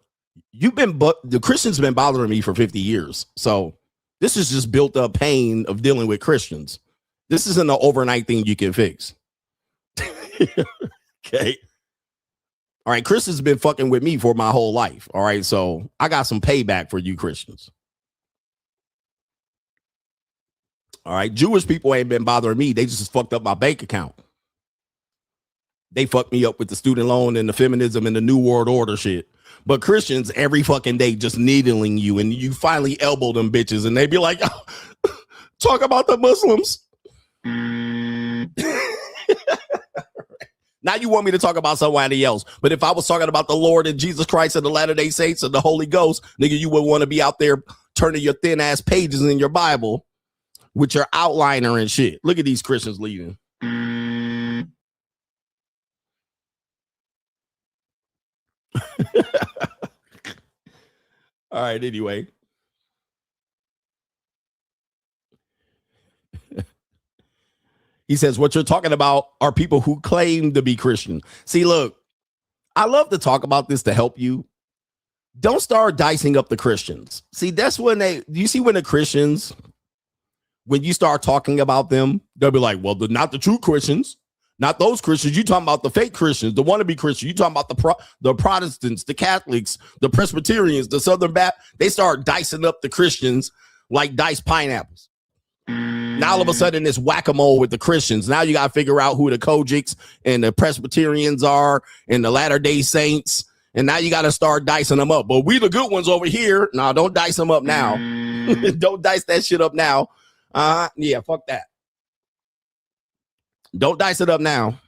the Christians been bothering me for 50 years. So this is just built up pain of dealing with Christians. This isn't an overnight thing you can fix. Okay. All right. Christians been fucking with me for my whole life. All right. So I got some payback for you Christians. All right. Jewish people ain't been bothering me. They just fucked up my bank account. They fucked me up with the student loan and the feminism and the New World Order shit. But Christians every fucking day just needling you and you finally elbow them bitches and they be like, oh, talk about the Muslims. Now you want me to talk about somebody else. But if I was talking about the Lord and Jesus Christ and the Latter-day Saints and the Holy Ghost, nigga, you would want to be out there turning your thin ass pages in your Bible with your outliner and shit. Look at these Christians leaving. All right, anyway. He says, what you're talking about are people who claim to be Christian. See, look, I love to talk about this to help you. Don't start dicing up the Christians. See, that's when when the Christians, when you start talking about them, they'll be like, well, they're not the true Christians. Not those Christians. You talking about the fake Christians, the wannabe Christians. You talking about the Protestants, the Catholics, the Presbyterians, the Southern Baptists. They start dicing up the Christians like diced pineapples. Now all of a sudden it's whack-a-mole with the Christians. Now you got to figure out who the Kojics and the Presbyterians are and the Latter-day Saints. And now you got to start dicing them up. But we the good ones over here. No, don't dice them up now. Don't dice that shit up now. Yeah, fuck that. Don't dice it up now.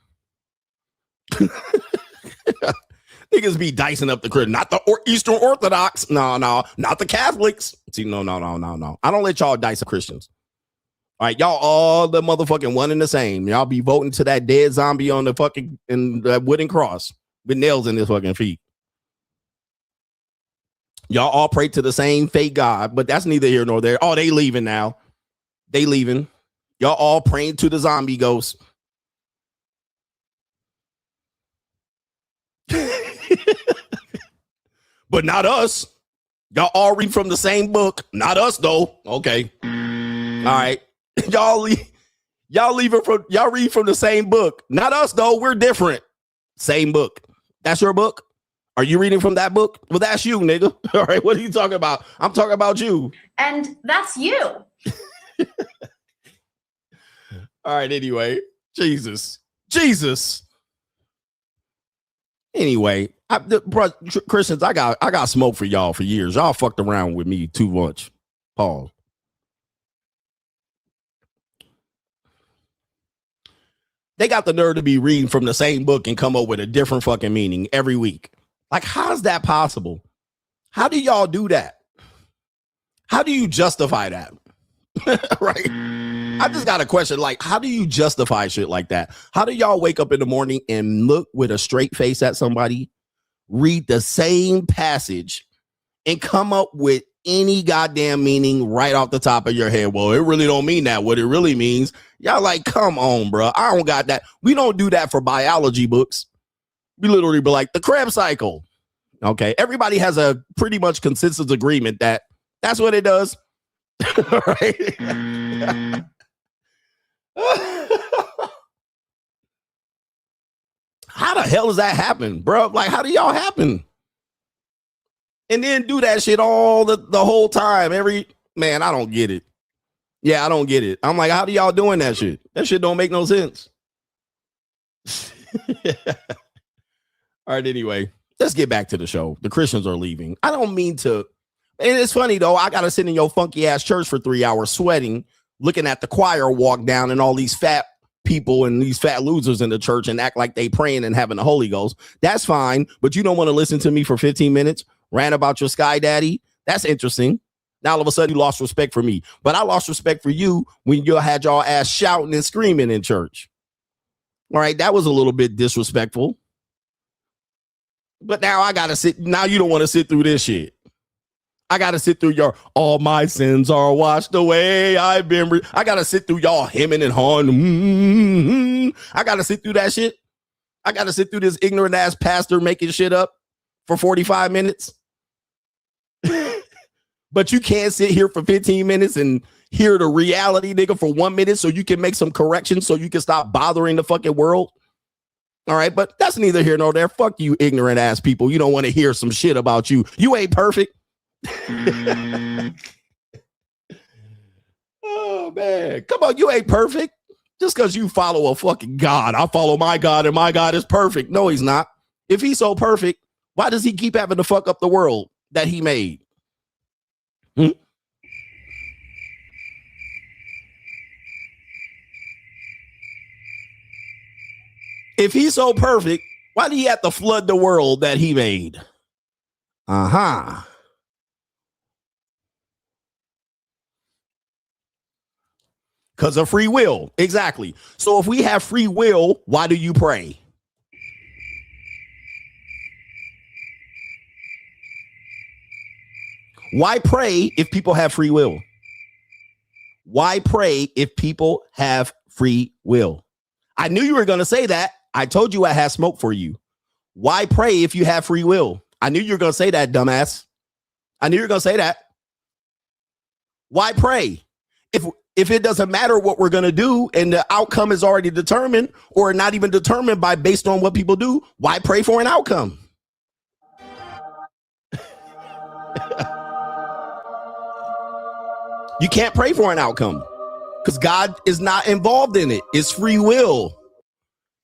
Niggas be dicing up the Christian, not the Eastern Orthodox. No, not the Catholics. See, no. I don't let y'all dice the Christians. All right, y'all all the motherfucking one and the same. Y'all be voting to that dead zombie on the fucking that wooden cross with nails in his fucking feet. Y'all all pray to the same fake God, but that's neither here nor there. Oh, they leaving now. They leaving. Y'all all praying to the zombie ghost. but not us. Y'all all read from the same book. Not us, though. Okay. All right. Y'all read from the same book. Not us, though. We're different. Same book. That's your book? Are you reading from that book? Well, that's you, nigga. All right. What are you talking about? I'm talking about you. And that's you. All right. Anyway, Jesus. Anyway, Christians, I got smoke for y'all for years. Y'all fucked around with me too much. Paul. They got the nerve to be reading from the same book and come up with a different fucking meaning every week. Like, how's that possible? How do y'all do that? How do you justify that? Right? I just got a question. Like, how do you justify shit like that? How do y'all wake up in the morning and look with a straight face at somebody, read the same passage, and come up with any goddamn meaning right off the top of your head? Well, it really don't mean that. What it really means, y'all like, come on, bro. I don't got that. We don't do that for biology books. We literally be like, the Krebs cycle. Okay. Everybody has a pretty much consensus agreement that that's what it does. Right? How the hell does that happen, bro? Like, how do y'all happen? And then do that shit all the whole time. Man, I don't get it. Yeah, I don't get it. I'm like, how do y'all doing that shit? That shit don't make no sense. All right, anyway, let's get back to the show. The Christians are leaving. I don't mean to. And it's funny, though. I got to sit in your funky ass church for 3 hours sweating, looking at the choir walk down and all these fat people and these fat losers in the church and act like they praying and having the Holy Ghost. That's fine. But you don't want to listen to me for 15 minutes, rant about your sky daddy. That's interesting. Now all of a sudden you lost respect for me. But I lost respect for you when you had y'all ass shouting and screaming in church. All right. That was a little bit disrespectful. But now I got to sit. Now you don't want to sit through this shit. I got to sit through your all my sins are washed away. I got to sit through y'all hemming and hawing. I got to sit through that shit. I got to sit through this ignorant ass pastor making shit up for 45 minutes. But you can't sit here for 15 minutes and hear the reality, nigga, for 1 minute so you can make some corrections so you can stop bothering the fucking world. All right, but that's neither here nor there. Fuck you, ignorant ass people. You don't want to hear some shit about you. You ain't perfect. Oh, man. Come on, you ain't perfect. Just because you follow a fucking God. I follow my God and my God is perfect. No, he's not. If he's so perfect, why does he keep having to fuck up the world that he made? If he's so perfect, why do he have to flood the world that he made? Because of free will. Exactly. So if we have free will, why do you pray? Why pray if people have free will? Why pray if people have free will? I knew you were going to say that. I told you I had smoke for you. Why pray if you have free will? I knew you were going to say that, dumbass. I knew you were going to say that. Why pray? If it doesn't matter what we're going to do and the outcome is already determined or not even determined by based on what people do, why pray for an outcome? You can't pray for an outcome because God is not involved in it. It's free will.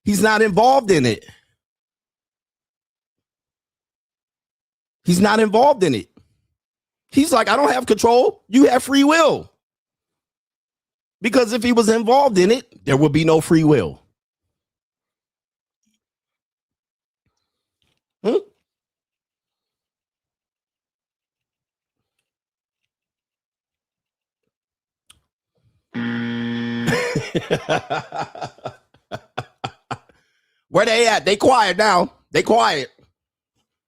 He's not involved in it. He's not involved in it. He's like, I don't have control. You have free will. Because if he was involved in it, there would be no free will. Where they at? They quiet now. They quiet.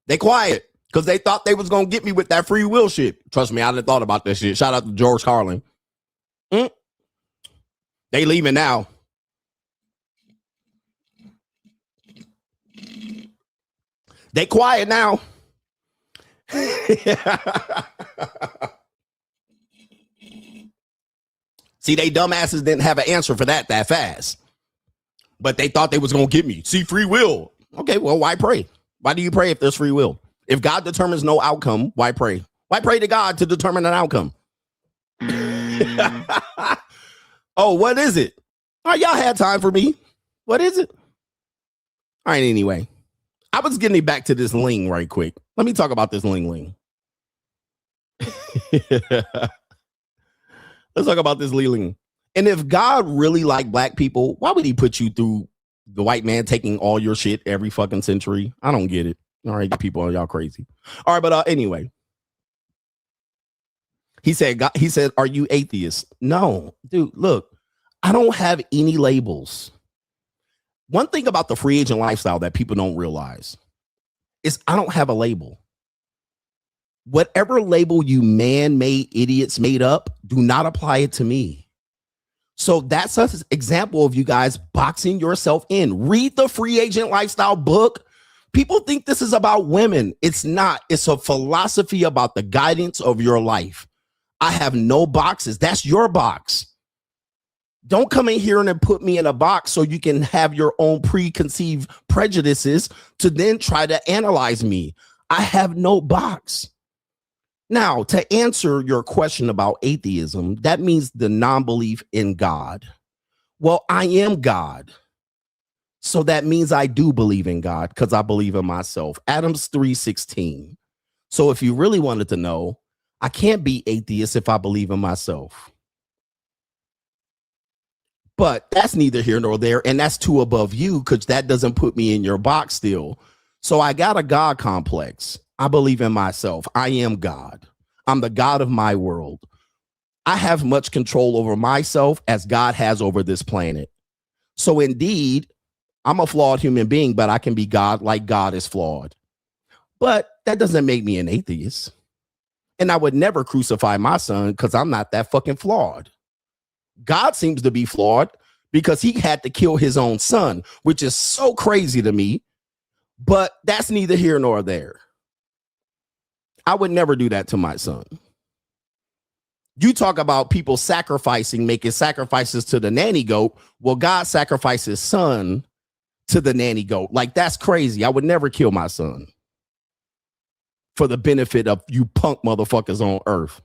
They quiet because they thought they was going to get me with that free will shit. Trust me, I done thought about that shit. Shout out to George Carlin. They leaving now. They quiet now. See, they dumbasses didn't have an answer for that fast. But they thought they was going to get me. See, free will. Okay, well, why pray? Why do you pray if there's free will? If God determines no outcome, why pray? Why pray to God to determine an outcome? Oh, what is it? Oh, y'all had time for me. What is it? All right, anyway. I was getting back to this Ling right quick. Let me talk about this Ling. Let's talk about this Ling. And if God really liked black people, why would he put you through the white man taking all your shit every fucking century? I don't get it. All right, people, y'all crazy. All right, but anyway. He said, are you atheist? No, dude, look, I don't have any labels. One thing about the free agent lifestyle that people don't realize is I don't have a label. Whatever label you man-made idiots made up, do not apply it to me. So that's an example of you guys boxing yourself in. Read the free agent lifestyle book. People think this is about women. It's not. It's a philosophy about the guidance of your life. I have no boxes. That's your box. Don't come in here and put me in a box so you can have your own preconceived prejudices to then try to analyze me. I have no box. Now, to answer your question about atheism, that means the non-belief in God. Well, I am God. So that means I do believe in God because I believe in myself. Adams 3:16. So if you really wanted to know, I can't be atheist if I believe in myself. But that's neither here nor there. And that's too above you because that doesn't put me in your box still. So I got a God complex. I believe in myself. I am God. I'm the God of my world. I have much control over myself as God has over this planet. So indeed, I'm a flawed human being, but I can be God like God is flawed. But that doesn't make me an atheist. And I would never crucify my son because I'm not that fucking flawed. God seems to be flawed because he had to kill his own son, which is so crazy to me. But that's neither here nor there. I would never do that to my son. You talk about people sacrificing, making sacrifices to the nanny goat. Well, God sacrificed his son to the nanny goat. Like, that's crazy. I would never kill my son for the benefit of you punk motherfuckers on earth.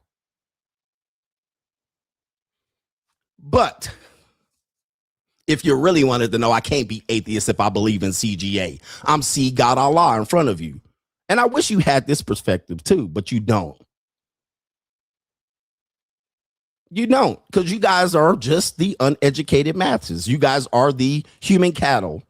But if you really wanted to know, I can't be atheist if I believe in CGA. I'm see God Allah in front of you. And I wish you had this perspective too, but you don't. You don't, because you guys are just the uneducated masses. You guys are the human cattle.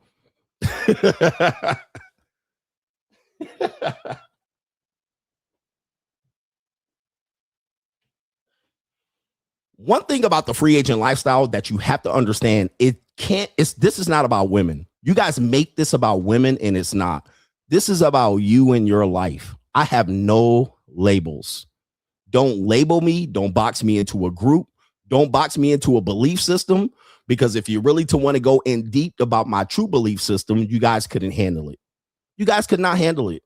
One thing about the free agent lifestyle that you have to understand, this is not about women. You guys make this about women and it's not. This is about you and your life. I have no labels. Don't label me. Don't box me into a group. Don't box me into a belief system, because if you really to want to go in deep about my true belief system, you guys couldn't handle it. You guys could not handle it.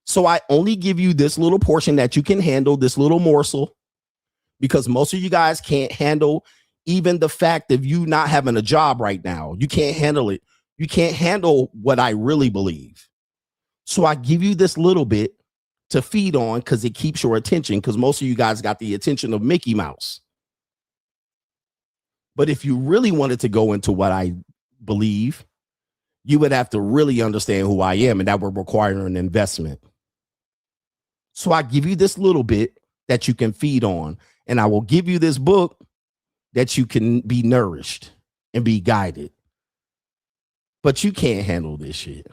So I only give you this little portion that you can handle, this little morsel, because most of you guys can't handle even the fact of you not having a job right now. You can't handle it. You can't handle what I really believe. So I give you this little bit to feed on because it keeps your attention, because most of you guys got the attention of Mickey Mouse. But if you really wanted to go into what I believe, you would have to really understand who I am, and that would require an investment. So I give you this little bit that you can feed on, and I will give you this book that you can be nourished and be guided. But you can't handle this shit.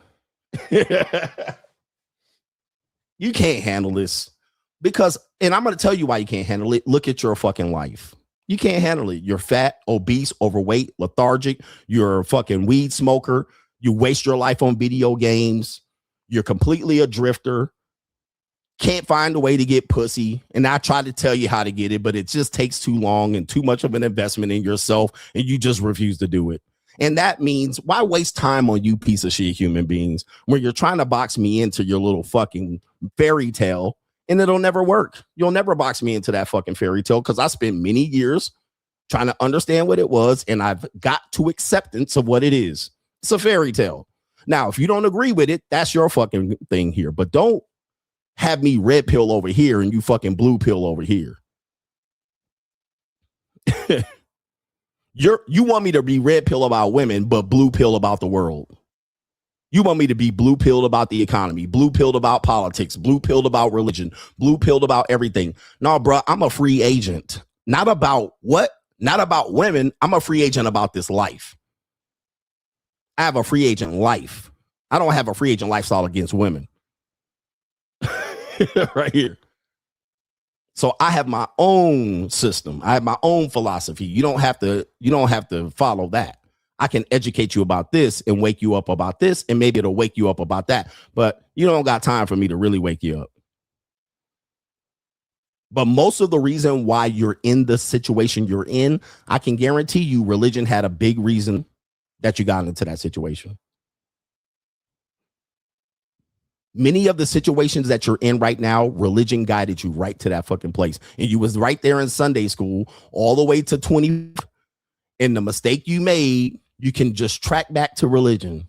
You can't handle this because, and I'm going to tell you why you can't handle it. Look at your fucking life. You can't handle it. You're fat, obese, overweight, lethargic. You're a fucking weed smoker. You waste your life on video games. You're completely a drifter. Can't find a way to get pussy. And I try to tell you how to get it, but it just takes too long and too much of an investment in yourself. And you just refuse to do it. And that means, why waste time on you piece of shit human beings when you're trying to box me into your little fucking fairy tale, and it'll never work. You'll never box me into that fucking fairy tale because I spent many years trying to understand what it was, and I've got to acceptance of what it is. It's a fairy tale. Now, if you don't agree with it, that's your fucking thing here. But don't have me red pill over here and you fucking blue pill over here. You want me to be red pill about women, but blue pill about the world. You want me to be blue pilled about the economy, blue pilled about politics, blue pilled about religion, blue pilled about everything. No, bro, I'm a free agent. Not about what? Not about women. I'm a free agent about this life. I have a free agent life. I don't have a free agent lifestyle against women. Right here. So I have my own system. I have my own philosophy. You don't have to follow that. I can educate you about this and wake you up about this, and maybe it'll wake you up about that. But you don't got time for me to really wake you up. But most of the reason why you're in the situation you're in, I can guarantee you religion had a big reason that you got into that situation. Many of the situations that you're in right now, religion guided you right to that fucking place. And you was right there in Sunday school all the way to 20. And the mistake you made, you can just track back to religion.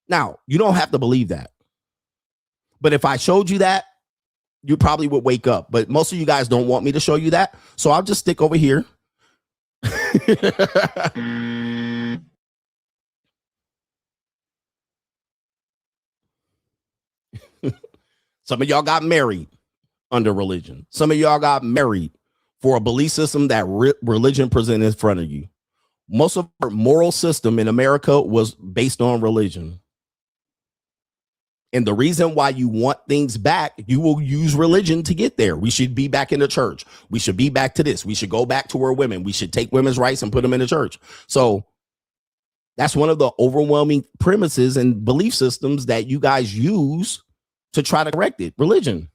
Now, you don't have to believe that. But if I showed you that, you probably would wake up. But most of you guys don't want me to show you that. So I'll just stick over here. Some of y'all got married under religion. Some of y'all got married for a belief system that religion presented in front of you. Most of our moral system in America was based on religion. And the reason why you want things back, you will use religion to get there. We should be back in the church. We should be back to this. We should go back to where women. We should take women's rights and put them in the church. So that's one of the overwhelming premises and belief systems that you guys use to try to correct it. Religion.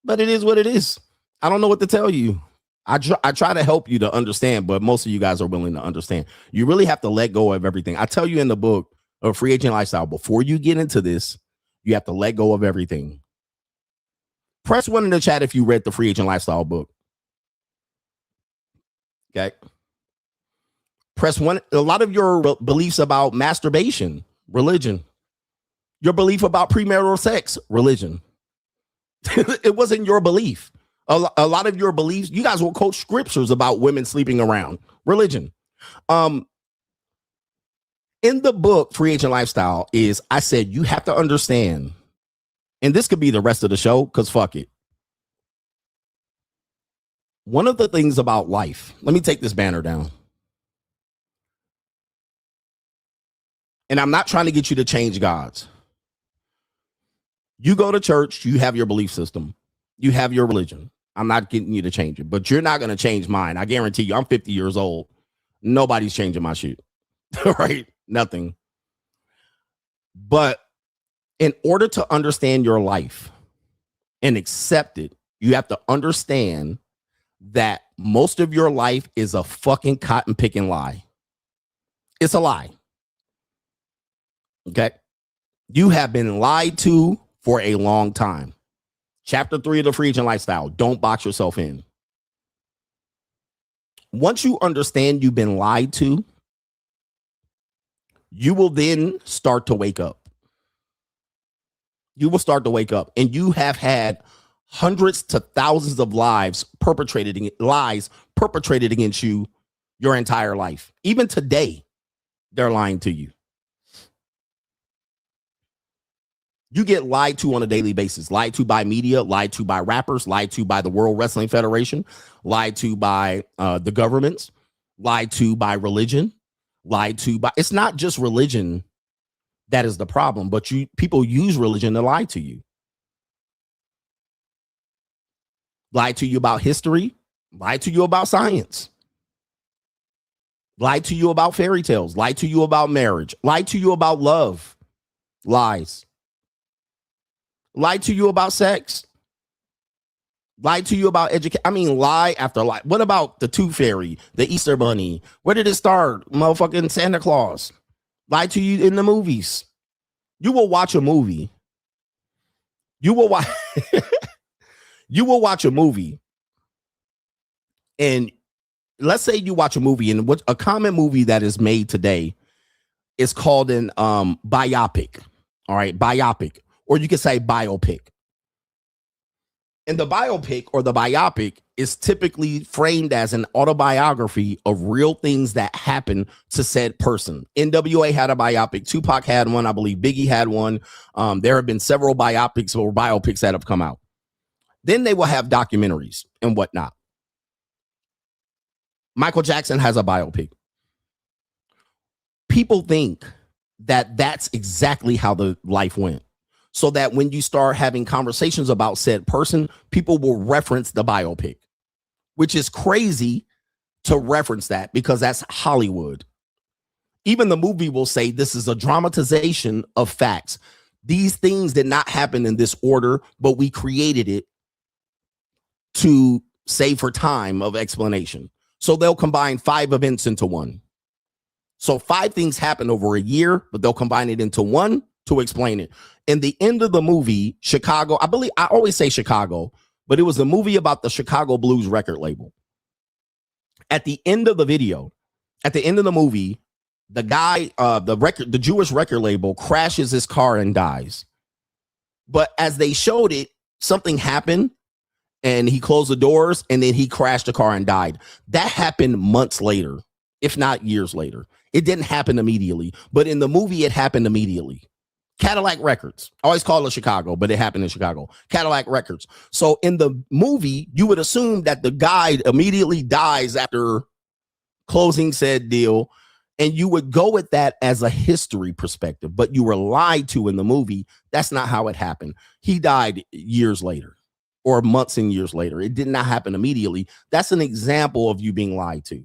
But it is what it is. I don't know what to tell you. I try to help you to understand, but most of you guys are willing to understand. You really have to let go of everything. I tell you in the book, A Free Agent Lifestyle, before you get into this, you have to let go of everything. Press 1 in the chat if you read the Free Agent Lifestyle book. Okay. Press 1. A lot of your beliefs about masturbation, religion. Your belief about premarital sex, religion. It wasn't your belief. A lot of your beliefs, you guys will quote scriptures about women sleeping around, religion. In the book, Free Agent Lifestyle, I said you have to understand, and this could be the rest of the show, because fuck it. One of the things about life, let me take this banner down. And I'm not trying to get you to change gods. You go to church, you have your belief system, you have your religion. I'm not getting you to change it, but you're not going to change mine. I guarantee you, I'm 50 years old. Nobody's changing my shit, right? Nothing. But in order to understand your life and accept it, you have to understand that most of your life is a fucking cotton picking lie. It's a lie. Okay. You have been lied to for a long time. Chapter 3 of the Free Agent Lifestyle. Don't box yourself in. Once you understand you've been lied to, you will then start to wake up. You will start to wake up. And you have had hundreds to thousands of lies perpetrated against you your entire life. Even today, they're lying to you. You get lied to on a daily basis, lied to by media, lied to by rappers, lied to by the World Wrestling Federation, lied to by the governments, lied to by religion, lied to by, it's not just religion that is the problem, but people use religion to lie to you. Lie to you about history, lie to you about science, lie to you about fairy tales, lie to you about marriage, lie to you about love, lies. Lie to you about sex. Lie to you about education. I mean, lie after lie. What about the Tooth Fairy, the Easter Bunny? Where did it start? Motherfucking Santa Claus. Lie to you in the movies. You will watch a movie. You will watch you will watch a movie, and let's say you watch a movie, and what a common movie that is made today is called an biopic. All right, biopic, or you could say biopic. And the biopic or the biopic is typically framed as an autobiography of real things that happen to said person. NWA had a biopic. Tupac had one. I believe Biggie had one. There have been several biopics or biopics that have come out. Then they will have documentaries and whatnot. Michael Jackson has a biopic. People think that that's exactly how the life went. So that when you start having conversations about said person, people will reference the biopic, which is crazy to reference that because that's Hollywood. Even the movie will say this is a dramatization of facts. These things did not happen in this order, but we created it to save for time of explanation. So they'll combine 5 events into one. So 5 things happen over a year, but they'll combine it into one to explain it. In the end of the movie, Chicago, I always say Chicago, but it was a movie about the Chicago Blues record label. At the end of the video, at the end of the movie, the guy, the Jewish record label crashes his car and dies. But as they showed it, something happened and he closed the doors and then he crashed the car and died. That happened months later, if not years later. It didn't happen immediately, but in the movie, it happened immediately. Cadillac Records. I always call it Chicago, but it happened in Chicago. Cadillac Records. So in the movie, you would assume that the guy immediately dies after closing said deal, and you would go with that as a history perspective, but you were lied to in the movie. That's not how it happened. He died years later or months and years later. It did not happen immediately. That's an example of you being lied to.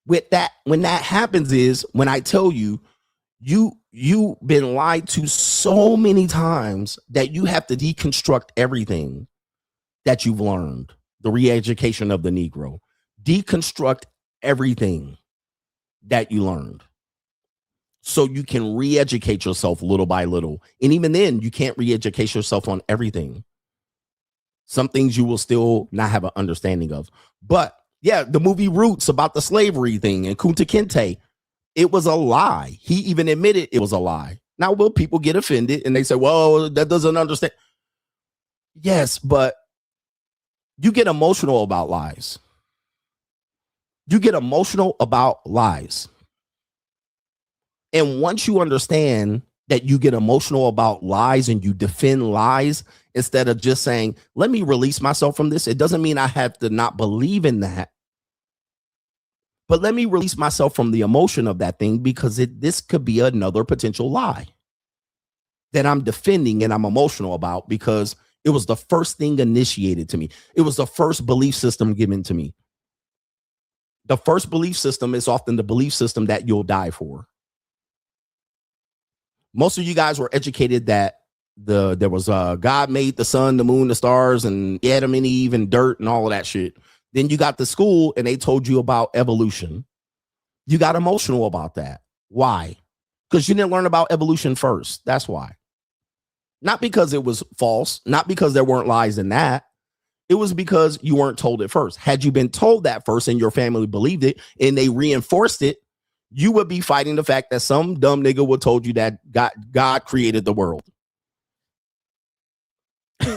With that, when that happens is when I tell you, you've been lied to so many times that you have to deconstruct everything that you've learned. The re-education of the Negro. Deconstruct everything that you learned so you can re-educate yourself little by little. And even then, you can't re-educate yourself on everything. Some things you will still not have an understanding of. But yeah, the movie Roots about the slavery thing and Kunta Kinte, it was a lie. He even admitted it was a lie. Now, will people get offended and they say, well, that doesn't understand? Yes, but you get emotional about lies. You get emotional about lies. And once you understand that you get emotional about lies and you defend lies instead of just saying, let me release myself from this. It doesn't mean I have to not believe in that. But let me release myself from the emotion of that thing because this could be another potential lie that I'm defending and I'm emotional about because it was the first thing initiated to me. It was the first belief system given to me. The first belief system is often the belief system that you'll die for. Most of you guys were educated that there was God made the sun, the moon, the stars, and Adam and Eve and dirt and all of that shit. Then you got to school and they told you about evolution. You got emotional about that. Why? Because you didn't learn about evolution first. That's why. Not because it was false, not because there weren't lies in that. It was because you weren't told it first. Had you been told that first and your family believed it and they reinforced it, you would be fighting the fact that some dumb nigga would told you that God created the world.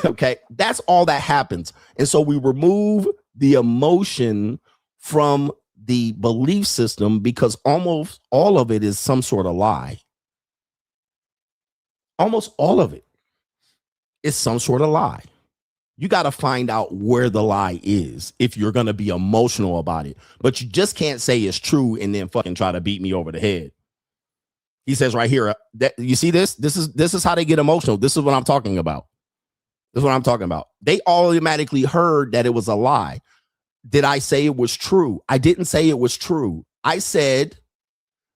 Okay, that's all that happens. And so we remove the emotion from the belief system because almost all of it is some sort of lie. Almost all of it is some sort of lie. You got to find out where the lie is if you're going to be emotional about it. But you just can't say it's true and then fucking try to beat me over the head. He says right here, that you see this? This is how they get emotional. This is what I'm talking about. This is what I'm talking about. They automatically heard that it was a lie. Did I say it was true? I didn't say it was true. I said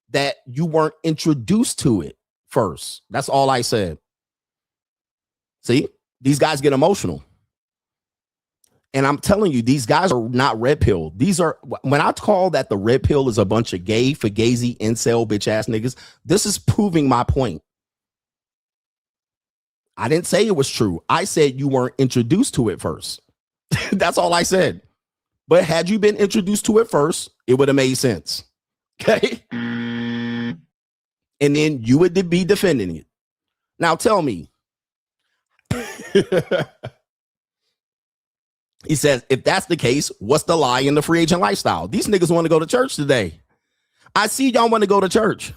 that you weren't introduced to it first. That's all I said. See, these guys get emotional. And I'm telling you, these guys are not red pill. These are, when I call that the red pill is a bunch of gay, fugazi, incel, bitch ass niggas, this is proving my point. I didn't say it was true. I said you weren't introduced to it first. That's all I said. But had you been introduced to it first, it would have made sense. Okay. And then you would be defending it. Now tell me. He says, if that's the case, what's the lie in the free agent lifestyle? These niggas want to go to church today. I see y'all want to go to church.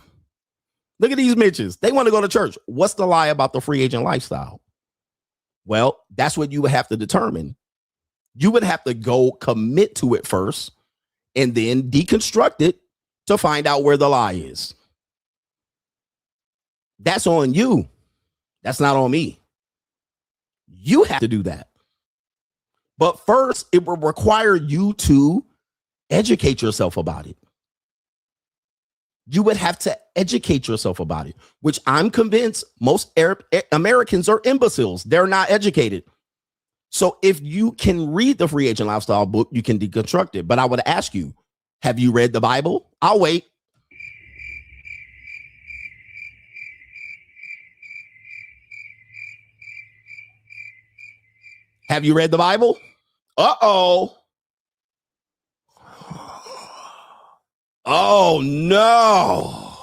Look at these bitches. They want to go to church. What's the lie about the free agent lifestyle? Well, that's what you would have to determine. You would have to go commit to it first and then deconstruct it to find out where the lie is. That's on you. That's not on me. You have to do that. But first, it will require you to educate yourself about it. You would have to educate yourself about it, which I'm convinced most Americans are imbeciles. They're not educated. So if you can read the free agent lifestyle book, you can deconstruct it. But I would ask you, have you read the Bible? I'll wait. Have you read the Bible? Uh-oh. Oh, no.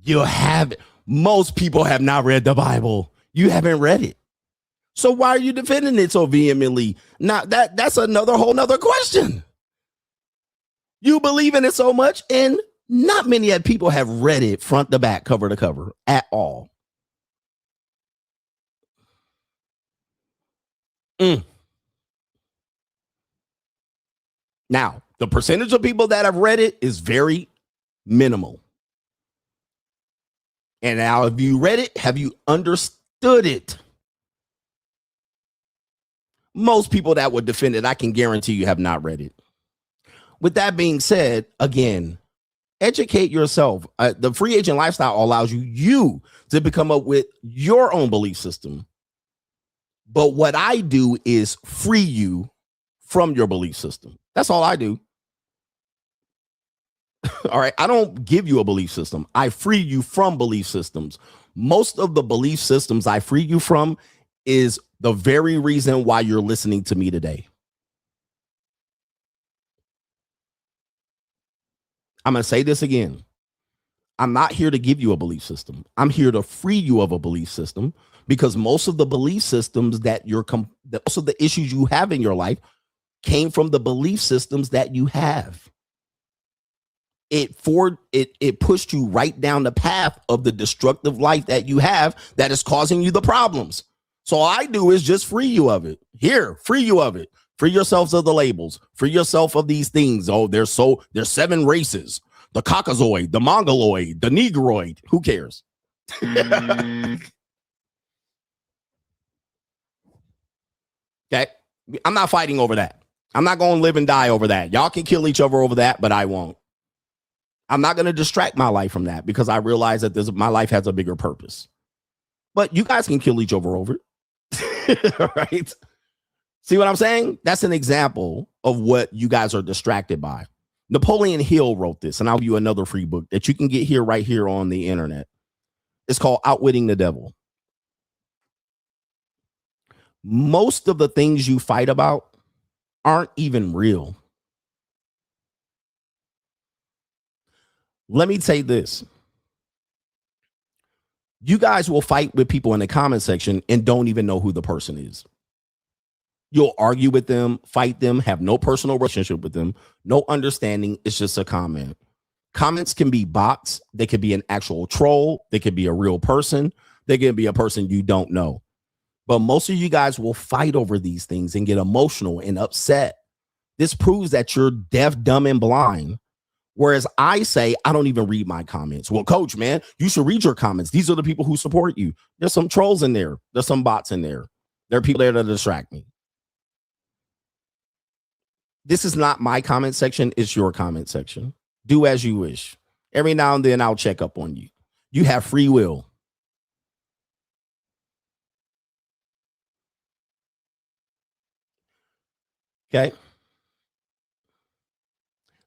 You haven't. Most people have not read the Bible. You haven't read it. So why are you defending it so vehemently? Now, that's another whole nother question. You believe in it so much, and not many people have read it front to back, cover to cover at all. Now, the percentage of people that have read it is very minimal. And now, if you read it, have you understood it? Most people that would defend it, I can guarantee you have not read it. With that being said, again, educate yourself. The free agent lifestyle allows you to become up with your own belief system. But what I do is free you from your belief system. That's all I do. All right. I don't give you a belief system. I free you from belief systems. Most of the belief systems I free you from is the very reason why you're listening to me today. I'm going to say this again. I'm not here to give you a belief system. I'm here to free you of a belief system, because most of the belief systems that most of the issues you have in your life came from the belief systems that you have. It pushed you right down the path of the destructive life that you have that is causing you the problems. So all I do is just free you of it. Here, free you of it. Free yourselves of the labels. Free yourself of these things. Oh, there's 7 races. The Caucasoid, the Mongoloid, the Negroid. Who cares? Okay. I'm not fighting over that. I'm not going to live and die over that. Y'all can kill each other over that, but I won't. I'm not going to distract my life from that, because I realize that my life has a bigger purpose. But you guys can kill each other over it. Right? See what I'm saying? That's an example of what you guys are distracted by. Napoleon Hill wrote this, and I'll give you another free book that you can get here right here on the internet. It's called Outwitting the Devil. Most of the things you fight about aren't even real. Let me say this. You guys will fight with people in the comment section and don't even know who the person is. You'll argue with them, fight them, have no personal relationship with them, no understanding. It's just a comment. Comments can be bots. They could be an actual troll. They could be a real person. They can be a person you don't know. But most of you guys will fight over these things and get emotional and upset. This proves that you're deaf, dumb, and blind. Whereas I say, I don't even read my comments. Well, coach, man, you should read your comments. These are the people who support you. There's some trolls in there. There's some bots in there. There are people there to distract me. This is not my comment section. It's your comment section. Do as you wish. Every now and then I'll check up on you. You have free will. Okay.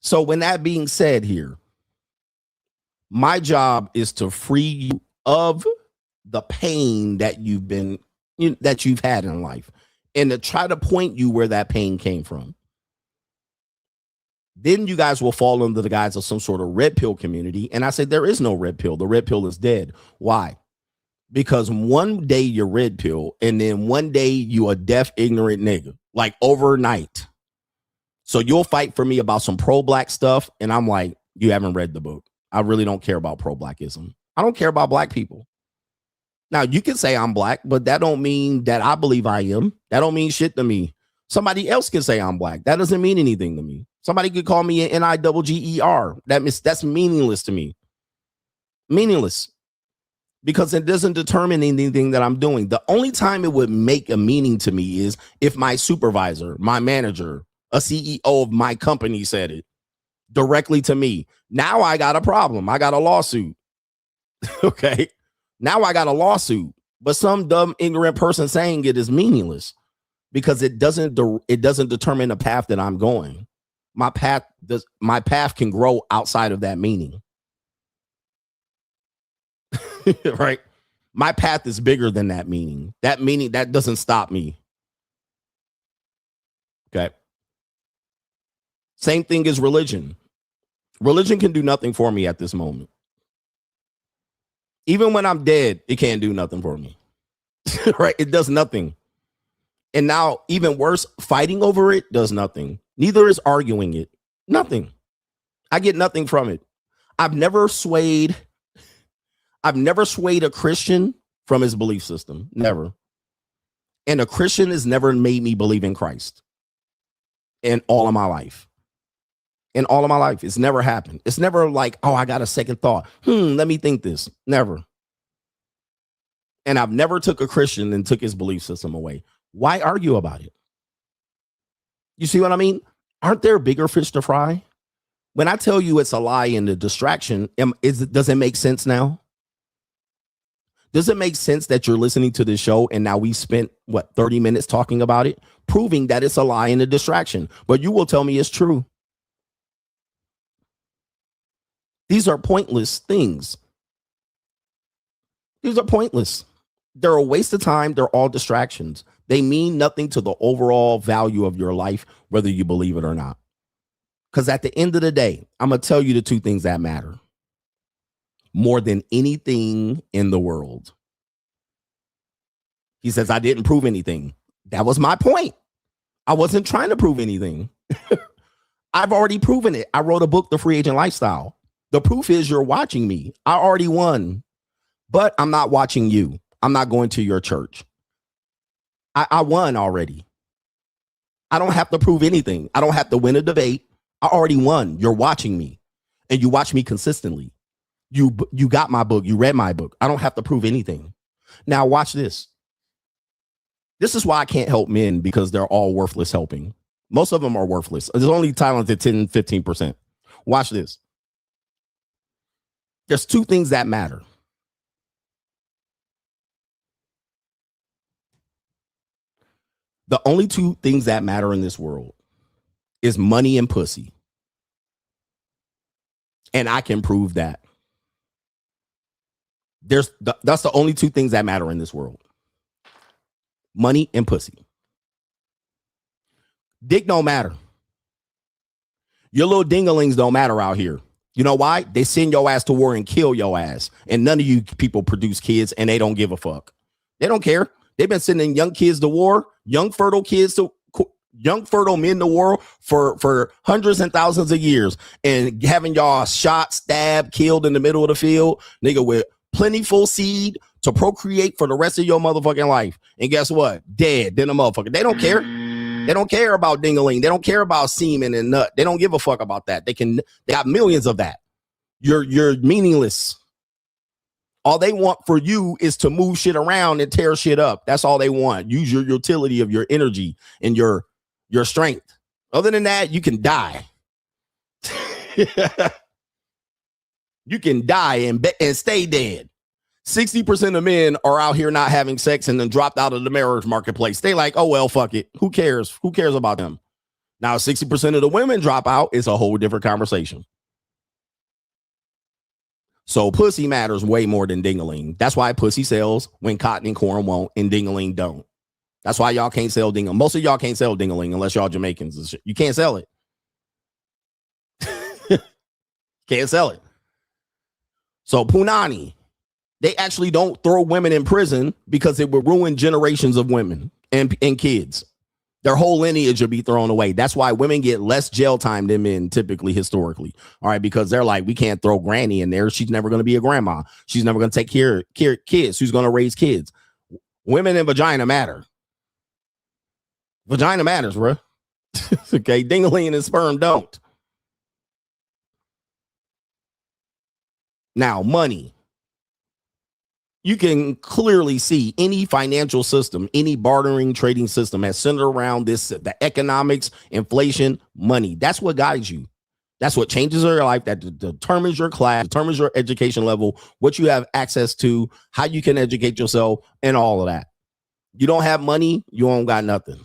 So when that being said here, my job is to free you of the pain that you've had in life and to try to point you where that pain came from. Then you guys will fall under the guise of some sort of red pill community. And I say there is no red pill. The red pill is dead. Why? Because one day you're red pill and then one day you a deaf, ignorant nigga, like overnight. So you'll fight for me about some pro-black stuff. And I'm like, you haven't read the book. I really don't care about pro-blackism. I don't care about black people. Now, you can say I'm black, but that don't mean that I believe I am. That don't mean shit to me. Somebody else can say I'm black. That doesn't mean anything to me. Somebody could call me an NIGGER. That's meaningless to me. Meaningless. Because it doesn't determine anything that I'm doing. The only time it would make a meaning to me is if my supervisor, my manager, a CEO of my company said it directly to me. Now I got a problem. I got a lawsuit. Okay. Now I got a lawsuit. But some dumb, ignorant person saying it is meaningless because it doesn't determine the path that I'm going. My path can grow outside of that meaning. Right? My path is bigger than that meaning. That meaning that doesn't stop me. Okay. Same thing as religion. Religion can do nothing for me at this moment. Even when I'm dead, it can't do nothing for me. Right? It does nothing. And now, even worse, fighting over it does nothing. Neither is arguing it. Nothing. I get nothing from it. I've never swayed a Christian from his belief system. Never. And a Christian has never made me believe in Christ in all of my life. In all of my life. It's never happened. It's never like, oh, I got a second thought. Let me think this. Never. And I've never took a Christian and took his belief system away. Why argue about it? You see what I mean? Aren't there bigger fish to fry? When I tell you it's a lie and a distraction, does it make sense now? Does it make sense that you're listening to this show and now we spent, 30 minutes talking about it, proving that it's a lie and a distraction, but you will tell me it's true. These are pointless things. These are pointless. They're a waste of time. They're all distractions. They mean nothing to the overall value of your life, whether you believe it or not. Because at the end of the day, I'm going to tell you the two things that matter more than anything in the world. He says, I didn't prove anything. That was my point. I wasn't trying to prove anything. I've already proven it. I wrote a book, The Free Agent Lifestyle. The proof is you're watching me. I already won, but I'm not watching you. I'm not going to your church. I won already. I don't have to prove anything. I don't have to win a debate. I already won. You're watching me and you watch me consistently. You got my book. You read my book. I don't have to prove anything. Now watch this. This is why I can't help men, because they're all worthless helping. Most of them are worthless. There's only talented 10, 15%. Watch this. There's two things that matter. The only two things that matter in this world is money and pussy. And I can prove that. That's the only two things that matter in this world. Money and pussy. Dick don't matter. Your little dinglings don't matter out here. You know why? They send your ass to war and kill your ass. And none of you people produce kids and they don't give a fuck. They don't care. They've been sending young kids to war, young fertile men to war for hundreds and thousands of years, and having y'all shot, stabbed, killed in the middle of the field, nigga, with plentiful seed to procreate for the rest of your motherfucking life. And guess what? Dead. Then a motherfucker. They don't care. They don't care about dingling. They don't care about semen and nut. They don't give a fuck about that. They got millions of that. You're meaningless. All they want for you is to move shit around and tear shit up. That's all they want. Use your utility of your energy and your strength. Other than that, you can die. You can die and stay dead. 60% of men are out here not having sex and then dropped out of the marriage marketplace. They like, oh, well, fuck it. Who cares? Who cares about them? Now, 60% of the women drop out. It's a whole different conversation. So pussy matters way more than ding-a-ling. That's why pussy sells when cotton and corn won't and ding-a-ling don't. That's why y'all can't sell ding-a-ling. Most of y'all can't sell ding-a-ling unless y'all Jamaicans and shit. You can't sell it. Can't sell it. So Punani, they actually don't throw women in prison because it would ruin generations of women and kids. Their whole lineage will be thrown away. That's why women get less jail time than men typically historically. All right, because they're like, we can't throw granny in there. She's never going to be a grandma. She's never going to take care of kids. Who's going to raise kids? Women and vagina matter. Vagina matters, bro. Okay, ding-a-ling and sperm don't. Now, money. You can clearly see any financial system, any bartering trading system has centered around this, the economics, inflation, money. That's what guides you. That's what changes your life. That determines your class, determines your education level, what you have access to, how you can educate yourself, and all of that. You don't have money, you don't got nothing.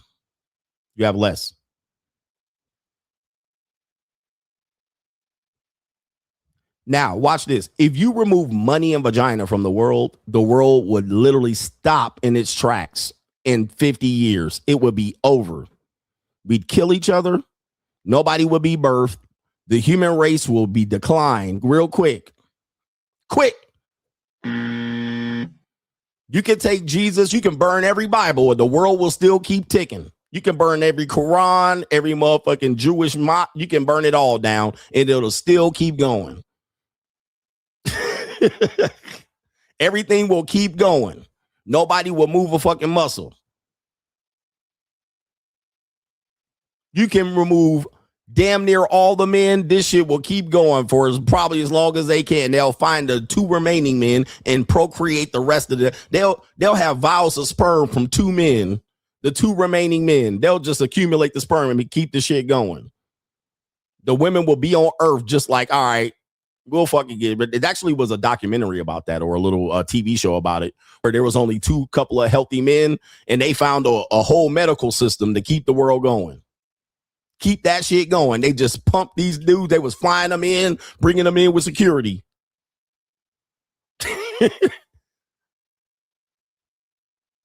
You have less. Now, watch this. If you remove money and vagina from the world would literally stop in its tracks in 50 years. It would be over. We'd kill each other. Nobody would be birthed. The human race will be declined real quick. Quick. You can take Jesus. You can burn every Bible and the world will still keep ticking. You can burn every Quran, every motherfucking Jewish mosque. You can burn it all down and it'll still keep going. Everything will keep going. Nobody will move a fucking muscle. You can remove damn near all the men. This shit will keep going for probably as long as they can. They'll find the 2 remaining men and procreate the rest of the. They'll have vials of sperm from 2 men. The 2 remaining men. They'll just accumulate the sperm and keep the shit going. The women will be on Earth just like, all right, we'll fucking get it. But it actually was a documentary about that, or a little TV show about it, where there was only 2 couple of healthy men and they found a whole medical system to keep the world going. Keep that shit going. They just pumped these dudes. They was flying them in, bringing them in with security.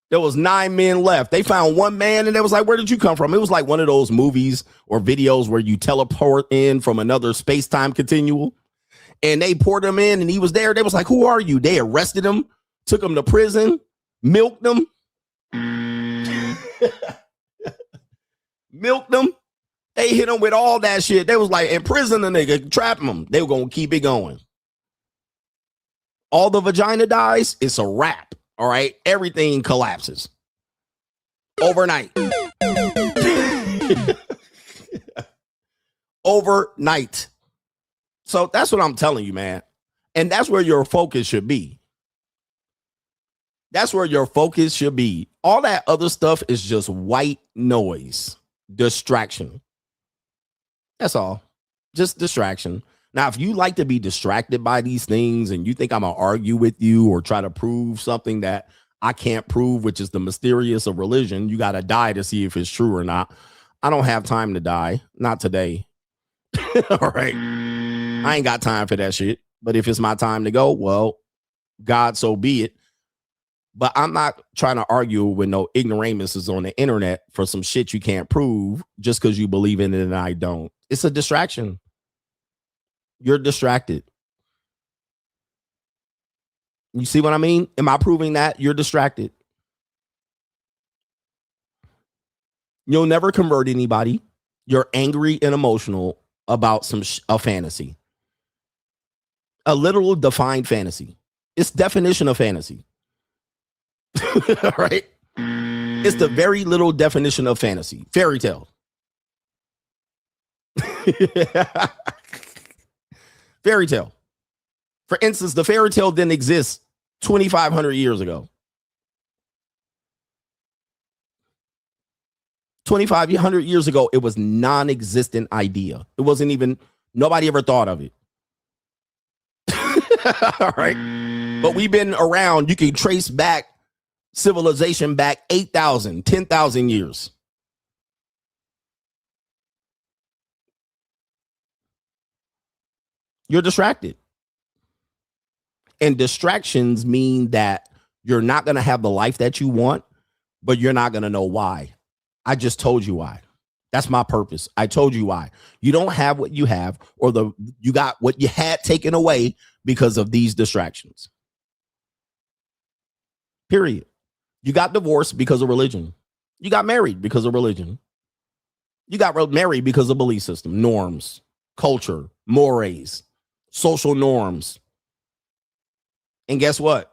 There was 9 men left. They found 1 man and they was like, where did you come from? It was like one of those movies or videos where you teleport in from another space-time continuum. And they poured him in and he was there. They was like, who are you? They arrested him, took him to prison, milked him. Milked him. They hit him with all that shit. They was like, imprison the nigga, trap him. They were going to keep it going. All the vagina dies, it's a wrap. All right. Everything collapses overnight. Overnight. So that's what I'm telling you, man. And that's where your focus should be. That's where your focus should be. All that other stuff is just white noise, distraction. That's all. Just distraction. Now, if you like to be distracted by these things and you think I'm going to argue with you or try to prove something that I can't prove, which is the mysterious of religion, you got to die to see if it's true or not. I don't have time to die. Not today. All right. I ain't got time for that shit. But if it's my time to go, well, God, so be it. But I'm not trying to argue with no ignoramuses on the internet for some shit you can't prove just because you believe in it and I don't. It's a distraction. You're distracted. You see what I mean? Am I proving that you're distracted? You'll never convert anybody. You're angry and emotional about a fantasy. A literal defined fantasy. It's definition of fantasy. All right. It's the very little definition of fantasy. Fairy tale. Fairy tale. For instance, the fairy tale didn't exist 2,500 years ago. 2,500 years ago, it was non-existent idea. It wasn't even, nobody ever thought of it. All right. But we've been around. You can trace back civilization back 8,000, 10,000 years. You're distracted. And distractions mean that you're not going to have the life that you want, but you're not going to know why. I just told you why. That's my purpose. I told you why. You don't have what you have, or you got what you had taken away because of these distractions. Period. You got divorced because of religion. You got married because of religion. You got married because of belief system, norms, culture, mores, social norms. And guess what?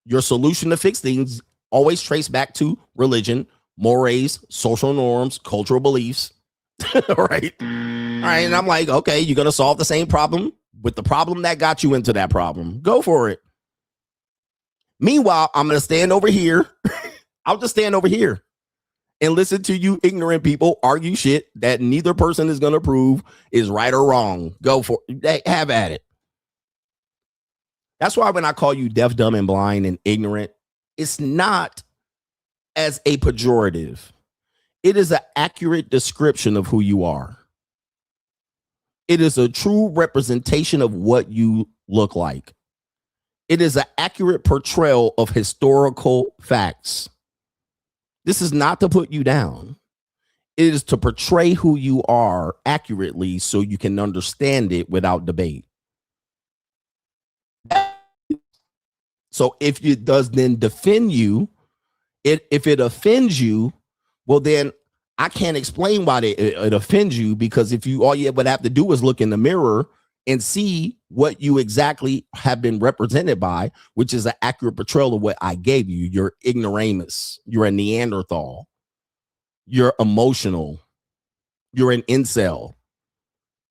Your solution to fix things always trace back to religion, mores, social norms, cultural beliefs. Right? All right. And I'm like, okay, you're going to solve the same problem with the problem that got you into that problem. Go for it. Meanwhile, I'm going to stand over here. I'll just stand over here and listen to you ignorant people argue shit that neither person is going to prove is right or wrong. Go for it. Have at it. That's why when I call you deaf, dumb, and blind and ignorant, it's not as a pejorative. It is an accurate description of who you are. It is a true representation of what you look like. It is an accurate portrayal of historical facts. This is not to put you down. It is to portray who you are accurately so you can understand it without debate. So if it does then defend you, if it offends you, well, then I can't explain why it offends you, because if you all you would have to do is look in the mirror and see what you exactly have been represented by, which is an accurate portrayal of what I gave you. You're ignoramus. You're a Neanderthal. You're emotional. You're an incel.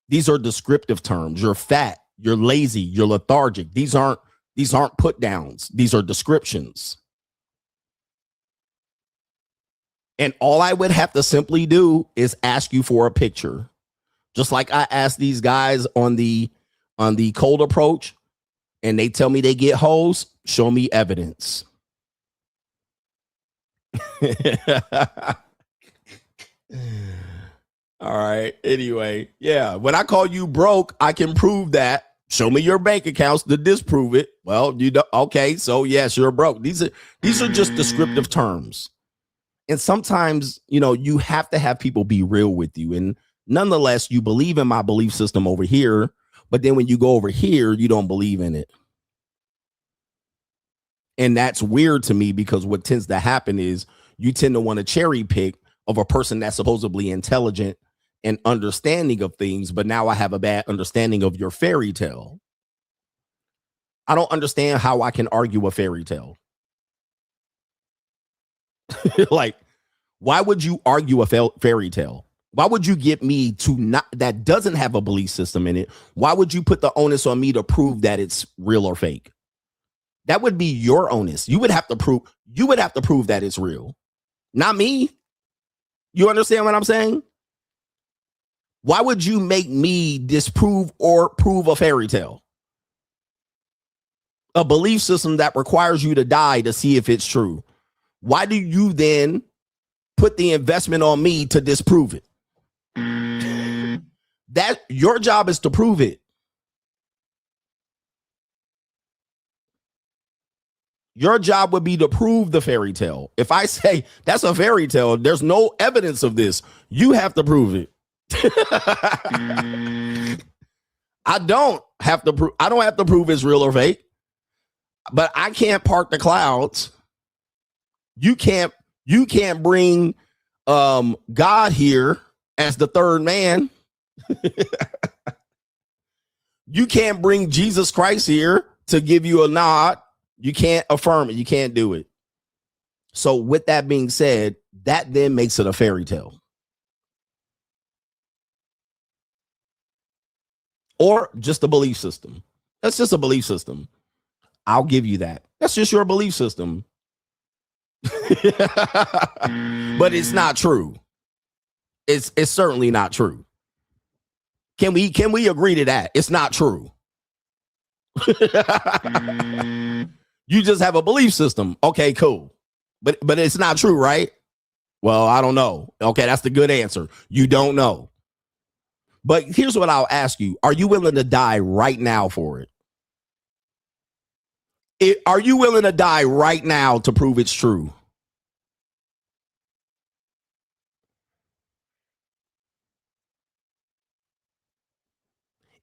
These are descriptive terms. You're fat. You're lazy. You're lethargic. These aren't put downs. These are descriptions. And all I would have to simply do is ask you for a picture. Just like I asked these guys on the cold approach, and they tell me they get hoes, show me evidence. All right. Anyway, yeah. When I call you broke, I can prove that. Show me your bank accounts to disprove it. Well, you don't. Okay, so yes, you're broke. These are just descriptive terms. And sometimes, you have to have people be real with you. And nonetheless, you believe in my belief system over here, but then when you go over here, you don't believe in it. And that's weird to me, because what tends to happen is you tend to want to cherry pick of a person that's supposedly intelligent and understanding of things, but now I have a bad understanding of your fairy tale. I don't understand how I can argue a fairy tale. Like, why would you argue a fairy tale? Why would you get me to that doesn't have a belief system in it? Why would you put the onus on me to prove that it's real or fake? That would be your onus. You would have to prove that it's real, not me. You understand what I'm saying? Why would you make me disprove or prove a fairy tale? A belief system that requires you to die to see if it's true. Why do you then put the investment on me to disprove it? That your job is to prove it. Your job would be to prove the fairy tale. If I say that's a fairy tale, there's no evidence of this, you have to prove it. I don't have to prove it's real or fake, but I can't part the clouds. You can't bring God here as the third man. You can't bring Jesus Christ here to give you a nod. You can't affirm it. You can't do it. So with that being said, that then makes it a fairy tale. Or just a belief system. That's just a belief system. I'll give you that. That's just your belief system. But it's not true. It's certainly not true. Can we agree to that? It's not true. You just have a belief system. Okay, cool. But it's not true, right? Well, I don't know. Okay, that's the good answer. You don't know. But here's what I'll ask you. Are you willing to die right now for it? Are you willing to die right now to prove it's true?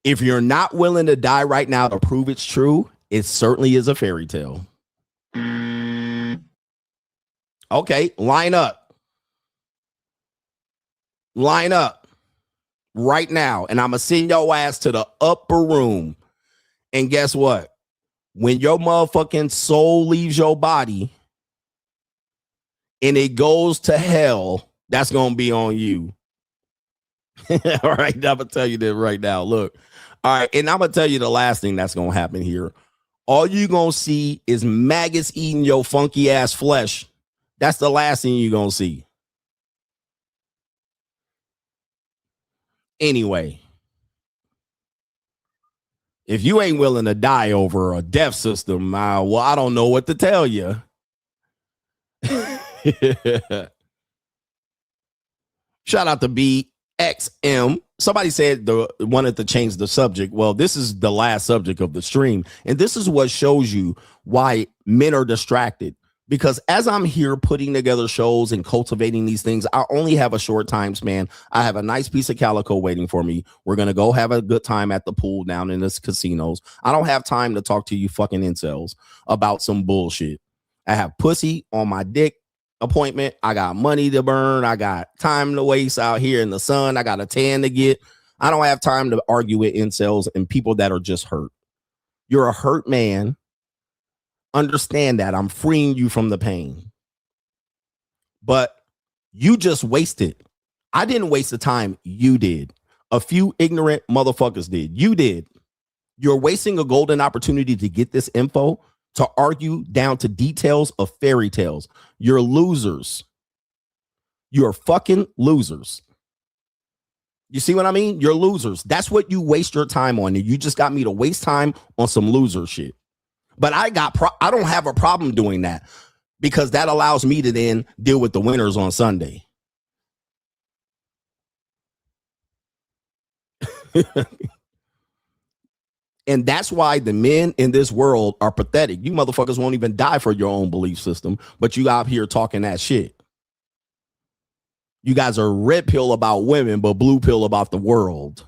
If you're not willing to die right now to prove it's true, it certainly is a fairy tale. Okay, line up. Line up right now. And I'm going to send your ass to the upper room. And guess what? When your motherfucking soul leaves your body and it goes to hell, that's going to be on you. All right, I'm going to tell you this right now. Look. All right, and I'm going to tell you the last thing that's going to happen here. All you're going to see is maggots eating your funky ass flesh. That's the last thing you're going to see. Anyway, if you ain't willing to die over a death system, well, I don't know what to tell you. Shout out to BXM. Somebody said wanted to change the subject. Well, this is the last subject of the stream. And this is what shows you why men are distracted. Because as I'm here putting together shows and cultivating these things, I only have a short time span. I have a nice piece of calico waiting for me. We're going to go have a good time at the pool down in this casinos. I don't have time to talk to you fucking incels about some bullshit. I have pussy on my dick appointment. I got money to burn. I got time to waste out here in the sun. I got a tan to get. I don't have time to argue with incels and people that are just hurt. You're a hurt man. Understand that. I'm freeing you from the pain. But you just wasted. I didn't waste the time. You did. A few ignorant motherfuckers did. You did. You're wasting a golden opportunity to get this info, to argue down to details of fairy tales. You're losers. You're fucking losers. You see what I mean? You're losers. That's what you waste your time on. You just got me to waste time on some loser shit. But I don't have a problem doing that because that allows me to then deal with the winners on Sunday. And that's why the men in this world are pathetic. You motherfuckers won't even die for your own belief system, but you out here talking that shit. You guys are red pill about women, but blue pill about the world.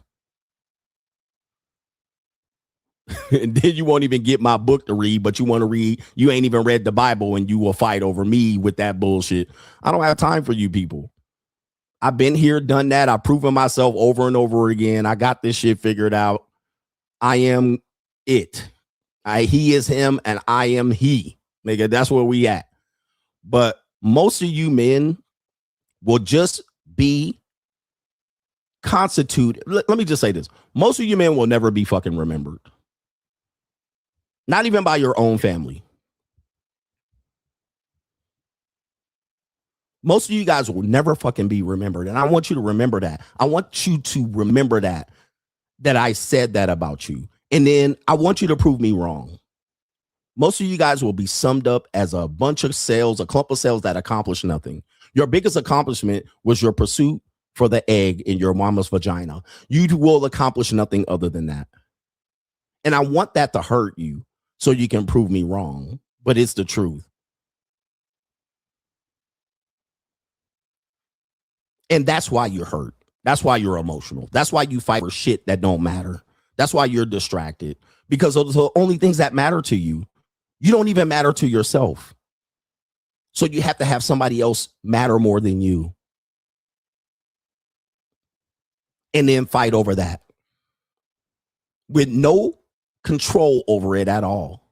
And then you won't even get my book to read, but you want to read. You ain't even read the Bible and you will fight over me with that bullshit. I don't have time for you people. I've been here, done that. I've proven myself over and over again. I got this shit figured out. I am it. He is him and I am he. Nigga, that's where we at. But most of you men will just be constituted. Let me just say this. Most of you men will never be fucking remembered. Not even by your own family. Most of you guys will never fucking be remembered. And I want you to remember that. I want you to remember that I said that about you. And then I want you to prove me wrong. Most of you guys will be summed up as a bunch of cells, a clump of cells that accomplish nothing. Your biggest accomplishment was your pursuit for the egg in your mama's vagina. You will accomplish nothing other than that. And I want that to hurt you so you can prove me wrong. But it's the truth. And that's why you're hurt. That's why you're emotional. That's why you fight for shit that don't matter. That's why you're distracted. Because those are the only things that matter to you. You don't even matter to yourself. So you have to have somebody else matter more than you. And then fight over that. With no control over it at all.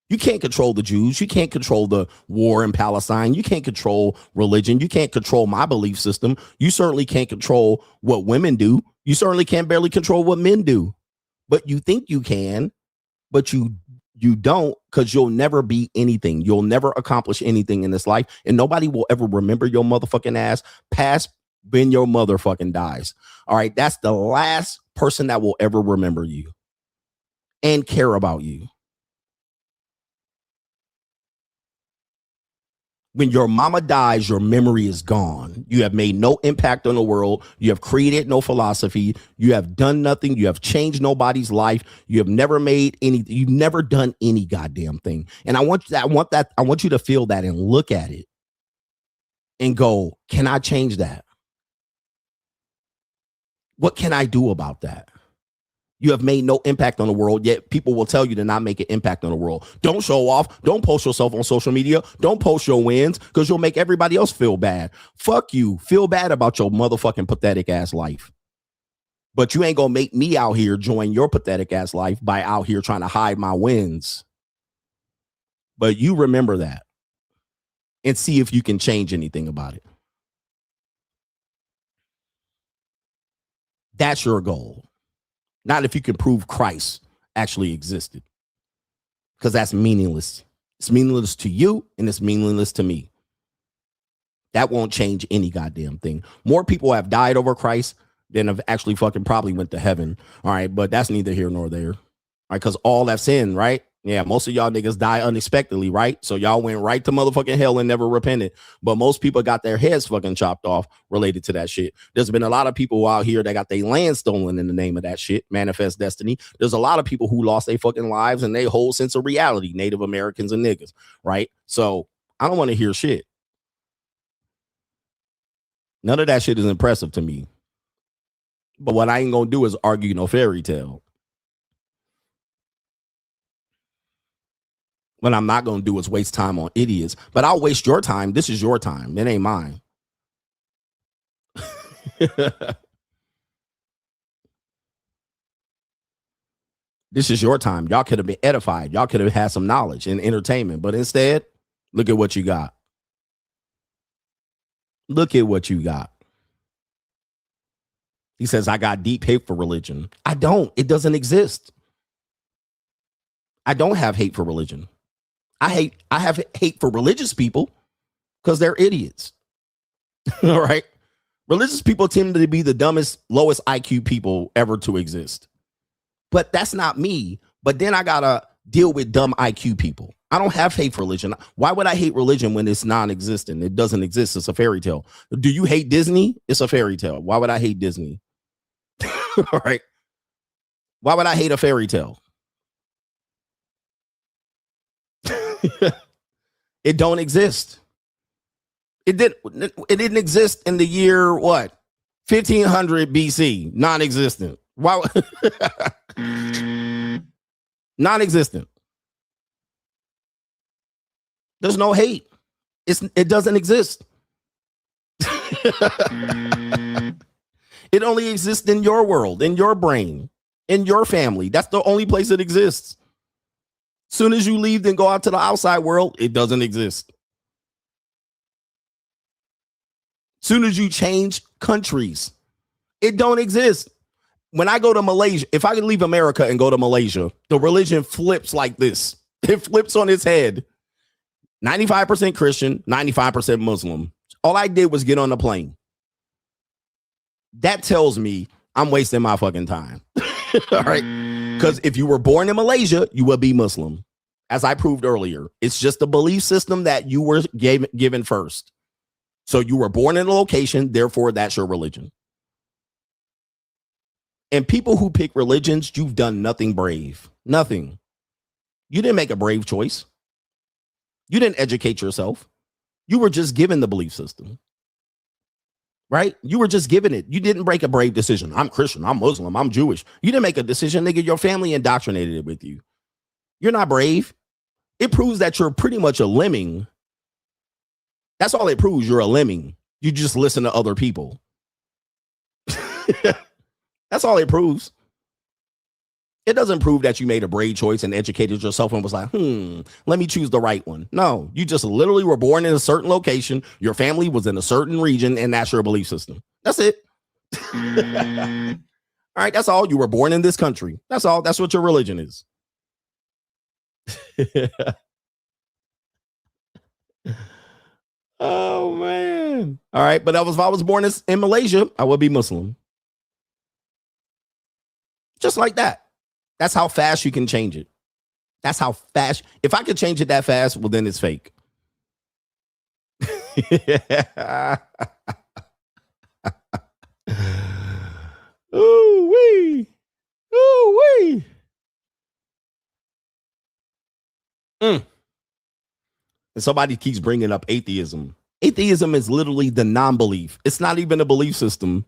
You can't control the Jews. You can't control the war in Palestine. You can't control religion. You can't control my belief system. You certainly can't control what women do. You certainly can't barely control what men do. But you think you can, but you don't, because you'll never be anything. You'll never accomplish anything in this life. And nobody will ever remember your motherfucking ass past when your motherfucking dies. All right. That's the last person that will ever remember you and care about you. When your mama dies, your memory is gone. You have made no impact on the world. You have created no philosophy. You have done nothing. You have changed nobody's life. You have never made any, you've never done any goddamn thing. And I want you to feel that and look at it and go, can I change that? What can I do about that? You have made no impact on the world, yet people will tell you to not make an impact on the world. Don't show off. Don't post yourself on social media. Don't post your wins because you'll make everybody else feel bad. Fuck you. Feel bad about your motherfucking pathetic ass life. But you ain't going to make me out here join your pathetic ass life by out here trying to hide my wins. But you remember that and see if you can change anything about it. That's your goal. Not if you can prove Christ actually existed. Because that's meaningless. It's meaningless to you and it's meaningless to me. That won't change any goddamn thing. More people have died over Christ than have actually fucking probably went to heaven. All right, but that's neither here nor there. All right, because all have sinned, right? Yeah, most of y'all niggas die unexpectedly, right? So y'all went right to motherfucking hell and never repented. But most people got their heads fucking chopped off related to that shit. There's been a lot of people out here that got their land stolen in the name of that shit, manifest destiny. There's a lot of people who lost their fucking lives and their whole sense of reality, Native Americans and niggas, right? So I don't want to hear shit. None of that shit is impressive to me. But what I ain't gonna do is argue no fairy tale. What I'm not going to do is waste time on idiots, but I'll waste your time. This is your time. It ain't mine. This is your time. Y'all could have been edified. Y'all could have had some knowledge and entertainment, but instead, look at what you got. Look at what you got. He says, I got deep hate for religion. I don't. It doesn't exist. I don't have hate for religion. I have hate for religious people because they're idiots. All right. Religious people tend to be the dumbest, lowest IQ people ever to exist. But that's not me. But then I got to deal with dumb IQ people. I don't have hate for religion. Why would I hate religion when it's non-existent? It doesn't exist. It's a fairy tale. Do you hate Disney? It's a fairy tale. Why would I hate Disney? All right. Why would I hate a fairy tale? It don't exist. It didn't exist in the year what? 1500 BC. Non-existent. Why? Non-existent. There's no hate. It doesn't exist. It only exists in your world, in your brain, in your family. That's the only place it exists. Soon as you leave and go out to the outside world, it doesn't exist. Soon as you change countries, it don't exist. When I go to Malaysia, if I can leave America and go to Malaysia, the religion flips like this. It flips on its head. 95% Christian, 95% Muslim. All I did was get on the plane. That tells me I'm wasting my fucking time. All right. Because if you were born in Malaysia, you will be Muslim. As I proved earlier, it's just a belief system that you were given first. So you were born in a location, therefore that's your religion. And people who pick religions, you've done nothing brave. Nothing. You didn't make a brave choice. You didn't educate yourself. You were just given the belief system. Right? You were just given it. You didn't break a brave decision. I'm Christian. I'm Muslim. I'm Jewish. You didn't make a decision, nigga. Your family indoctrinated it with you. You're not brave. It proves that you're pretty much a lemming. That's all it proves. You're a lemming. You just listen to other people. That's all it proves. It doesn't prove that you made a brave choice and educated yourself and was like, let me choose the right one. No, you just literally were born in a certain location. Your family was in a certain region, and that's your belief system. That's it. All right, that's all. You were born in this country. That's all. That's what your religion is. Oh, man. All right, but if I was born in Malaysia, I would be Muslim. Just like that. That's how fast you can change it. That's how fast. If I could change it that fast, well, then it's fake. Ooh wee. Ooh wee. And somebody keeps bringing up atheism. Atheism is literally the non-belief. It's not even a belief system.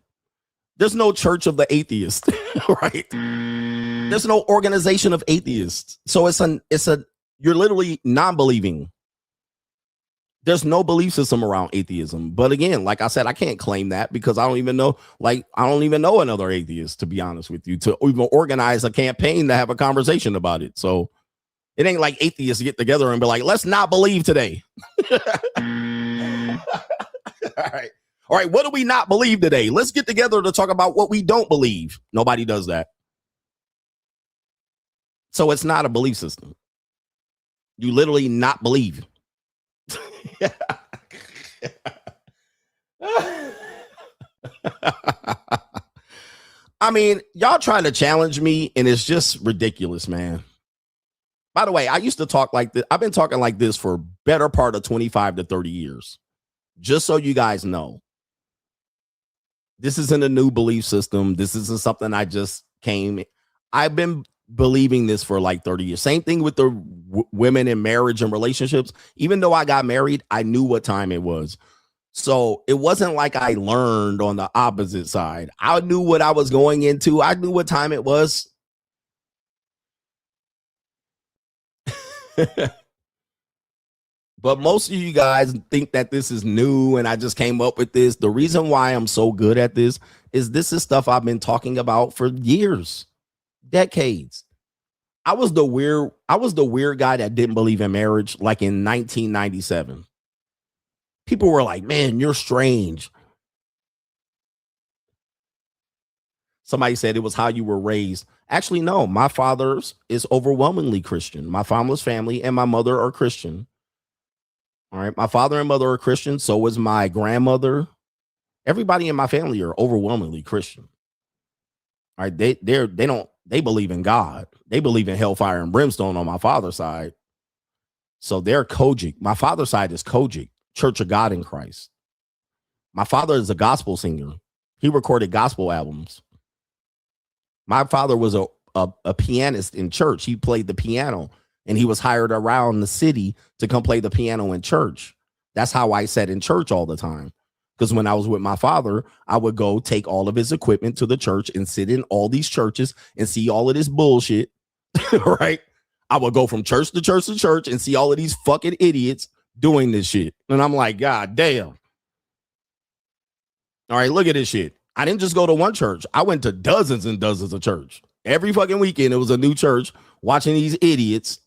There's no church of the atheist, right? There's no organization of atheists. So you're literally non-believing. There's no belief system around atheism. But again, like I said, I can't claim that because I don't even know another atheist, to be honest with you, to even organize a campaign to have a conversation about it. So it ain't like atheists get together and be like, let's not believe today. All right. What do we not believe today? Let's get together to talk about what we don't believe. Nobody does that. So it's not a belief system. You literally not believe. I mean, y'all trying to challenge me, and it's just ridiculous, man. By the way, I used to talk like this. I've been talking like this for better part of 25 to 30 years. Just so you guys know. This isn't a new belief system. This isn't something I just came. I've been believing this for like 30 years. Same thing with the women in marriage and relationships. Even though I got married, I knew what time it was. So it wasn't like I learned on the opposite side. I knew what I was going into. I knew what time it was. But most of you guys think that this is new and I just came up with this. The reason why I'm so good at this is stuff I've been talking about for years, decades. I was the weird guy that didn't believe in marriage like in 1997. People were like, man, you're strange. Somebody said it was how you were raised. Actually, no, my father's is overwhelmingly Christian. My father's family and my mother are Christian. All right. My father and mother are Christian. So was my grandmother. Everybody in my family are overwhelmingly Christian. All right. They believe in God. They believe in hellfire and brimstone on my father's side. So they're Kojic. My father's side is Kojic, Church of God in Christ. My father is a gospel singer. He recorded gospel albums. My father was a pianist in church. He played the piano. And he was hired around the city to come play the piano in church. That's how I sat in church all the time. Because when I was with my father, I would go take all of his equipment to the church and sit in all these churches and see all of this bullshit. Right? I would go from church to church to church and see all of these fucking idiots doing this shit. And I'm like, God damn. All right, look at this shit. I didn't just go to one church. I went to dozens and dozens of church. Every fucking weekend, it was a new church watching these idiots.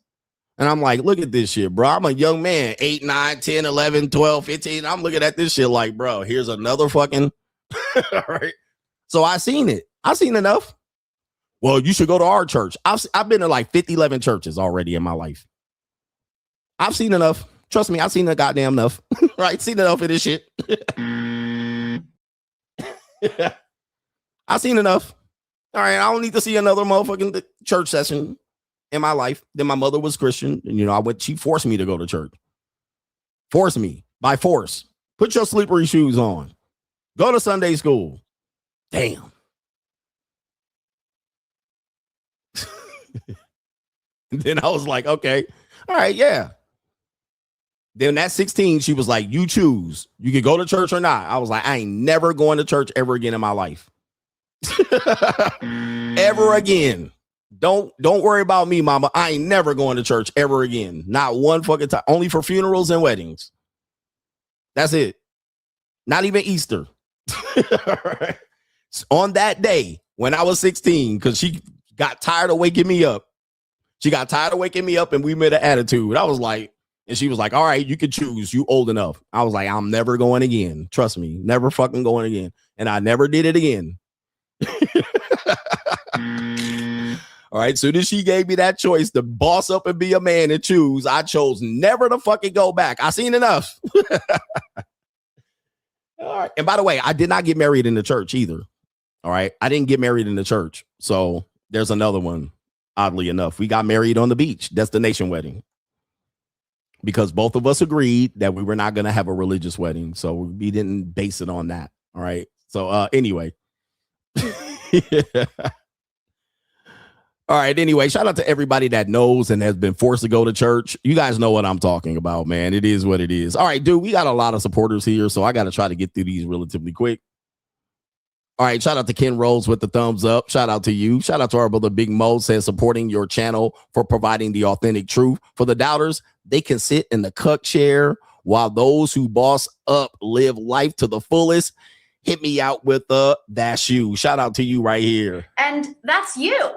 And I'm like, look at this shit, bro. I'm a young man, 8, 9, 10, 11, 12, 15. I'm looking at this shit like, bro, here's another fucking. All right. So I seen it. I seen enough. Well, you should go to our church. I've been to like 50, 11 churches already in my life. I've seen enough. Trust me, I've seen the goddamn enough. Right? Seen enough of this shit. I've seen enough. All right. I don't need to see another motherfucking church session in my life. Then my mother was Christian. And, she forced me to go to church. Forced me by force. Put your slippery shoes on. Go to Sunday school. Damn. Then I was like, okay. All right. Yeah. Then at 16, she was like, you choose. You can go to church or not. I was like, I ain't never going to church ever again in my life. Ever again. Don't worry about me, mama. I ain't never going to church ever again. Not one fucking time. Only for funerals and weddings. That's it. Not even Easter. Right. On that day when I was 16, because she got tired of waking me up. She got tired of waking me up and we made an attitude. I was like, and she was like, all right, you can choose. You old enough. I was like, I'm never going again. Trust me. Never fucking going again. And I never did it again. All right. Soon as she gave me that choice to boss up and be a man and choose, I chose never to fucking go back. I seen enough. All right. And by the way, I did not get married in the church either. All right. I didn't get married in the church. So there's another one. Oddly enough, we got married on the beach. Destination wedding. because both of us agreed that we were not going to have a religious wedding. So we didn't base it on that. All right. So anyway. All right. Anyway, shout out to everybody that knows and has been forced to go to church. You guys know what I'm talking about, man. It is what it is. All right, dude, we got a lot of supporters here, so I got to try to get through these relatively quick. All right, shout out to Ken Rose with the thumbs up. Shout out to you. Shout out to our brother Big Mo, says supporting your channel for providing the authentic truth. For the doubters, they can sit in the cuck chair while those who boss up live life to the fullest. Hit me out with that's you. Shout out to you right here. And that's you.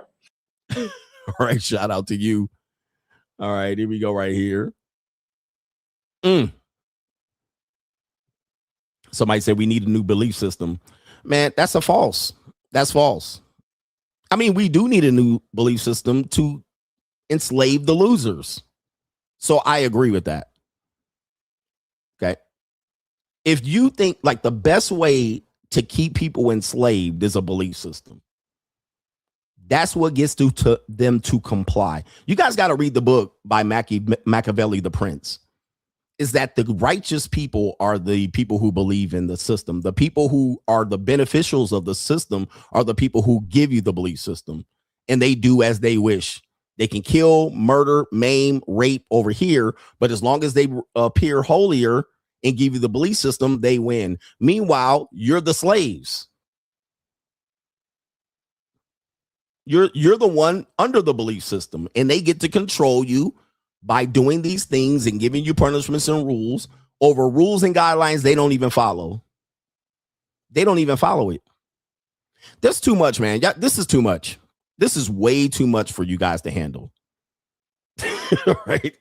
All right, shout out to you. All right, here we go right here. Somebody said we need a new belief system. Man, that's false. That's false. I mean, we do need a new belief system to enslave the losers. So I agree with that. Okay. If you think like the best way to keep people enslaved is a belief system, that's what gets to them to comply. You guys got to read the book by Machiavelli, The Prince. Is that the righteous people are the people who believe in the system. The people who are the beneficials of the system are the people who give you the belief system, and they do as they wish. They can kill, murder, maim, rape over here, but as long as they appear holier and give you the belief system, they win. Meanwhile, you're the slaves. You're the one under the belief system, and they get to control you by doing these things and giving you punishments and rules over rules and guidelines they don't even follow. They don't even follow it. That's too much, man. Yeah, this is too much. This is way too much for you guys to handle. Right?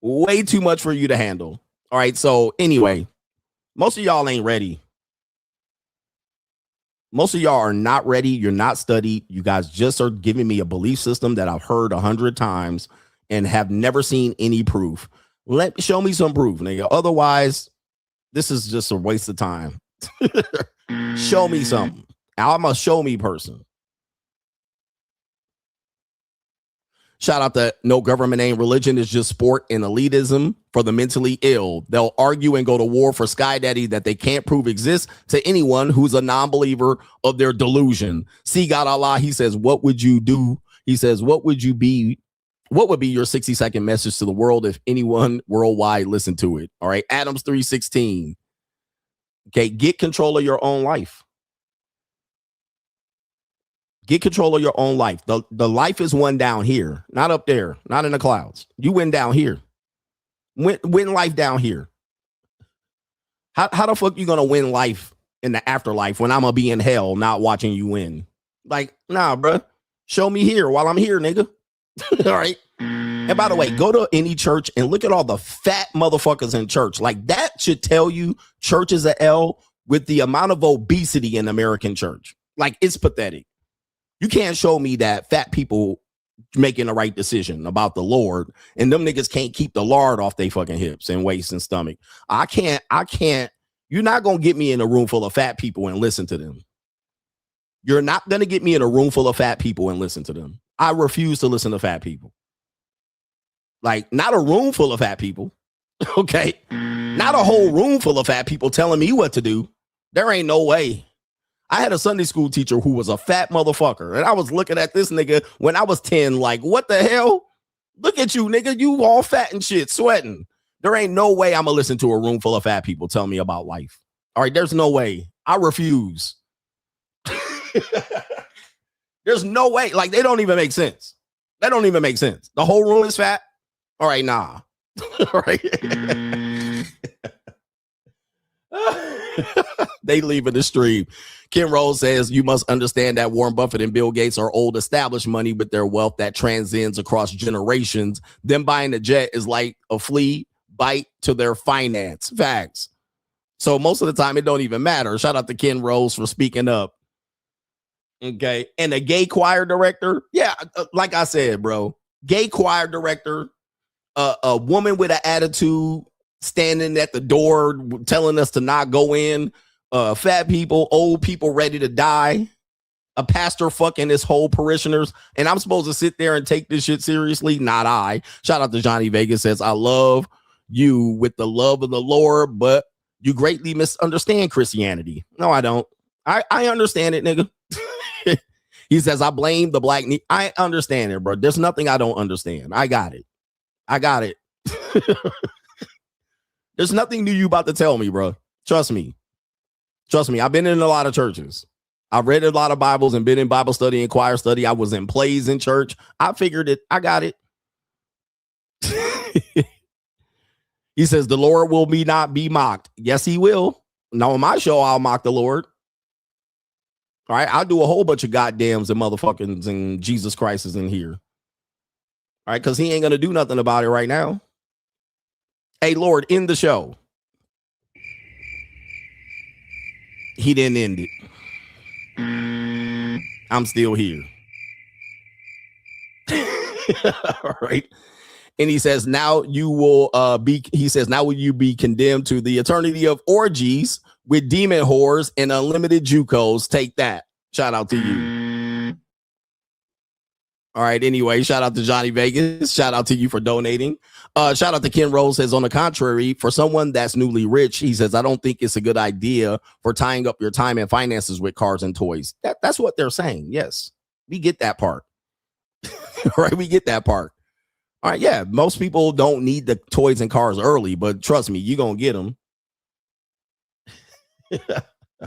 Way too much for you to handle. All right. So anyway, most of y'all ain't ready. Most of y'all are not ready. You're not studied. You guys just are giving me a belief system that I've heard 100 times and have never seen any proof. Show me some proof, nigga. Otherwise, this is just a waste of time. Show me something. I'm a show me person. Shout out to no government ain't religion. It's just sport and elitism for the mentally ill. They'll argue and go to war for Sky Daddy that they can't prove exists to anyone who's a non-believer of their delusion. See God Allah, he says, what would you do? He says, what would you be? What would be your 60-second message to the world if anyone worldwide listened to it? All right. Adams 3:16. Okay. Get control of your own life. Get control of your own life. The life is one down here, not up there, not in the clouds. You win down here. Win life down here. How the fuck you gonna win life in the afterlife when I'm gonna be in hell not watching you win? Like, nah, bro. Show me here while I'm here, nigga. All right. And by the way, go to any church and look at all the fat motherfuckers in church. Like that should tell you church is a L with the amount of obesity in American church. Like it's pathetic. You can't show me that fat people making the right decision about the Lord and them niggas can't keep the lard off their fucking hips and waist and stomach. I can't. You're not going to get me in a room full of fat people and listen to them. You're not going to get me in a room full of fat people and listen to them. I refuse to listen to fat people. Like, not a room full of fat people. Okay. Not a whole room full of fat people telling me what to do. There ain't no way. I had a Sunday school teacher who was a fat motherfucker. And I was looking at this nigga when I was 10, like, what the hell? Look at you, nigga. You all fat and shit, sweating. There ain't no way I'm going to listen to a room full of fat people tell me about life. All right. There's no way. I refuse. There's no way. Like, they don't even make sense. That don't even make sense. The whole room is fat. All right. Nah. All right. They leaving the stream. Ken Rose says you must understand that Warren Buffett and Bill Gates are old established money with their wealth that transcends across generations. Them buying a jet is like a flea bite to their finance. Facts. So most of the time it don't even matter. Shout out to Ken Rose for speaking up. Okay. And a gay choir director. Yeah. Like I said, bro, gay choir director, a woman with an attitude standing at the door telling us to not go in, fat people, old people ready to die. A pastor fucking his whole parishioners, and I'm supposed to sit there and take this shit seriously? Not I. Shout out to Johnny Vegas, says, I love you with the love of the Lord, but you greatly misunderstand Christianity. No, I don't. I understand it, nigga. He says, I blame the black. I understand it, bro. There's nothing I don't understand. I got it. There's nothing new you about to tell me, bro. Trust me. I've been in a lot of churches. I've read a lot of Bibles and been in Bible study and choir study. I was in plays in church. I figured it. I got it. He says, the Lord will not be mocked. Yes, he will. Now on my show, I'll mock the Lord. All right. I'll do a whole bunch of goddams and motherfuckings and Jesus Christ is in here. All right. Because he ain't going to do nothing about it right now. Hey, Lord, end the show. He didn't end it. I'm still here. All right. And he says, now you will now will you be condemned to the eternity of orgies with demon whores and unlimited JUCOs. Take that. Shout out to you. All right. Anyway, shout out to Johnny Vegas. Shout out to you for donating. Shout out to Ken Rose, says, on the contrary, for someone that's newly rich, he says, I don't think it's a good idea for tying up your time and finances with cars and toys. That's what they're saying. Yes, we get that part. Right. We get that part. All right. Yeah. Most people don't need the toys and cars early, but trust me, you're going to get them.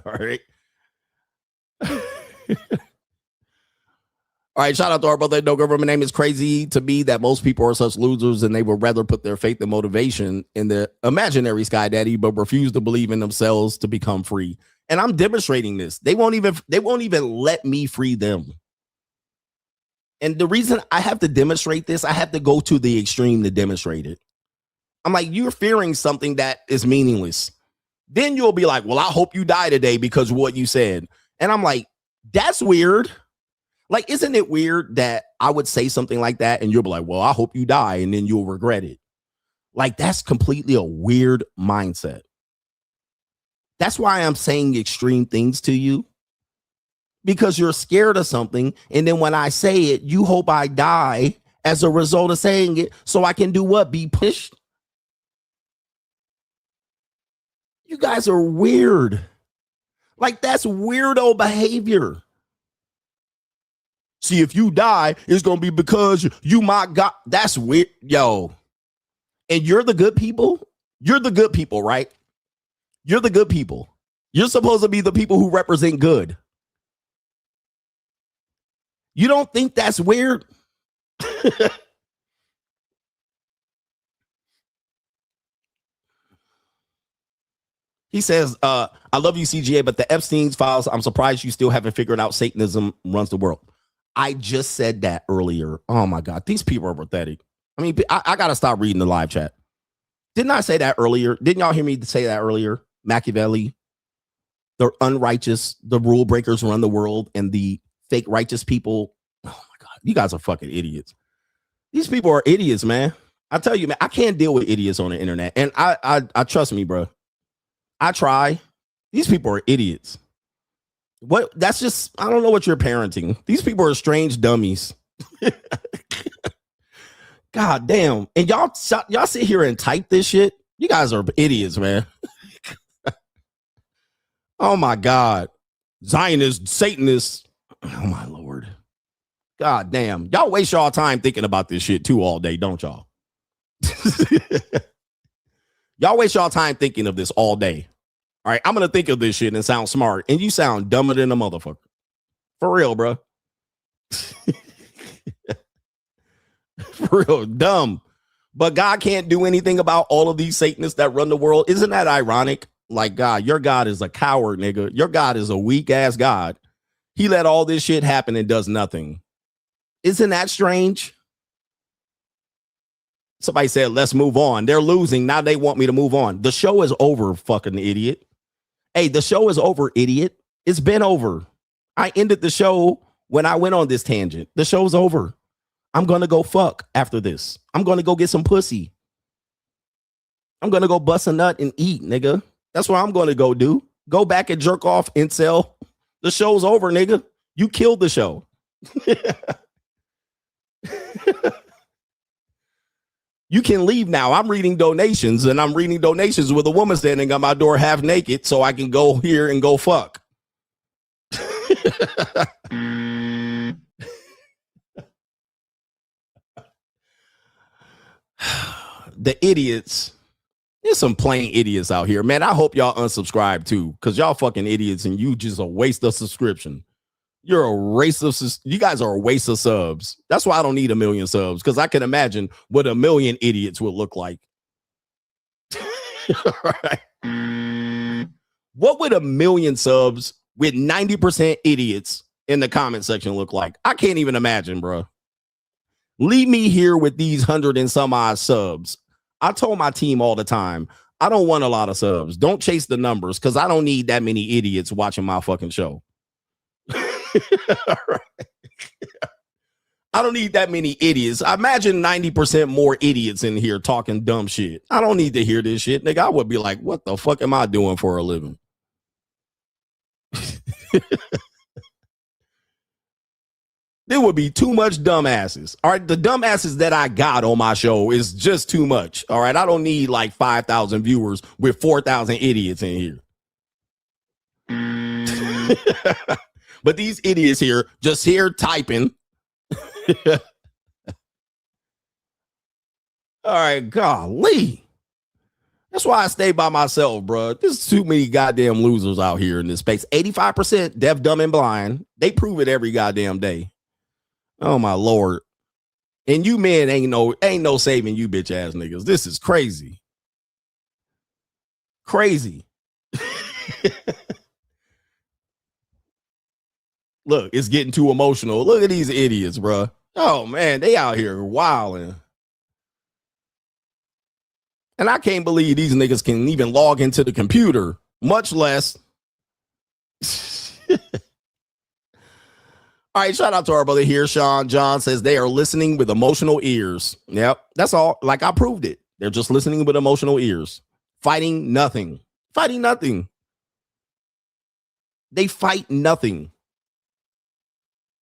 All right. All right, shout out to our brother. No government name is crazy to me that most people are such losers and they would rather put their faith and motivation in the imaginary sky daddy, but refuse to believe in themselves to become free. And I'm demonstrating this. They won't even let me free them. And the reason I have to demonstrate this, I have to go to the extreme to demonstrate it. I'm like, you're fearing something that is meaningless. Then you'll be like, well, I hope you die today because of what you said. And I'm like, that's weird. Like, isn't it weird that I would say something like that and you'll be like, well, I hope you die, and then you'll regret it. Like, that's completely a weird mindset. That's why I'm saying extreme things to you, because you're scared of something. And then when I say it, you hope I die as a result of saying it so I can do what? Be pushed? You guys are weird. Like, that's weirdo behavior. See, if you die, it's going to be because you my God. That's weird. Yo. And you're the good people. You're the good people, right? You're the good people. You're supposed to be the people who represent good. You don't think that's weird? He says, I love you, CGA, but the Epstein's files, I'm surprised you still haven't figured out Satanism runs the world. I just said that earlier. Oh, my God. These people are pathetic. I mean, I got to stop reading the live chat. Didn't I say that earlier? Didn't y'all hear me say that earlier? Machiavelli, the unrighteous, the rule breakers run the world, and the fake righteous people. Oh, my God. You guys are fucking idiots. These people are idiots, man. I tell you, man, I can't deal with idiots on the internet. And I trust me, bro. I try. These people are idiots. What? That's just, I don't know what you're parenting. These people are strange dummies. God damn. And y'all sit here and type this shit. You guys are idiots, man. Oh my God. Zionists, Satanists. Oh my Lord. God damn. Y'all waste y'all time thinking about this shit too all day, don't y'all? Y'all waste y'all time thinking of this all day. All right, I'm going to think of this shit and sound smart. And you sound dumber than a motherfucker. For real, bro. For real, dumb. But God can't do anything about all of these Satanists that run the world. Isn't that ironic? Like, God, your God is a coward, nigga. Your God is a weak-ass God. He let all this shit happen and does nothing. Isn't that strange? Somebody said, let's move on. They're losing. Now they want me to move on. The show is over, fucking idiot. Hey, the show is over, idiot. It's been over. I ended the show when I went on this tangent. The show's over. I'm going to go fuck after this. I'm going to go get some pussy. I'm going to go bust a nut and eat, nigga. That's what I'm going to go do. Go back and jerk off, incel. The show's over, nigga. You killed the show. You can leave now. I'm reading donations, and I'm reading donations with a woman standing at my door half naked so I can go here and go fuck. The idiots. There's some plain idiots out here, man. I hope y'all unsubscribe too, because y'all fucking idiots and you just a waste of subscription. You're a waste of, you guys are a waste of subs. That's why I don't need 1 million subs, because I can imagine what 1 million idiots would look like. Right. What would 1 million subs with 90% idiots in the comment section look like? I can't even imagine, bro. Leave me here with these 100 and some odd subs. I told my team all the time, I don't want a lot of subs. Don't chase the numbers, because I don't need that many idiots watching my fucking show. Right. I don't need that many idiots. I imagine 90% more idiots in here talking dumb shit. I don't need to hear this shit. Nigga, I would be like, what the fuck am I doing for a living? There would be too much dumbasses. All right, the dumbasses that I got on my show is just too much. All right, I don't need like 5,000 viewers with 4,000 idiots in here. But these idiots here, just here typing. All right, golly. That's why I stay by myself, bro. There's too many goddamn losers out here in this space. 85% deaf, dumb, and blind. They prove it every goddamn day. Oh my Lord. And you men ain't no saving you bitch ass niggas. This is crazy. Crazy. Look, it's getting too emotional. Look at these idiots, bro. Oh man, they out here wilding. And I can't believe these niggas can even log into the computer, much less. All right, shout out to our brother here. Sean John says they are listening with emotional ears. Yep, that's all. Like I proved it. They're just listening with emotional ears. Fighting nothing. Fighting nothing. They fight nothing.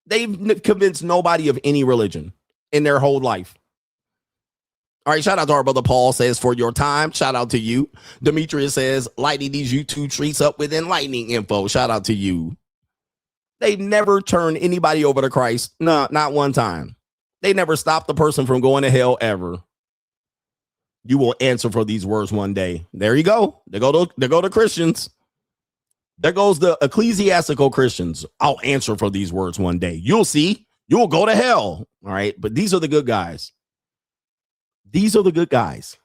They've convinced nobody of any religion in their whole life. All right, shout out to our brother Paul says for your time. Shout out to you. Demetrius says lighting these YouTube treats up with enlightening info. Shout out to you. They never turned anybody over to Christ. No, not one time. They never stopped the person from going to hell ever. You will answer for these words one day. There you go. There go the Christians. There goes the ecclesiastical Christians. I'll answer for these words one day. You'll see. You'll go to hell. All right. But these are the good guys. These are the good guys.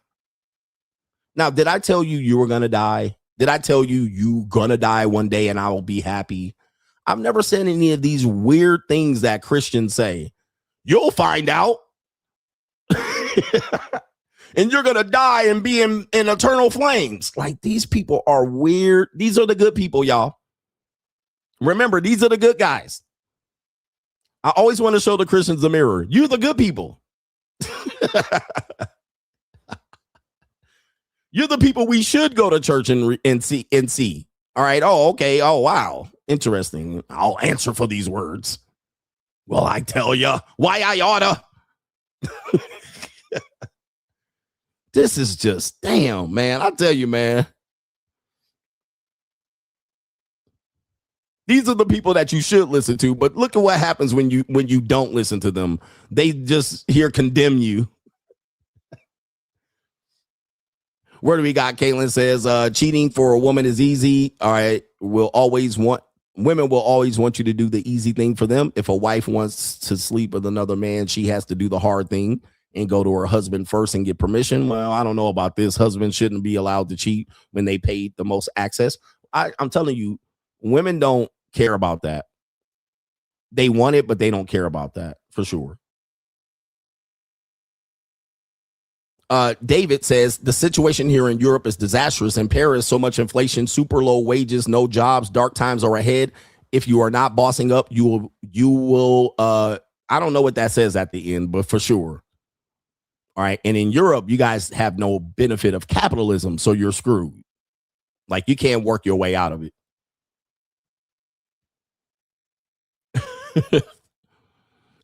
Now, did I tell you you were going to die? Did I tell you you going to die one day and I will be happy? I've never said any of these weird things that Christians say. You'll find out. And you're going to die and be in eternal flames. Like, these people are weird. These are the good people, y'all. Remember, these are the good guys. I always want to show the Christians the mirror. You're the good people. You're the people we should go to church and see. All right. Oh, okay. Oh, wow. Interesting. I'll answer for these words. Well, I tell you why I oughta. This is just damn, man. I tell you, man. These are the people that you should listen to, but look at what happens when you don't listen to them. They just here condemn you. Where do we got? Caitlin says, cheating for a woman is easy. All right. Women will always want you to do the easy thing for them. If a wife wants to sleep with another man, she has to do the hard thing and go to her husband first and get permission. Well, I don't know about this. Husbands shouldn't be allowed to cheat when they paid the most access. I'm telling you, women don't care about that. They want it, but they don't care about that for sure. David says the situation here in Europe is disastrous. In Paris, so much inflation, super low wages, no jobs, dark times are ahead. If you are not bossing up, you will I don't know what that says at the end, but for sure. All right. And in Europe, you guys have no benefit of capitalism, so you're screwed. Like, you can't work your way out of it.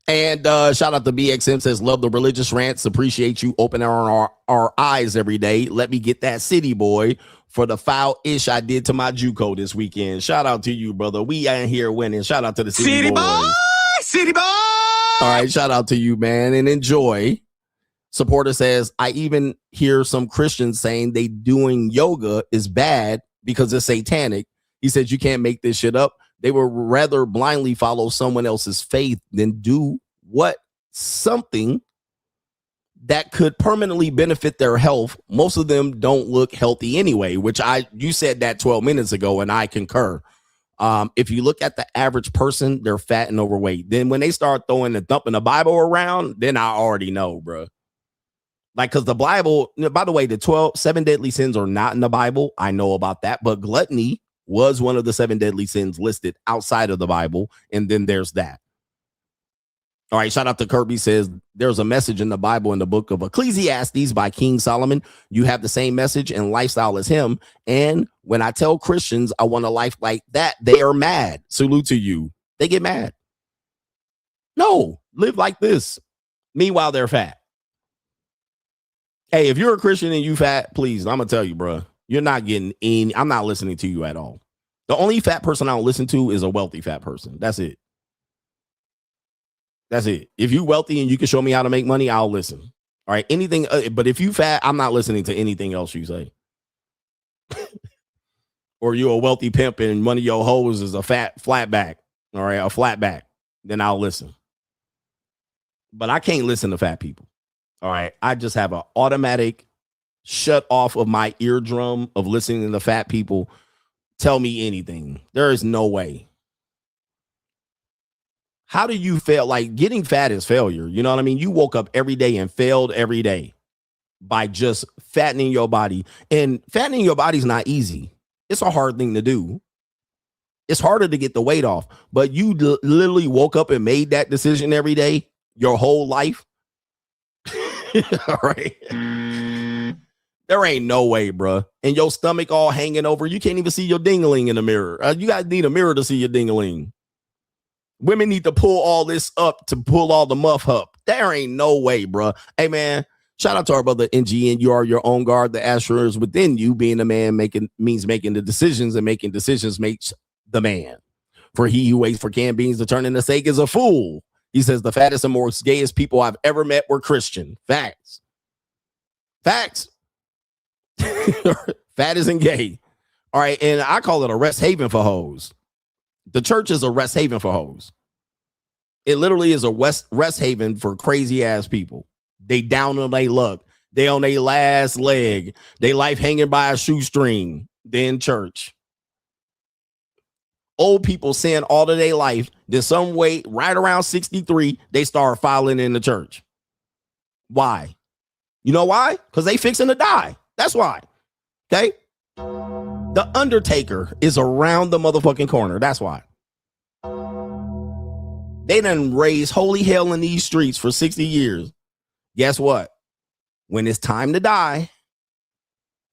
And shout out to BXM says, love the religious rants. Appreciate you opening our eyes every day. Let me get that city boy for the foul ish I did to my JUCO this weekend. Shout out to you, brother. We ain't here winning. Shout out to the city boys. City boy. All right, shout out to you, man, and enjoy. Supporter says, I even hear some Christians saying they doing yoga is bad because it's satanic. He says you can't make this shit up. They would rather blindly follow someone else's faith than do something that could permanently benefit their health. Most of them don't look healthy anyway, which you said that 12 minutes ago, and I concur. If you look at the average person, they're fat and overweight. Then when they start throwing and thumping the Bible around, then I already know, bro. Like, because the Bible, by the way, the 7 deadly sins are not in the Bible. I know about that, but gluttony was one of the 7 deadly sins listed outside of the Bible. And then there's that. All right. Shout out to Kirby says there's a message in the Bible in the book of Ecclesiastes by King Solomon. You have the same message and lifestyle as him. And when I tell Christians I want a life like that, they are mad. Salute to you. They get mad. No, live like this. Meanwhile, they're fat. Hey, if you're a Christian and you fat, please, I'm going to tell you, bro. You're not getting any. I'm not listening to you at all. The only fat person I don't listen to is a wealthy fat person. That's it. That's it. If you're wealthy and you can show me how to make money, I'll listen. All right. Anything. But if you fat, I'm not listening to anything else you say. Or you're a wealthy pimp and one of your hoes is a flat back. All right. A flat back. Then I'll listen. But I can't listen to fat people. All right. I just have an automatic shut off of my eardrum of listening to fat people tell me anything. There is no way. How do you fail? Like, getting fat is failure. You know what I mean? You woke up every day and failed every day by just fattening your body. And fattening your body is not easy. It's a hard thing to do. It's harder to get the weight off. But you literally woke up and made that decision every day, your whole life. All right. There ain't no way, bro. And your stomach all hanging over. You can't even see your ding-a-ling in the mirror. You guys need a mirror to see your ding-a-ling. Women need to pull all this up to pull all the muff up. There ain't no way, bro. Hey, man, shout out to our brother NGN. You are your own guard. The asher is within you. Being a man means making the decisions, and making decisions makes the man. For he who waits for canned beans to turn into steak is a fool. He says the fattest and most gayest people I've ever met were Christian. Facts. Fat isn't gay. All right. And I call it a rest haven for hoes. The church is a rest haven for hoes. It literally is a rest haven for crazy ass people. They down on their luck. They on their last leg. They life hanging by a shoestring. Then church. Old people sin all of their life. Then some way, right around 63, they start filing in the church. Why? You know why? Because they fixing to die. That's why. Okay? The Undertaker is around the motherfucking corner. That's why. They done raised holy hell in these streets for 60 years. Guess what? When it's time to die,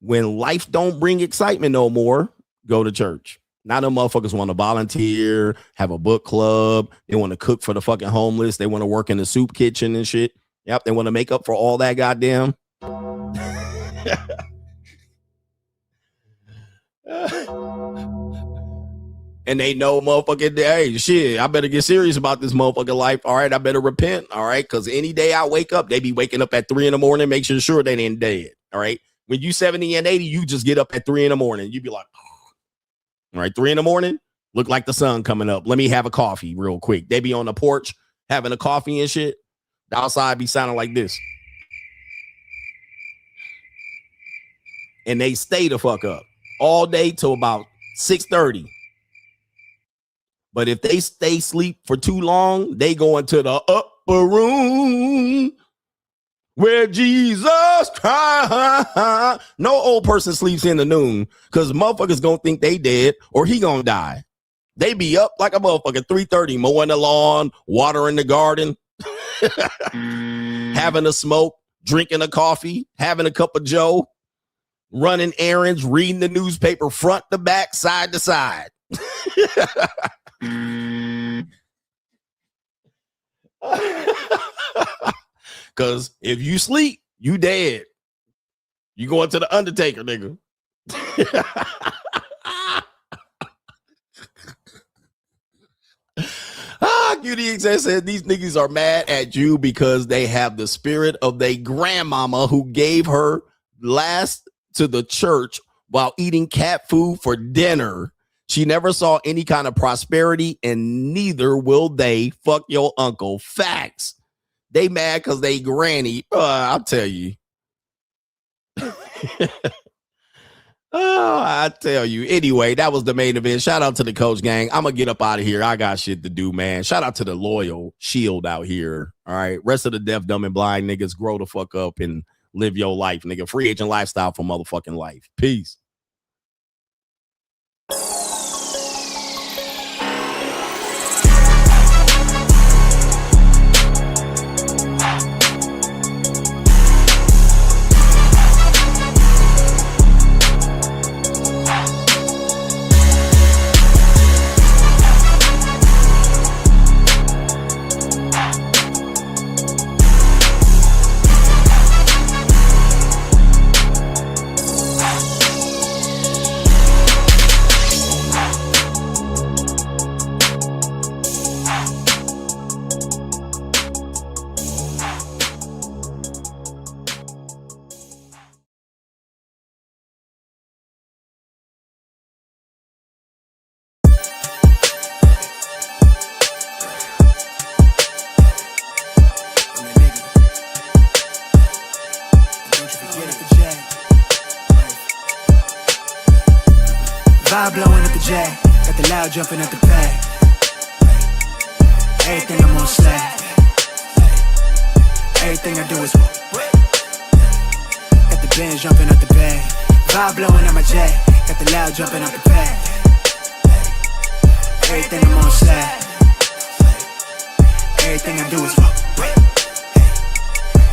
when life don't bring excitement no more, go to church. Now them motherfuckers want to volunteer, have a book club. They want to cook for the fucking homeless. They want to work in the soup kitchen and shit. Yep, they want to make up for all that goddamn. And they know motherfucking, hey, shit, I better get serious about this motherfucking life. All right, I better repent. All right, because any day I wake up, they be waking up at 3 a.m, make sure they ain't dead. All right, when you 70 and 80, you just get up at 3 a.m. You be like, oh. All right, 3 a.m, look like the sun coming up. Let me have a coffee real quick. They be on the porch having a coffee and shit. The outside be sounding like this. And they stay the fuck up all day till about 6:30. But if they stay sleep for too long, they go into the upper room where Jesus Christ. No old person sleeps in the noon because motherfuckers gonna think they dead or he gonna die. They be up like a motherfucker 3:30, mowing the lawn, watering the garden, having a smoke, drinking a coffee, having a cup of Joe, running errands, reading the newspaper front to back, side to side. Cause if you sleep, you dead. You going to the Undertaker, nigga. QDXS said these niggas are mad at you because they have the spirit of their grandmama who gave her last to the church while eating cat food for dinner. She never saw any kind of prosperity, and neither will they. Fuck your uncle. Facts. They mad because they granny. I'll tell you. Oh, I tell you. Anyway, that was the main event. Shout out to the Coach Gang. I'm going to get up out of here. I got shit to do, man. Shout out to the loyal shield out here. All right. Rest of the deaf, dumb, and blind niggas, grow the fuck up and live your life, nigga. Free agent lifestyle for motherfucking life. Peace. Vibe blowing at the J, got the loud jumping at the bag. Everything I'm on slack. Everything I do is got the bands jumping at the bag. Vibe blowing at my J, got the loud jumping at the bag. Everything I'm on slack. Everything I do is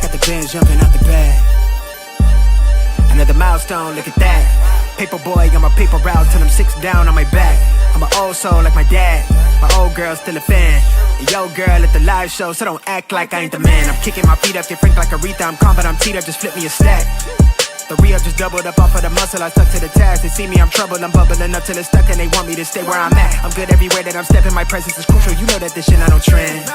got the bands jumping at the bag. Another milestone, look at that. Paper boy, got my paper route till I'm 6 down on my back. I'm an old soul like my dad. My old girl still a fan. Yo girl at the live show, so don't act like I ain't the man. I'm kicking my feet up, get frank like Aretha. I'm calm, but I'm teed up, just flip me a stack. The re-up just doubled up off of the muscle, I stuck to the task. They see me, I'm troubled, I'm bubbling up till it's stuck, and they want me to stay where I'm at. I'm good everywhere that I'm stepping, my presence is crucial. You know that this shit not on trend.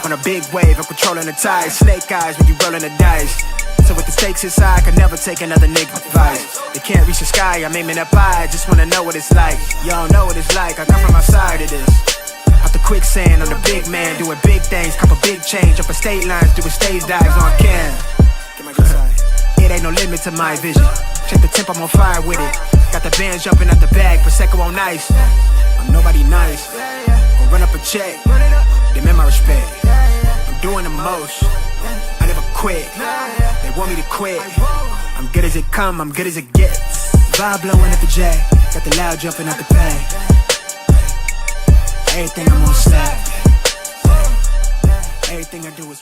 On a big wave, I'm controlling the tide. Snake eyes when you rolling the dice. So with the stakes inside, I can never take another nigga advice. They can't reach the sky, I'm aiming up high. Just wanna know what it's like. Y'all know what it's like, I come from outside of this. Out the quicksand, I'm the big man, doing big things. Cop a big change, up a state lines, doing stage dives on cam. It ain't no limit to my vision. Check the temp, I'm on fire with it. Got the band jumping out the bag, Prosecco on ice. I'm nobody nice, gonna run up a check. Demand my respect, I'm doing the most. I never quit, they want me to quit. I'm good as it come, I'm good as it gets. Vibe blowing at the J, got the loud jumping at the bag. Everything I'm on slack. Everything I do is